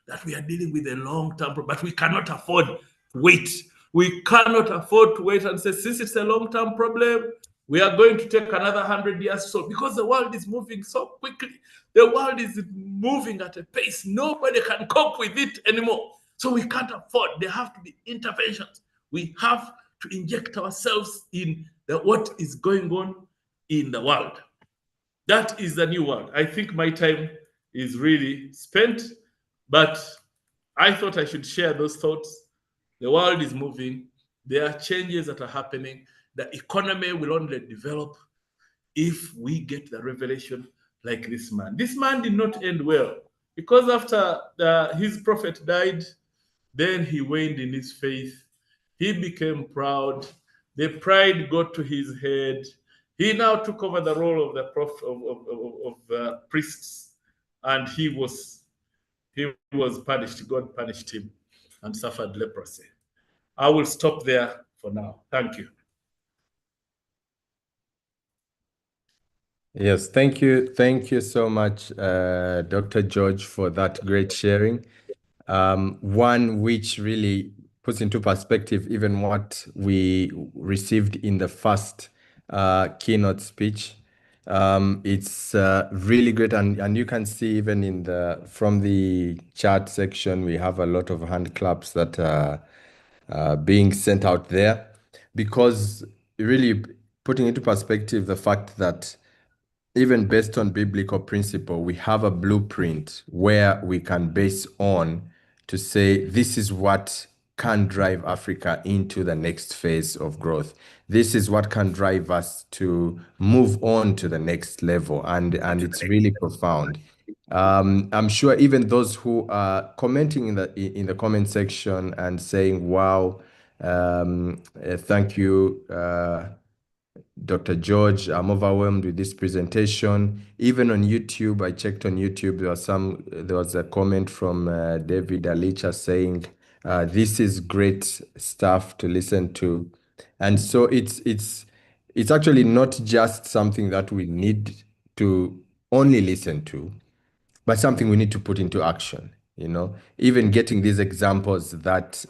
that we are dealing with a long-term problem, but we cannot afford to wait. We cannot afford to wait and say, since it's a long-term problem, we are going to take another 100 years or so, because the world is moving so quickly. The world is moving at a pace. Nobody can cope with it anymore. So we can't afford. There have to be interventions. We have to inject ourselves in what is going on in the world. That is the new world. I think my time is really spent, but I thought I should share those thoughts. The world is moving. There are changes that are happening. The economy will only develop if we get the revelation like this man. This man did not end well, because after his prophet died, then he waned in his faith. He became proud. The pride got to his head. He now took over the role of the prophet, priests, and he was punished. God punished him and suffered leprosy. I will stop there for now. Thank you. Yes, thank you. Thank you so much, Dr. George, for that great sharing. One which really puts into perspective even what we received in the first keynote speech. It's really great, and you can see even from the chat section, we have a lot of hand claps that are being sent out there, because really putting into perspective the fact that even based on biblical principle, we have a blueprint where we can base on to say this is what can drive Africa into the next phase of growth. This is what can drive us to move on to the next level, and it's really profound. I'm sure even those who are commenting in the comment section and saying, "Wow, thank you, Dr. George, I'm overwhelmed with this presentation. Even on YouTube, I checked on YouTube, there was a comment from David Alicha saying, this is great stuff to listen to. And so it's actually not just something that we need to only listen to, but something we need to put into action. Even getting these examples that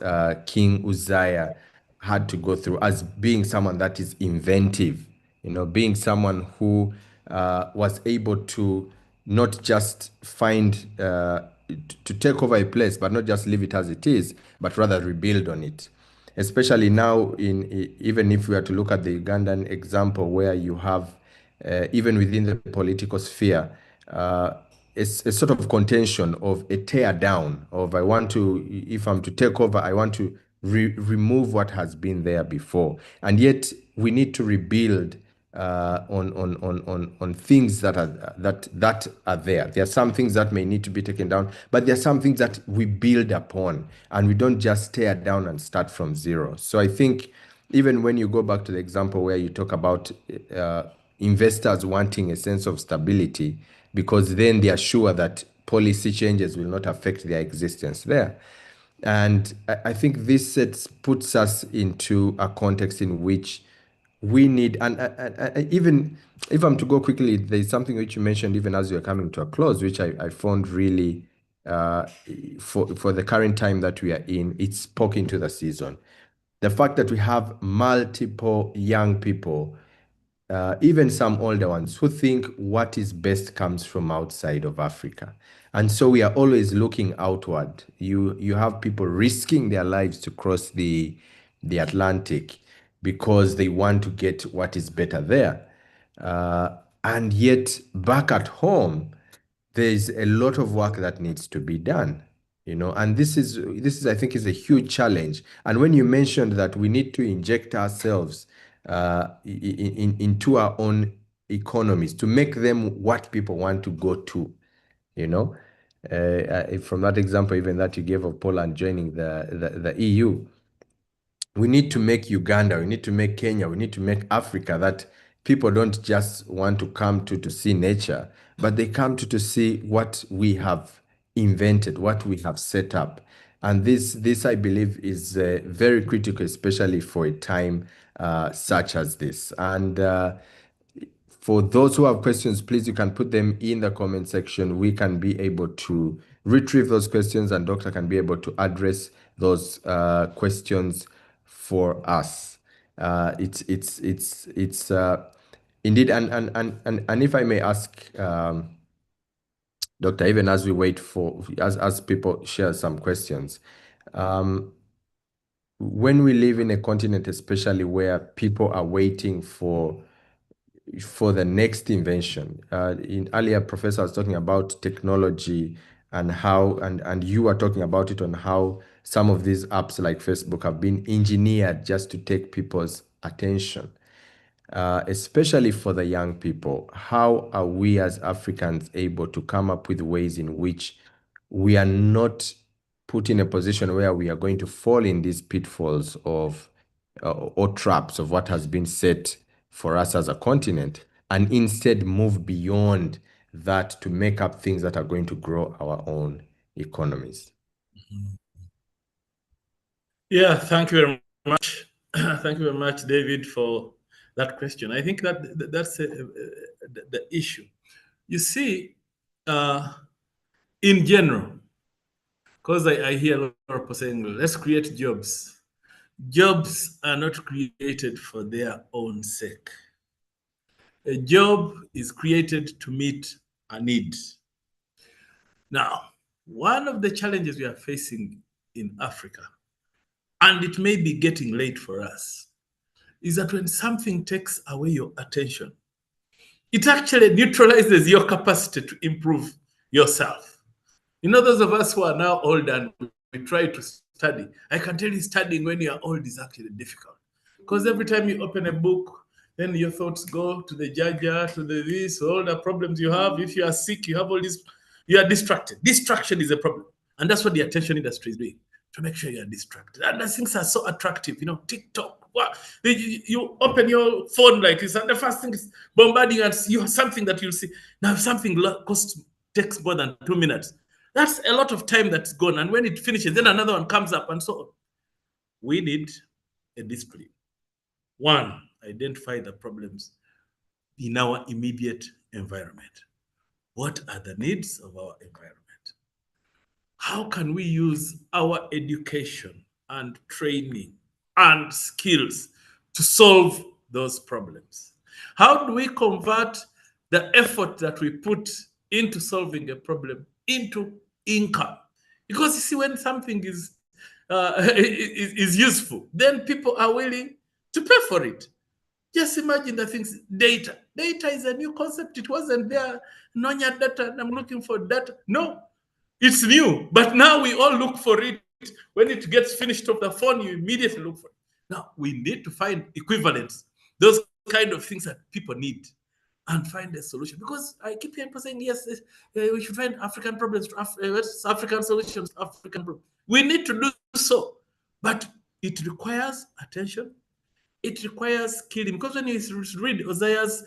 King Uzziah had to go through as being someone that is inventive, being someone who was able to not just to take over a place, but not just leave it as it is, but rather rebuild on it. Especially now, even if we are to look at the Ugandan example, where you have, even within the political sphere, it's a sort of contention of a tear down of if I'm to take over, I want to remove what has been there before. And yet we need to rebuild on things that are there. There are some things that may need to be taken down, but there are some things that we build upon, and we don't just tear down and start from zero. So I think even when you go back to the example where you talk about investors wanting a sense of stability, because then they are sure that policy changes will not affect their existence there. And I think this puts us into a context in which we need, and even if I'm to go quickly, there's something which you mentioned even as you're coming to a close, which I found really, for the current time that we are in, it spoke into the season. The fact that we have multiple young people, even some older ones, who think what is best comes from outside of Africa. And so we are always looking outward. You have people risking their lives to cross the Atlantic because they want to get what is better there. And yet back at home, there's a lot of work that needs to be done. And this is I think is a huge challenge. And when you mentioned that we need to inject ourselves into our own economies to make them what people want to go to, from that example even that you gave of Poland joining the EU, we need to make Uganda, we need to make Kenya, we need to make Africa that people don't just want to come to see nature, but they come to see what we have invented, what we have set up. And this I believe is very critical, especially for a time such as this. And for those who have questions, please, you can put them in the comment section. We can be able to retrieve those questions, and Doctor can be able to address those questions for us. It's indeed, and if I may ask, Doctor, even as we wait as people share some questions, when we live in a continent, especially where people are waiting for the next invention. In earlier, Professor was talking about technology and how, and you were talking about it on how some of these apps like Facebook have been engineered just to take people's attention, especially for the young people. How are we as Africans able to come up with ways in which we are not put in a position where we are going to fall in these pitfalls of or traps of what has been set for us as a continent, and instead move beyond that to make up things that are going to grow our own economies? Yeah, thank you very much. Thank you very much, David, for that question. I think that's the issue. You see, in general, because I hear a lot of people saying, let's create jobs. Jobs are not created for their own sake. A job is created to meet a need. Now, one of the challenges we are facing in Africa, and it may be getting late for us, is that when something takes away your attention, it actually neutralizes your capacity to improve yourself. Those of us who are now old and we try to study, I can tell you studying when you're old is actually difficult. Because every time you open a book, then your thoughts go to the jaja, to the this, all the problems you have. If you are sick, you have all this, you are distracted. Distraction is a problem. And that's what the attention industry is doing, to make sure you are distracted. And the things are so attractive, TikTok. You open your phone like this, and the first thing is bombarding, and you have something that you'll see. Now, if something takes more than 2 minutes, that's a lot of time that's gone. And when it finishes, then another one comes up, and so on. We need a discipline. One, identify the problems in our immediate environment. What are the needs of our environment? How can we use our education and training and skills to solve those problems? How do we convert the effort that we put into solving a problem into income? Because you see, when something is useful, then people are willing to pay for it. Just imagine the things. Data is a new concept. It wasn't there. Nonya data, I'm looking for data. No, it's new, but now we all look for it. When it gets finished off the phone, you immediately look for it. Now we need to find equivalents, those kind of things that people need, and find a solution. Because I keep hearing people saying, yes, we should find African problems, African solutions, African problems. We need to do so, but it requires attention. It requires killing. Because when you read Uzziah's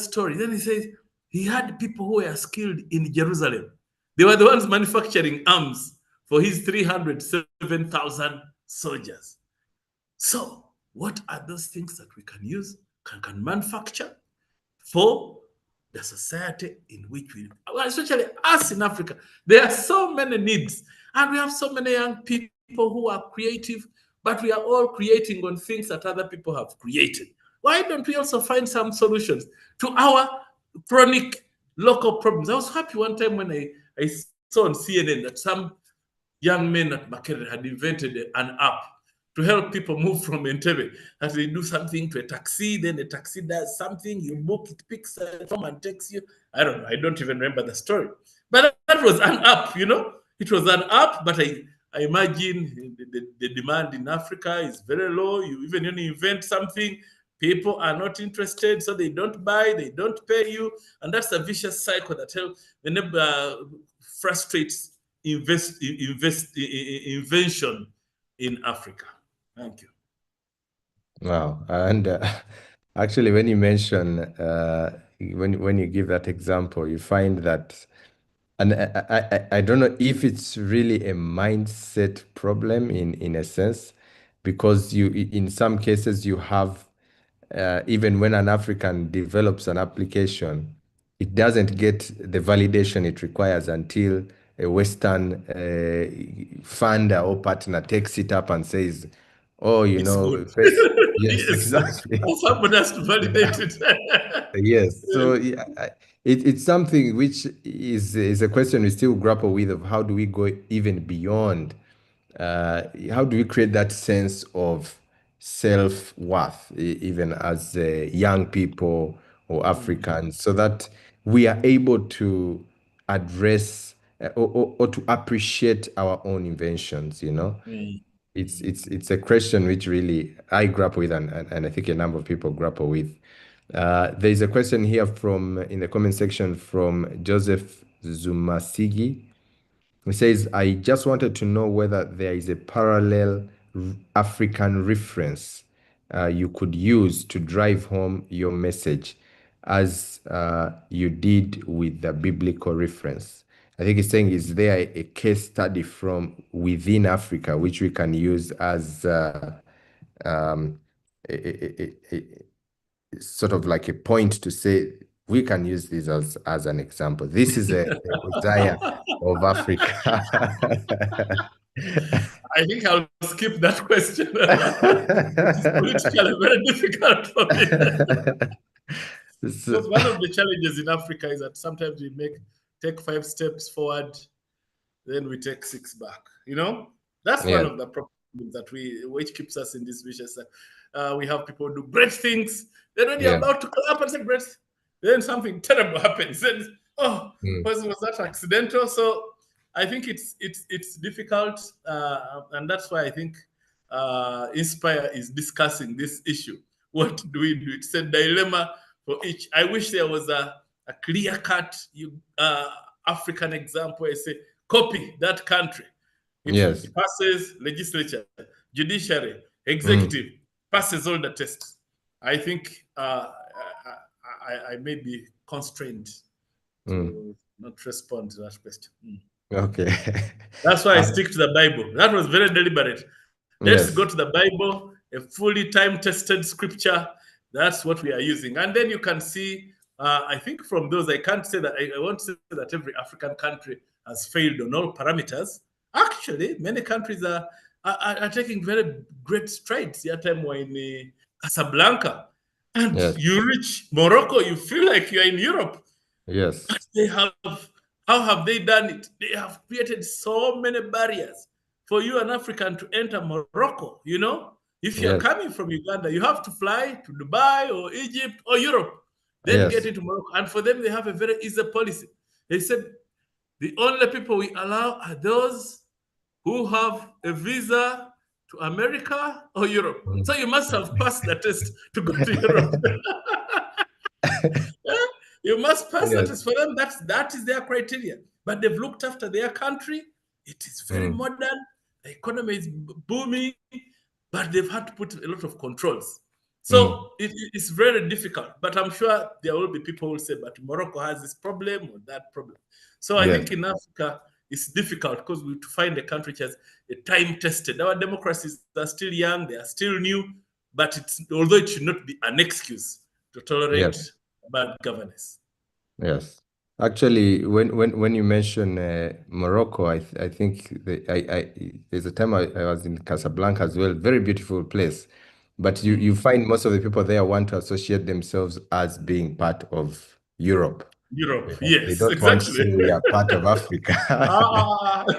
story, then he says he had people who were skilled in Jerusalem. They were the ones manufacturing arms for his 307,000 soldiers. So, what are those things that we can use, can manufacture for the society in which we live? Especially us in Africa, there are so many needs, and we have so many young people who are creative, but we are all creating on things that other people have created. Why don't we also find some solutions to our chronic local problems? I was happy one time when I saw on CNN that some young men at Makerere had invented an app to help people move from Entebbe. That they do something to a taxi, then the taxi does something, you book it, picks it from and takes you. I don't know, I don't even remember the story. But that was an app, It was an app, but I imagine the demand in Africa is very low. Even when you invent something, people are not interested, so they don't buy, they don't pay you, and that's a vicious cycle that frustrates invention in Africa. Thank you. Wow. And actually, when you mention, when you give that example, you find that, and I don't know if it's really a mindset problem in a sense, because in some cases you have, even when an African develops an application, it doesn't get the validation it requires until a Western funder or partner takes it up and says, oh, It's good. yes, Yes. exactly. Someone has to validate it. Yes. So yeah, it's something which is a question we still grapple with, of how do we go even beyond, how do we create that sense of self-worth, even as young people or Africans, so that we are able to address, or to appreciate our own inventions. It's a question which really I grapple with, and I think a number of people grapple with. There's a question here in the comment section from Joseph Zumasigi. He says, I just wanted to know whether there is a parallel African reference you could use to drive home your message, as you did with the biblical reference. I think he's saying, is there a case study from within Africa which we can use as um, sort of like a point to say we can use this as an example. This is a Uzziah of Africa. I think I'll skip that question. It's politically very difficult for me. Because one of the challenges in Africa is that sometimes we take 5 steps forward, then we take 6 back. That's Yeah. one of the problems which keeps us in this vicious. We have people do great things. Then when you're Yeah. about to clap and say great, then something terrible happens. Then was that accidental? So I think it's difficult, and that's why I think Inspire is discussing this issue. What do we do? It's a dilemma for each. I wish there was a clear-cut African example. I say, copy that country. Yes. It passes legislature, judiciary, executive, passes all the tests, I think I may be constrained to not respond to that question. Okay. That's why I stick to the Bible. That was very deliberate. Let's Yes. go to the Bible, a fully time-tested scripture. That's what we are using. And then you can see, I think from those, I can't say that, I won't say that every African country has failed on all parameters. Actually, many countries are taking very great strides. The other time we're in Casablanca, and Yes. you reach Morocco, you feel like you're in Europe. Yes. But they have, how have they done it? They have created so many barriers for you, an African, to enter Morocco. You know, if you're Yes. coming from Uganda, you have to fly to Dubai or Egypt or Europe, then get Yes. into Morocco. And for them, they have a very easy policy. They said the only people we allow are those who have a visa to America or Europe. So you must have passed the test to go to Europe. You must pass the Yes. test. For them, that is their criteria. But they've looked after their country. It is very modern. The economy is booming, but they've had to put a lot of controls. So it's very difficult. But I'm sure there will be people who will say, but Morocco has this problem or that problem. So I Yes. think in Africa, it's difficult because we have to find a country which has a time-tested. Our democracies are still young, they are still new, but although it should not be an excuse to tolerate bad governance. Yes. Actually, when you mention Morocco, I think there's a time I was in Casablanca as well. Very beautiful place, but you find most of the people there want to associate themselves as being part of Europe. Europe, They yes, don't want to exactly. say we are part of Africa.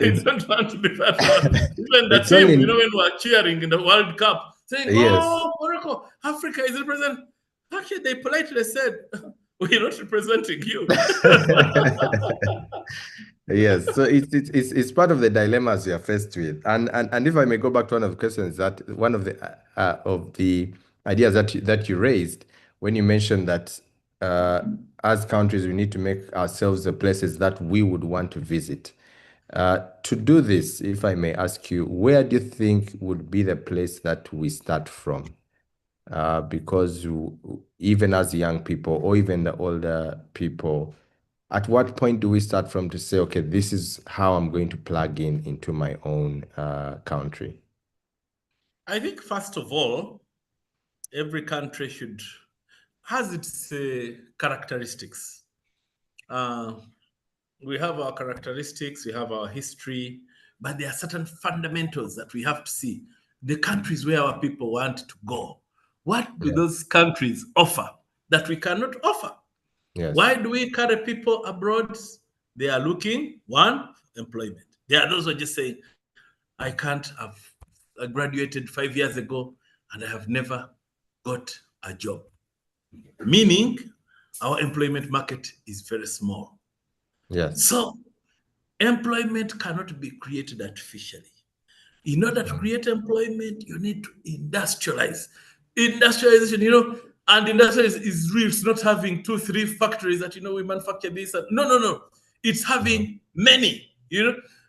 They don't want to be part of that. Even the It's team, only when we're cheering in the World Cup, saying, yes. "Oh, Morocco, Africa is represented." Actually, they politely said, "We're not representing you." Yes, so it's part of the dilemmas we are faced with, and if I may go back to one of the questions, that one of the ideas that you raised when you mentioned that as countries we need to make ourselves the places that we would want to visit. To do this, if I may ask you, where do you think would be the place that we start from? Because even as young people or even the older people, at what point do we start from to say, okay, this is how I'm going to plug into my own country? I think first of all, every country has its characteristics. We have our characteristics, we have our history, but there are certain fundamentals that we have to see. The countries where our people want to go, what do those countries offer that we cannot offer? Yes. Why do we carry people abroad? They are looking, one, employment. There are those who are just saying, I graduated 5 years ago and I have never got a job. Meaning our employment market is very small. Yes. So employment cannot be created artificially. In order to create employment, you need to industrialize. Industrialization, and industrialization is real. It's not having 2-3 factories that, we manufacture this. No. It's having many,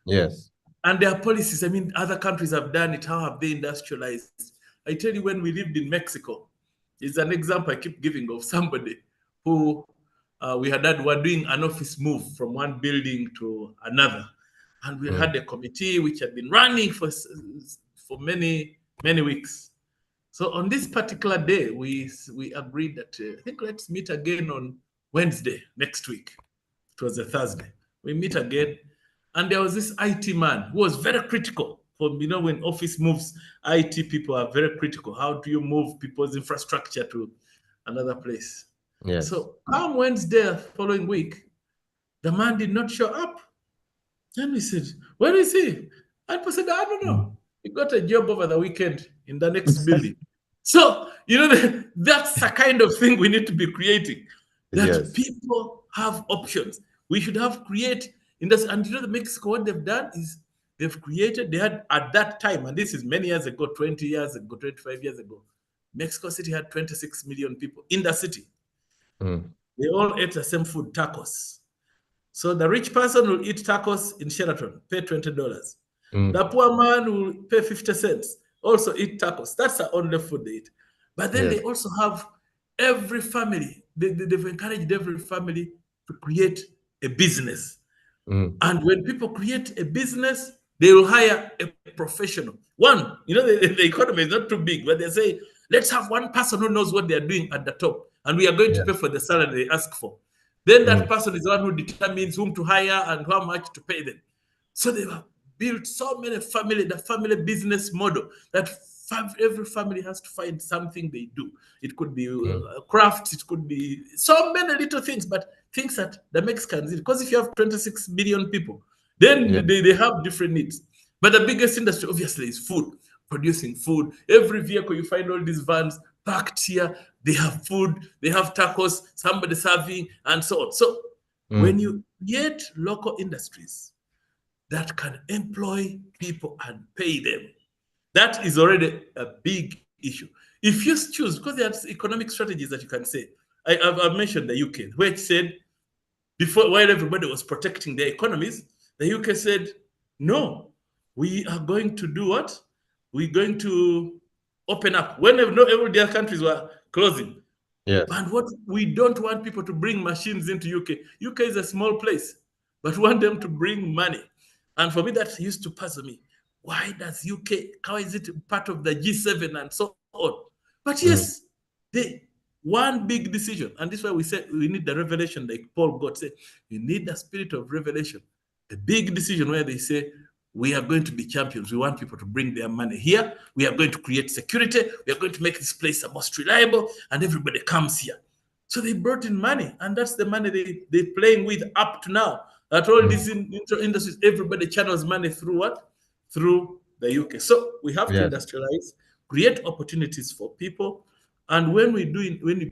Yes. And their policies, other countries have done it. How have they industrialized? I tell you, when we lived in Mexico, it's an example I keep giving of somebody who we're doing an office move from one building to another. And we had a committee which had been running for many, many weeks. So on this particular day, we agreed that I think let's meet again on Wednesday next week. It was a Thursday. We meet again. And there was this IT man who was very critical. When office moves, IT people are very critical. How do you move people's infrastructure to another place? Yes. So come Wednesday following week, the man did not show up. And we said, where is he? And we said, I don't know. He got a job over the weekend in the next building. So, that's the kind of thing we need to be creating. That people have options. We should have and the Mexico, what they've done is they had at that time, and this is many years ago, 20 years ago, 25 years ago, Mexico City had 26 million people in the city. They all ate the same food, tacos. So the rich person will eat tacos in Sheraton, pay $20. The poor man will pay 50 cents. also eat tacos. That's the only food they eat. But then they also have every family, they've encouraged every family to create a business. And when people create a business, they will hire a professional. One, the economy is not too big, but they say, let's have one person who knows what they're doing at the top, and we are going to pay for the salary they ask for. Then that person is the one who determines whom to hire and how much to pay them. So they have built so many the family business model that every family has to find something they do. It could be crafts, it could be so many little things, but things that the Mexicans need. Because if you have 26 million people, then they have different needs. But the biggest industry, obviously, is food, producing food. Every vehicle, you find all these vans packed here. They have food, they have tacos, somebody serving, and so on. So when you get local industries that can employ people and pay them, that is already a big issue. If you choose, because there are economic strategies that you can say. I've mentioned the UK, where it said, before, while everybody was protecting their economies, the UK said, no, we are going to do what? We're going to open up. When every other countries were closing. And what we don't want people to bring machines into UK. UK is a small place, but we want them to bring money. And for me, that used to puzzle me. Why does UK, how is it part of the G7 and so on? But yes, one big decision, and this is why we said we need the revelation, like Paul God said, you need the spirit of revelation. The big decision where they say, we are going to be champions. We want people to bring their money here. We are going to create security. We are going to make this place the most reliable, and everybody comes here. So they brought in money, and that's the money they're playing with up to now. At all these industries, everybody channels money through what? Through the UK. So we have to industrialize, create opportunities for people. And when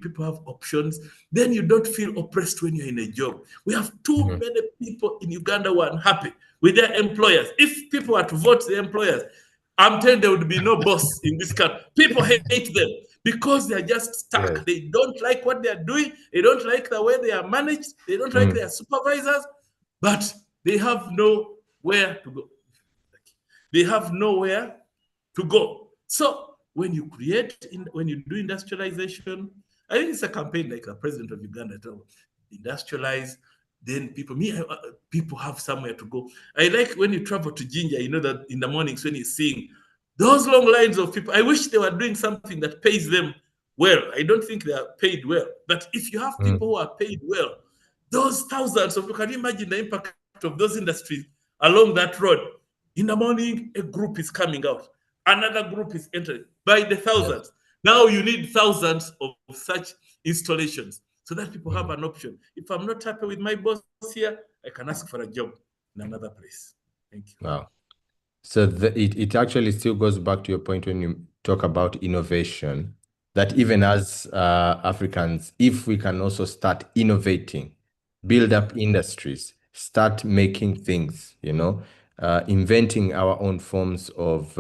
people have options, then you don't feel oppressed when you're in a job. We have too many people in Uganda who are unhappy with their employers. If people were to vote the employers, I'm telling you, there would be no boss in this country. People hate them because they're just stuck. They don't like what they're doing. They don't like the way they are managed. They don't like their supervisors, but they have nowhere to go. They have nowhere to go. So when you do industrialization, I think it's a campaign like the president of Uganda told, industrialize, then people have somewhere to go. I like when you travel to Jinja, that in the mornings when you're seeing those long lines of people. I wish they were doing something that pays them well. I don't think they are paid well. But if you have people who are paid well, those thousands of people, can you imagine the impact of those industries along that road? In the morning, a group is coming out. Another group is entering by the thousands. Now you need thousands of such installations so that people have an option. If I'm not happy with my boss here, I can ask for a job in another place. Thank you. Wow. So it actually still goes back to your point when you talk about innovation, that even as Africans, if we can also start innovating, build up industries, start making things, inventing our own forms of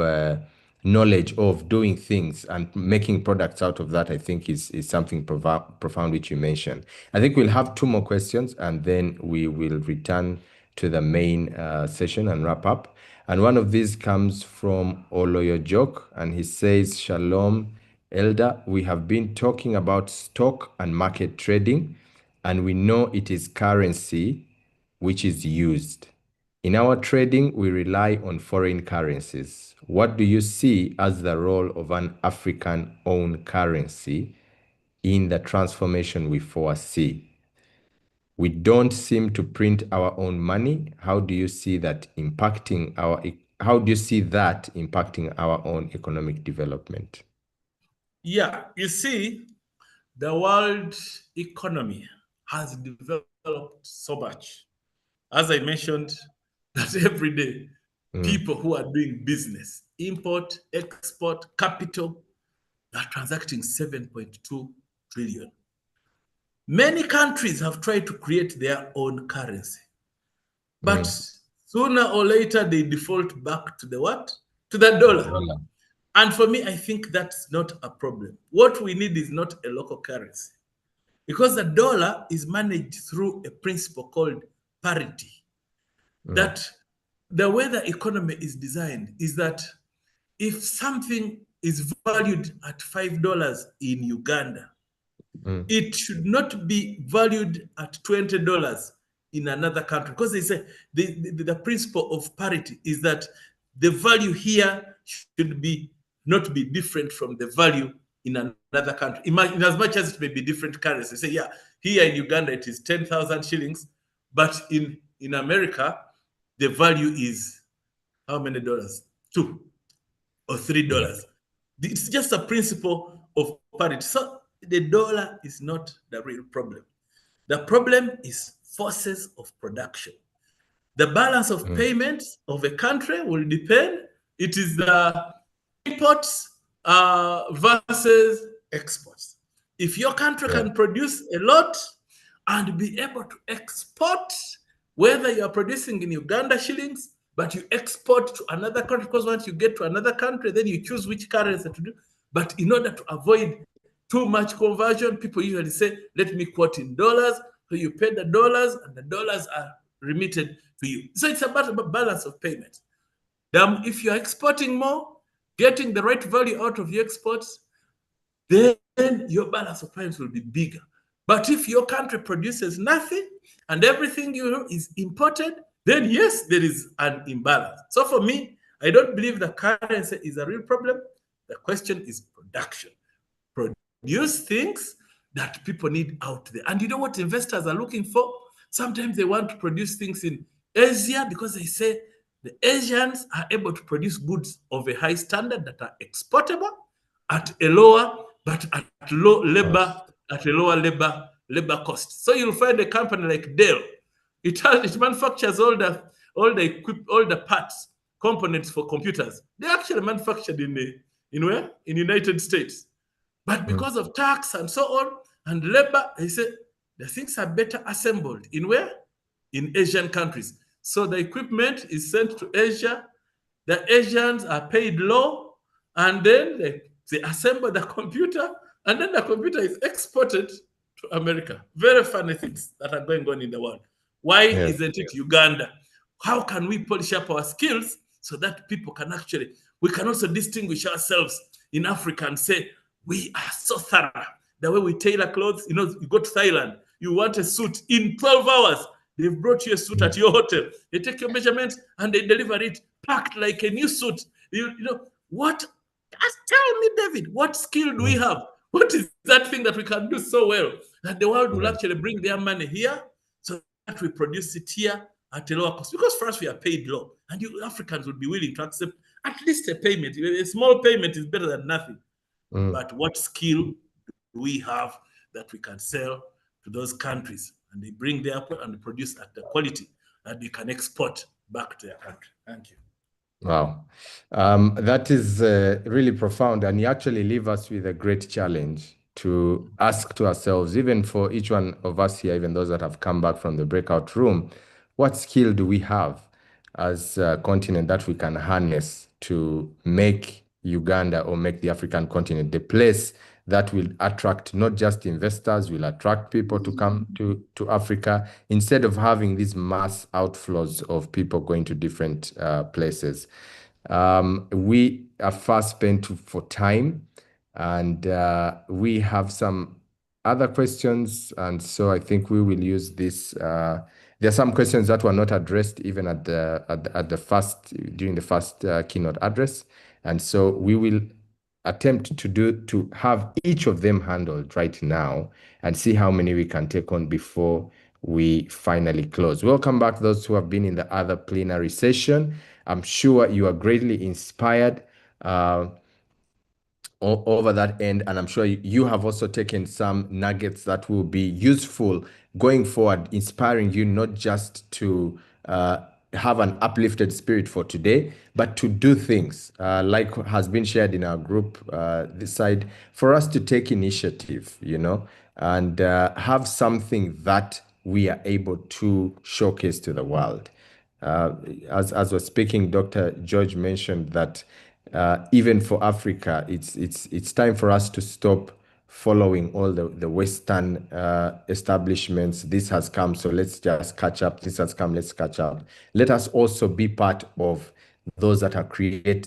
knowledge of doing things and making products out of that, I think is something profound which you mentioned. I think we'll have two more questions and then we will return to the main session and wrap up. And one of these comes from Oloyojok, and he says, Shalom, Elder. We have been talking about stock and market trading, and we know it is currency which is used. In our trading, we rely on foreign currencies. What do you see as the role of an African-owned currency in the transformation we foresee? We don't seem to print our own money. How do you see that impacting our own economic development? Yeah, you see, the world economy has developed so much. As I mentioned, that every day, people who are doing business, import, export, capital, are transacting 7.2 trillion. Many countries have tried to create their own currency. But sooner or later, they default back to the what? To the dollar. And for me, I think that's not a problem. What we need is not a local currency, because the dollar is managed through a principle called parity. That the way the economy is designed is that if something is valued at $5 in Uganda, it should not be valued at $20 in another country, because they say the principle of parity is that the value here should be not be different from the value in another country. In as much as it may be different currency. Say, yeah, here in Uganda it is 10,000 shillings, but in America the value is how many dollars? $2 or $3. It's just a principle of parity. So the dollar is not the real problem. The problem is forces of production. The balance of payments of a country will depend. It is the imports versus exports. If your country can produce a lot and be able to export, whether you are producing in Uganda shillings, but you export to another country, because once you get to another country, then you choose which currency to do. But in order to avoid too much conversion, people usually say, let me quote in dollars. So you pay the dollars and the dollars are remitted to you. So it's about a balance of payments. If you're exporting more, getting the right value out of your exports, then your balance of payments will be bigger. But if your country produces nothing and everything is imported, then yes, there is an imbalance. So for me, I don't believe the currency is a real problem. The question is production. Produce things that people need out there. And you know what investors are looking for? Sometimes they want to produce things in Asia because they say the Asians are able to produce goods of a high standard that are exportable at a lower, but at low labor, at a lower labor cost. So you'll find a company like Dell. It manufactures all the parts, components for computers. They're actually manufactured in where? In United States. But because of tax and so on and labor, they say the things are better assembled in where? In Asian countries. So the equipment is sent to Asia. The Asians are paid low, and then they assemble the computer, and then the computer is exported to America. Very funny things that are going on in the world. Why isn't it Uganda? How can we polish up our skills so that people can we can also distinguish ourselves in Africa and say, we are so thorough. The way we tailor clothes, you go to Thailand, you want a suit in 12 hours. They've brought you a suit at your hotel. They take your measurements and they deliver it packed like a new suit. What? Just tell me, David, what skill do we have? What is that thing that we can do so well that the world will actually bring their money here so that we produce it here at a lower cost? Because for us, we are paid low. And you Africans would be willing to accept at least a payment. A small payment is better than nothing. But what skill do we have that we can sell to those countries? And they bring their output and produce at the quality that we can export back to their country. Thank you. Wow. That is really profound. And you actually leave us with a great challenge to ask to ourselves, even for each one of us here, even those that have come back from the breakout room, what skill do we have as a continent that we can harness to make Uganda or make the African continent the place that will attract not just investors, will attract people to come to Africa, instead of having these mass outflows of people going to different places. We are fast spent for time, and we have some other questions, and so I think we will use this. There are some questions that were not addressed even at during the first keynote address, and so we will attempt to have each of them handled right now and see how many we can take on before we finally close. Welcome back those who have been in the other plenary session. I'm sure you are greatly inspired over that end, and I'm sure you have also taken some nuggets that will be useful going forward, inspiring you not just to have an uplifted spirit for today, but to do things like has been shared in our group this side, for us to take initiative, and have something that we are able to showcase to the world. As was speaking, Dr. George mentioned that even for Africa, it's time for us to stop following all the Western establishments. This has come, so let's just catch up. This has come, let's catch up. Let us also be part of those that are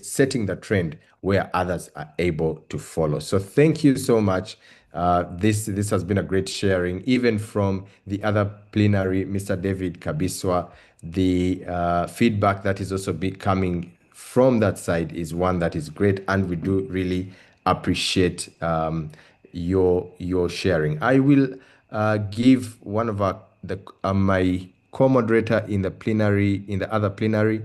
setting the trend where others are able to follow. So thank you so much. This has been a great sharing, even from the other plenary, Mr. David Kabiswa. The feedback that is also coming from that side is one that is great, and we do really appreciate your sharing. I will give one of my co-moderator in the other plenary,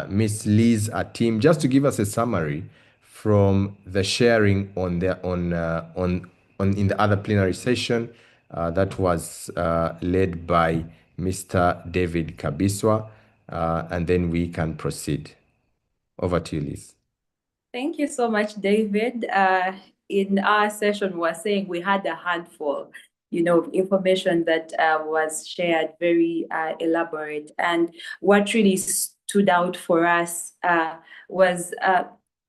Miss Liz Atim, just to give us a summary from the sharing on in the other plenary session that was led by Mr. David Kabiswa, and then we can proceed. Over to you, Liz. Thank you so much, David. In our session, we were saying we had a handful, of information that was shared, very elaborate. And what really stood out for us was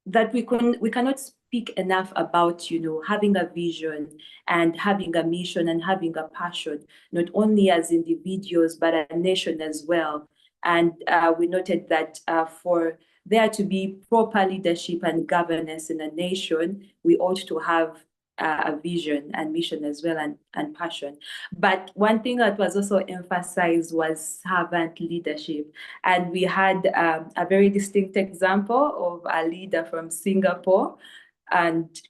that we cannot speak enough about, having a vision and having a mission and having a passion, not only as individuals, but a nation as well. And we noted that for there to be proper leadership and governance in a nation, we ought to have a vision and mission as well, and passion. But one thing that was also emphasized was servant leadership. And we had a very distinct example of a leader from Singapore, and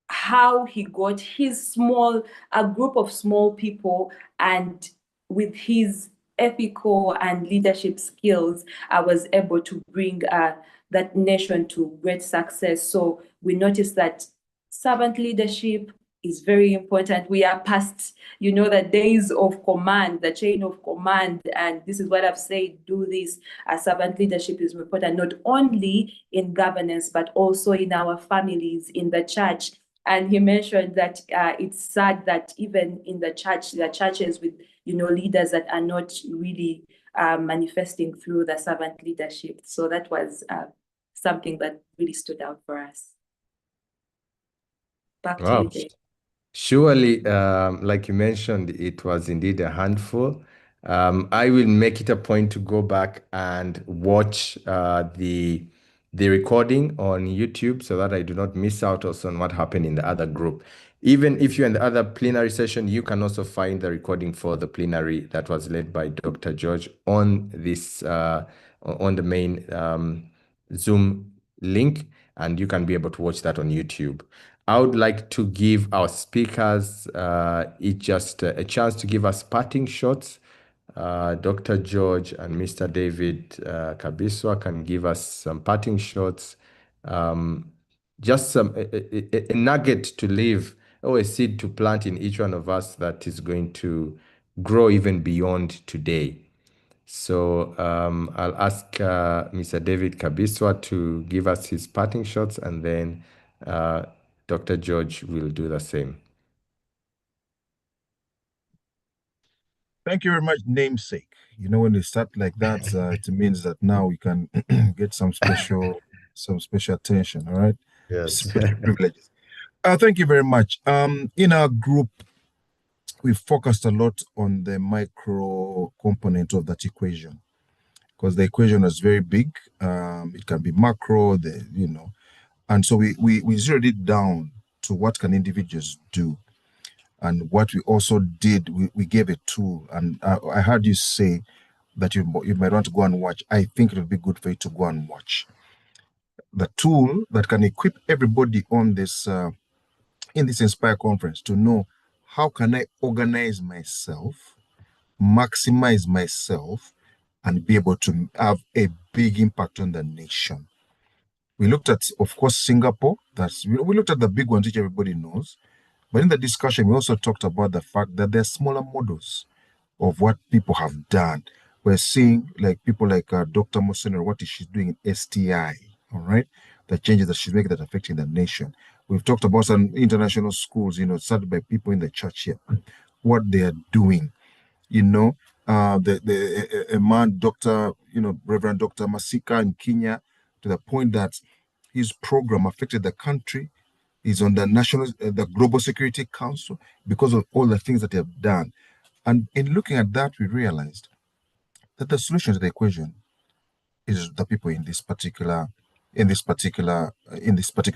how he got a group of small people, and with his ethical and leadership skills, I was able to bring that nation to great success. So we noticed that servant leadership is very important. We are past, the days of command, the chain of command, and this is what I've said, do this. Servant leadership is important, not only in governance, but also in our families, in the church. And he mentioned that it's sad that even in the church, there are churches with, leaders that are not really manifesting through the servant leadership. So that was something that really stood out for us. Back to you, Dave. Surely, like you mentioned, it was indeed a handful. I will make it a point to go back and watch the recording on YouTube so that I do not miss out also on what happened in the other group. Even if you're in the other plenary session, you can also find the recording for the plenary that was led by Dr. George on this on the main Zoom link, and you can be able to watch that on YouTube. I would like to give our speakers each just a chance to give us parting shots. Dr. George and Mr. David Kabiswa can give us some parting shots. Just a nugget to leave, or a seed to plant in each one of us that is going to grow even beyond today. So I'll ask Mr. David Kabiswa to give us his parting shots, and then Dr. George will do the same. Thank you very much, namesake. When you start like that, it means that now we can get some special attention. All right. Yes. Special privileges. Thank you very much. In our group, we focused a lot on the micro component of that equation, because the equation is very big. It can be macro, and so we zeroed it down to what can individuals do. And what we also did, we gave a tool. And I heard you say that you might want to go and watch. I think it would be good for you to go and watch the tool that can equip everybody on this in this Inspire conference to know, how can I organize myself, maximize myself, and be able to have a big impact on the nation. We looked at, of course, Singapore. We looked at the big ones, which everybody knows. But in the discussion, we also talked about the fact that there are smaller models of what people have done. We're seeing people like Dr. Mosener, what is she doing in STI, all right? The changes that she's making that are affecting the nation. We've talked about some international schools, started by people in the church here, what they are doing. A man, Reverend Dr. Masika in Kenya, to the point that his program affected the country. He's on the Global Security Council because of all the things that they have done. And in looking at that, we realized that the solution to the equation is the people in this particular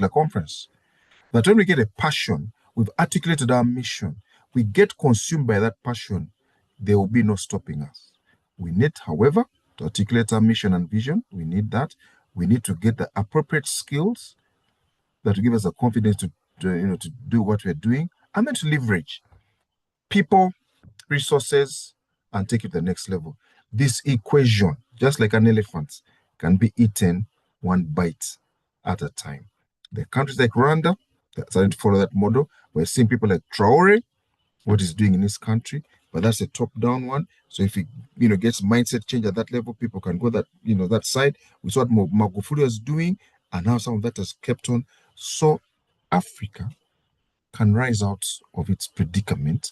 conference. That when we get a passion, we've articulated our mission, we get consumed by that passion, there will be no stopping us. We need, however, to articulate our mission and vision. We need that. We need to get the appropriate skills that will give us the confidence to do what we're doing, and then to leverage people, resources, and take it to the next level. This equation, just like an elephant, can be eaten one bite at a time. There are countries like Rwanda that started to follow that model. We're seeing people like Traore, what he's doing in this country, but that's a top-down one. So if he, gets mindset change at that level, people can go that side. We saw what Magufuli was doing, and now some of that has kept on. So Africa can rise out of its predicament,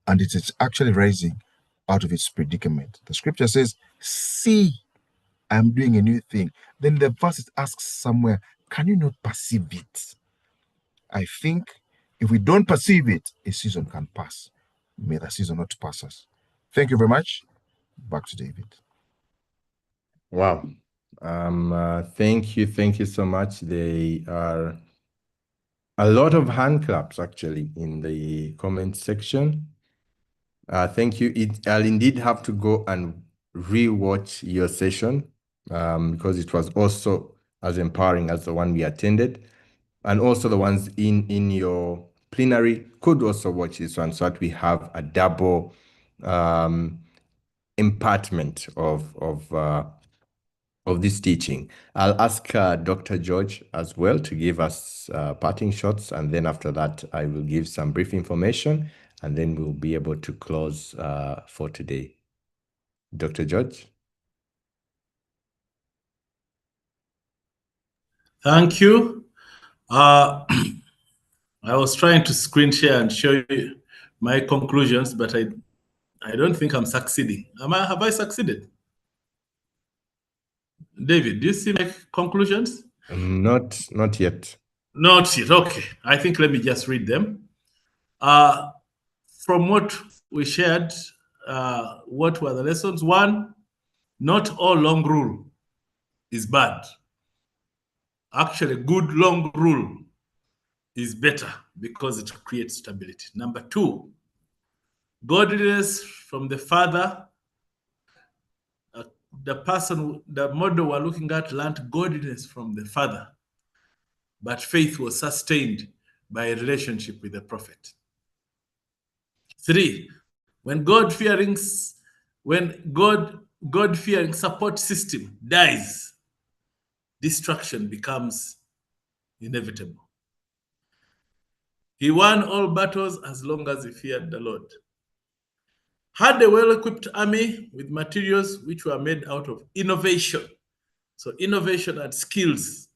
and it is actually rising out of its predicament. The scripture says, "See, I'm doing a new thing." Then the verse asks somewhere, "Can you not perceive it?" I think if we don't perceive it, a season can pass. May the season not pass us. Thank you very much. Back to David. Wow. Thank you so much. There are a lot of hand claps actually in the comment section. Thank you. I'll indeed have to go and rewatch your session because it was also as empowering as the one we attended, and also the ones in your plenary could also watch this one so that we have a double impartment of this teaching. I'll ask Dr. George as well to give us parting shots, and then after that, I will give some brief information, and then we'll be able to close for today. Dr. George? Thank you. I was trying to screen share and show you my conclusions, but I don't think I'm succeeding. Have I succeeded? David, do you see my conclusions? Not yet. Not yet. Okay. I think let me just read them. From what we shared, what were the lessons? One, not all long rule is bad. Actually, good long rule is better because it creates stability. Number two, godliness from the Father. The model we're looking at learned godliness from the Father, but faith was sustained by a relationship with the prophet. Three, when God-fearing support system dies, destruction becomes inevitable. He won all battles as long as he feared the Lord. Had a well-equipped army with materials which were made out of innovation. So innovation and skills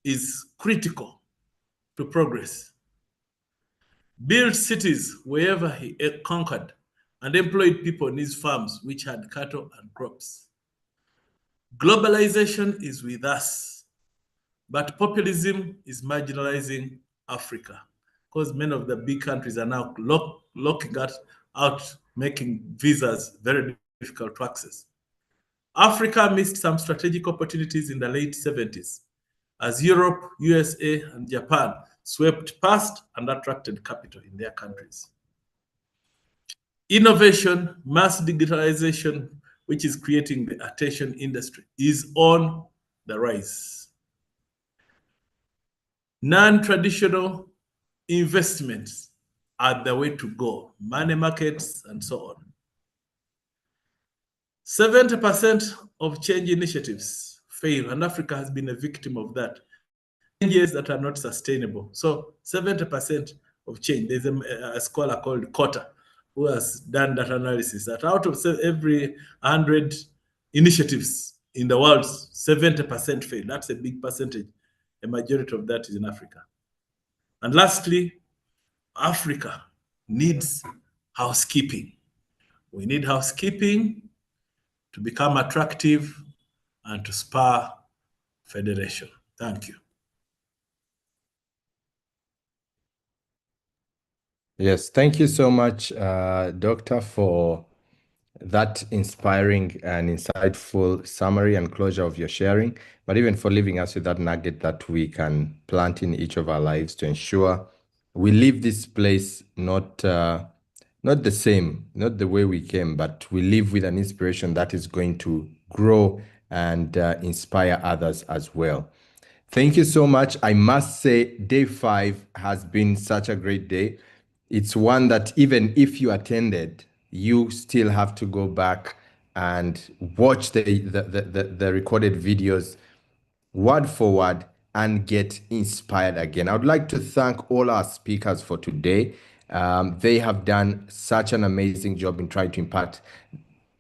is critical to progress. Built cities wherever he conquered, and employed people in his farms which had cattle and crops. Globalization is with us, but populism is marginalizing Africa because many of the big countries are now locking out, making visas very difficult to access. Africa missed some strategic opportunities in the late 70s as Europe, USA, and Japan swept past and attracted capital in their countries. Innovation, mass digitalization, which is creating the attention industry, is on the rise. Non-traditional investments are the way to go, money markets and so on. 70% of change initiatives fail, and Africa has been a victim of that. Changes that are not sustainable. So 70% of change, there's a scholar called Cotter who has done that analysis that out of every 100 initiatives in the world, 70% fail. That's a big percentage. A majority of that is in Africa. And lastly, Africa needs housekeeping. We need housekeeping to become attractive and to spur federation. Thank you. Yes, thank you so much, Doctor, for that inspiring and insightful summary and closure of your sharing, but even for leaving us with that nugget that we can plant in each of our lives to ensure we leave this place not the same, not the way we came, but we live with an inspiration that is going to grow and inspire others as well. Thank you so much. I must say, day 5 has been such a great day. It's one that even if you attended, you still have to go back and watch the recorded videos word for word and get inspired again. I would like to thank all our speakers for today. They have done such an amazing job in trying to impart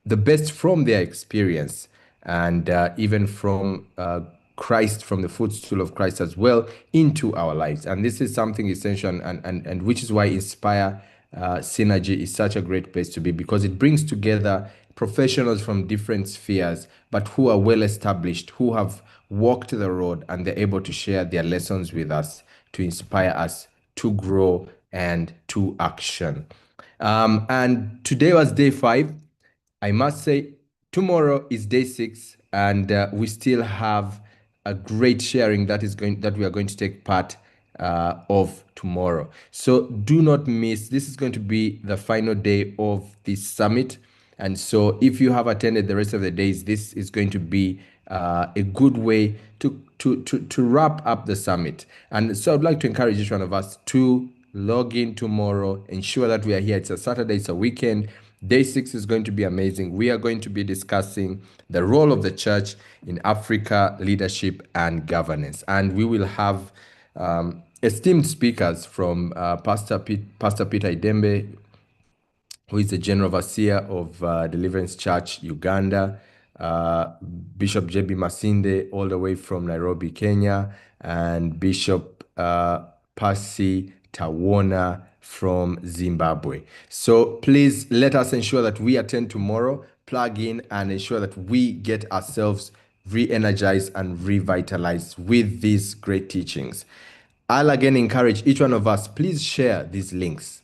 the best from their experience and even from Christ, from the footstool of Christ as well, into our lives. And this is something essential, and which is why Inspire Synergy is such a great place to be, because it brings together professionals from different spheres, but who are well established, who have walked the road, and they're able to share their lessons with us to inspire us to grow and to action. And today was day 5. I must say, tomorrow is day 6, and we still have a great sharing that we are going to take part of tomorrow. So do not miss. This is going to be the final day of this summit, and so if you have attended the rest of the days, this is going to be a good way to wrap up the summit. And so I'd like to encourage each one of us to log in tomorrow, ensure that we are here. It's a Saturday, it's a weekend. Day 6 is going to be amazing. We are going to be discussing the role of the church in Africa, leadership and governance. And we will have esteemed speakers from Pastor Peter Idembe, who is the General Overseer of Deliverance Church, Uganda, Bishop J.B. Masinde, all the way from Nairobi, Kenya, and Bishop Percy Tawona from Zimbabwe. So please let us ensure that we attend tomorrow, plug in, and ensure that we get ourselves re-energized and revitalized with these great teachings. I'll again encourage each one of us, please share these links.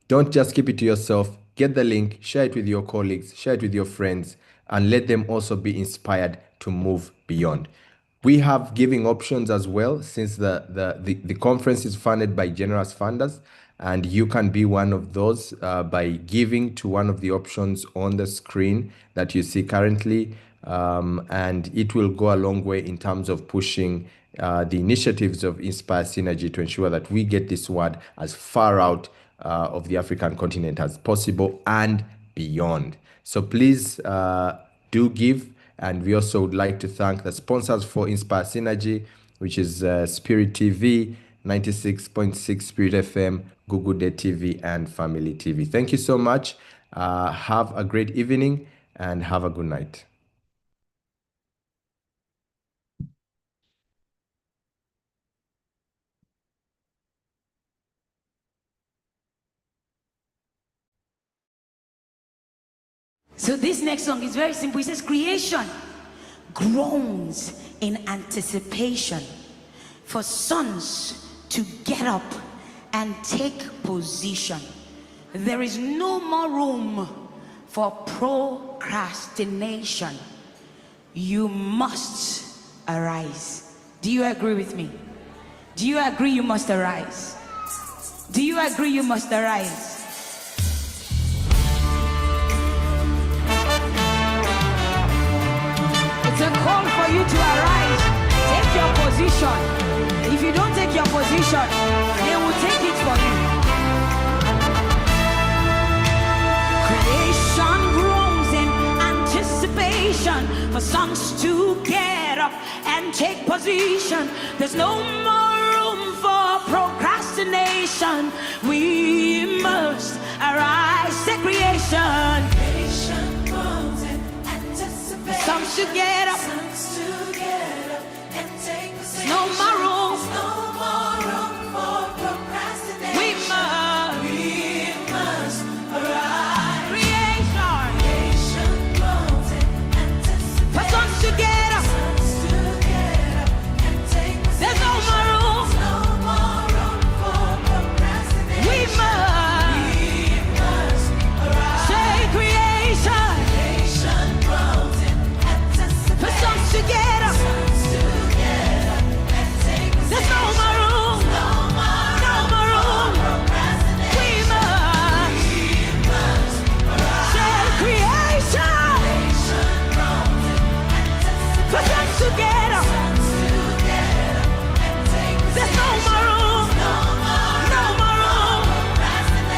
Don't just keep it to yourself. Get the link, share it with your colleagues, share it with your friends, and let them also be inspired to move beyond. We have giving options as well, since the conference is funded by generous funders, and you can be one of those by giving to one of the options on the screen that you see currently, and it will go a long way in terms of pushing the initiatives of Inspire Synergy to ensure that we get this word as far out of the African continent as possible and beyond. So please do give. And we also would like to thank the sponsors for Inspire Synergy, which is Spirit TV, 96.6 Spirit FM, Google Day TV, and Family TV. Thank you so much. Have a great evening and have a good night. So this next song is very simple. It says, creation groans in anticipation for sons to get up and take position. There is no more room for procrastination. You must arise. Do you agree with me? Do you agree you must arise? Do you agree you must arise? It's a call for you to arise. Take your position. If you don't take your position, they will take it for you. Creation groans in anticipation for sons to get up and take position. There's no more room for procrastination. We must arise. Say creation. Creation groans in anticipation. Sons to get up. Sons to get up and take position. No more room. No more room for procrastination. We must arise. Creation. Creation groans in anticipation. For sons to get up. Sons to get up and take position. There's no more room. No more room for procrastination. We must arise. say creation. together. There's no more room. No more room.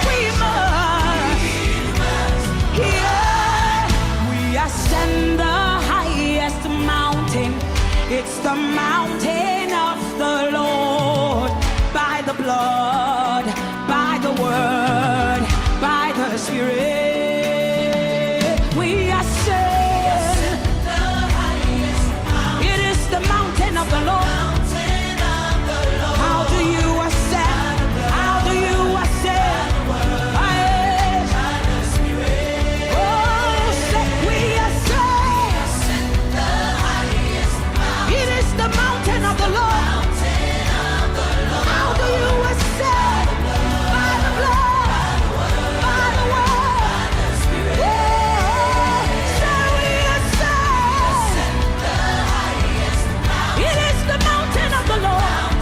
We must. Yeah. We ascend the highest mountain. It's the mountain of the Lord. By the blood, by the word, by the Spirit. We ascend the highest mountain. It is the mountain of the Lord. How do you ascend? How do you ascend? Oh, say we ascend the highest mountain. It is the mountain of the Lord. How do you ascend? By the blood, by the word. Oh, say we ascend the highest mountain. It is the mountain of the Lord.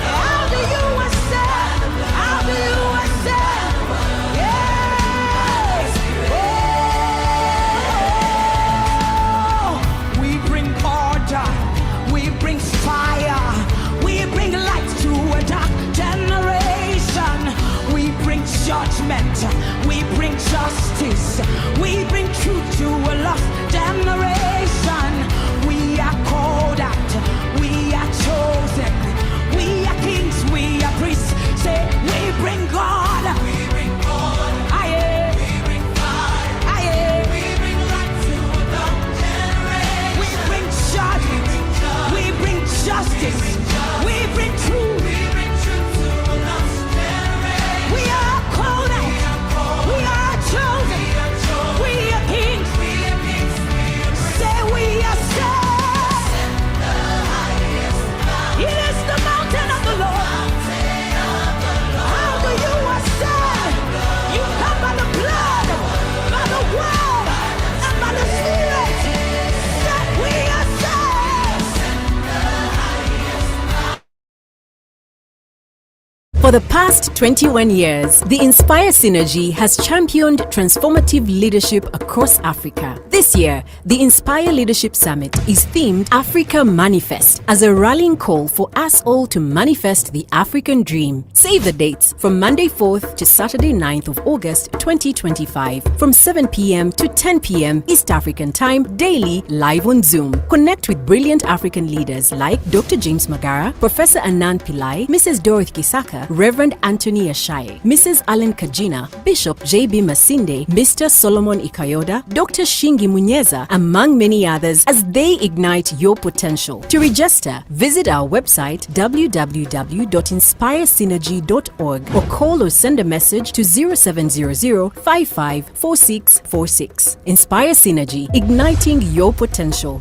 How do you ascend? How do you ascend? Yes. Oh, we bring order, we bring fire, we bring light to a dark generation. We bring judgment, we bring justice, we bring truth to a lost generation. We are called out, we are chosen, we are kings, we are priests. Say we bring God, we bring God. Aye. We bring fire, aye. We bring light to a dark generation. We bring judgment, we bring justice, we bring truth, we bring truth to a lost generation. We are called out, we are chosen, we are kings, say we are set. It is the mountain of the Lord. How do you ascend? You come by the blood, by the word, and by the Spirit. That we ascend. For the past 21 years, the Inspire Synergy has championed transformative leadership across Africa. This year, the Inspire Leadership Summit is themed Africa Manifest as a rallying call for us all to manifest the African dream. Save the dates from Monday 4th to Saturday 9th of August 2025 from 7 p.m. to 10 p.m. East African Time daily live on Zoom. Connect with brilliant African leaders like Dr. James Magara, Professor Anand Pillai, Mrs. Dorothy Kisaka, Reverend Anthony Ashaye, Mrs. Allen Kajina, Bishop J.B. Masinde, Mr. Solomon Ikayoda, Dr. Shingi Munyeza, among many others as they ignite your potential. To register, visit our website www.inspiresynergy.org or call or send a message to 0700 554646. Inspire Synergy, igniting your potential.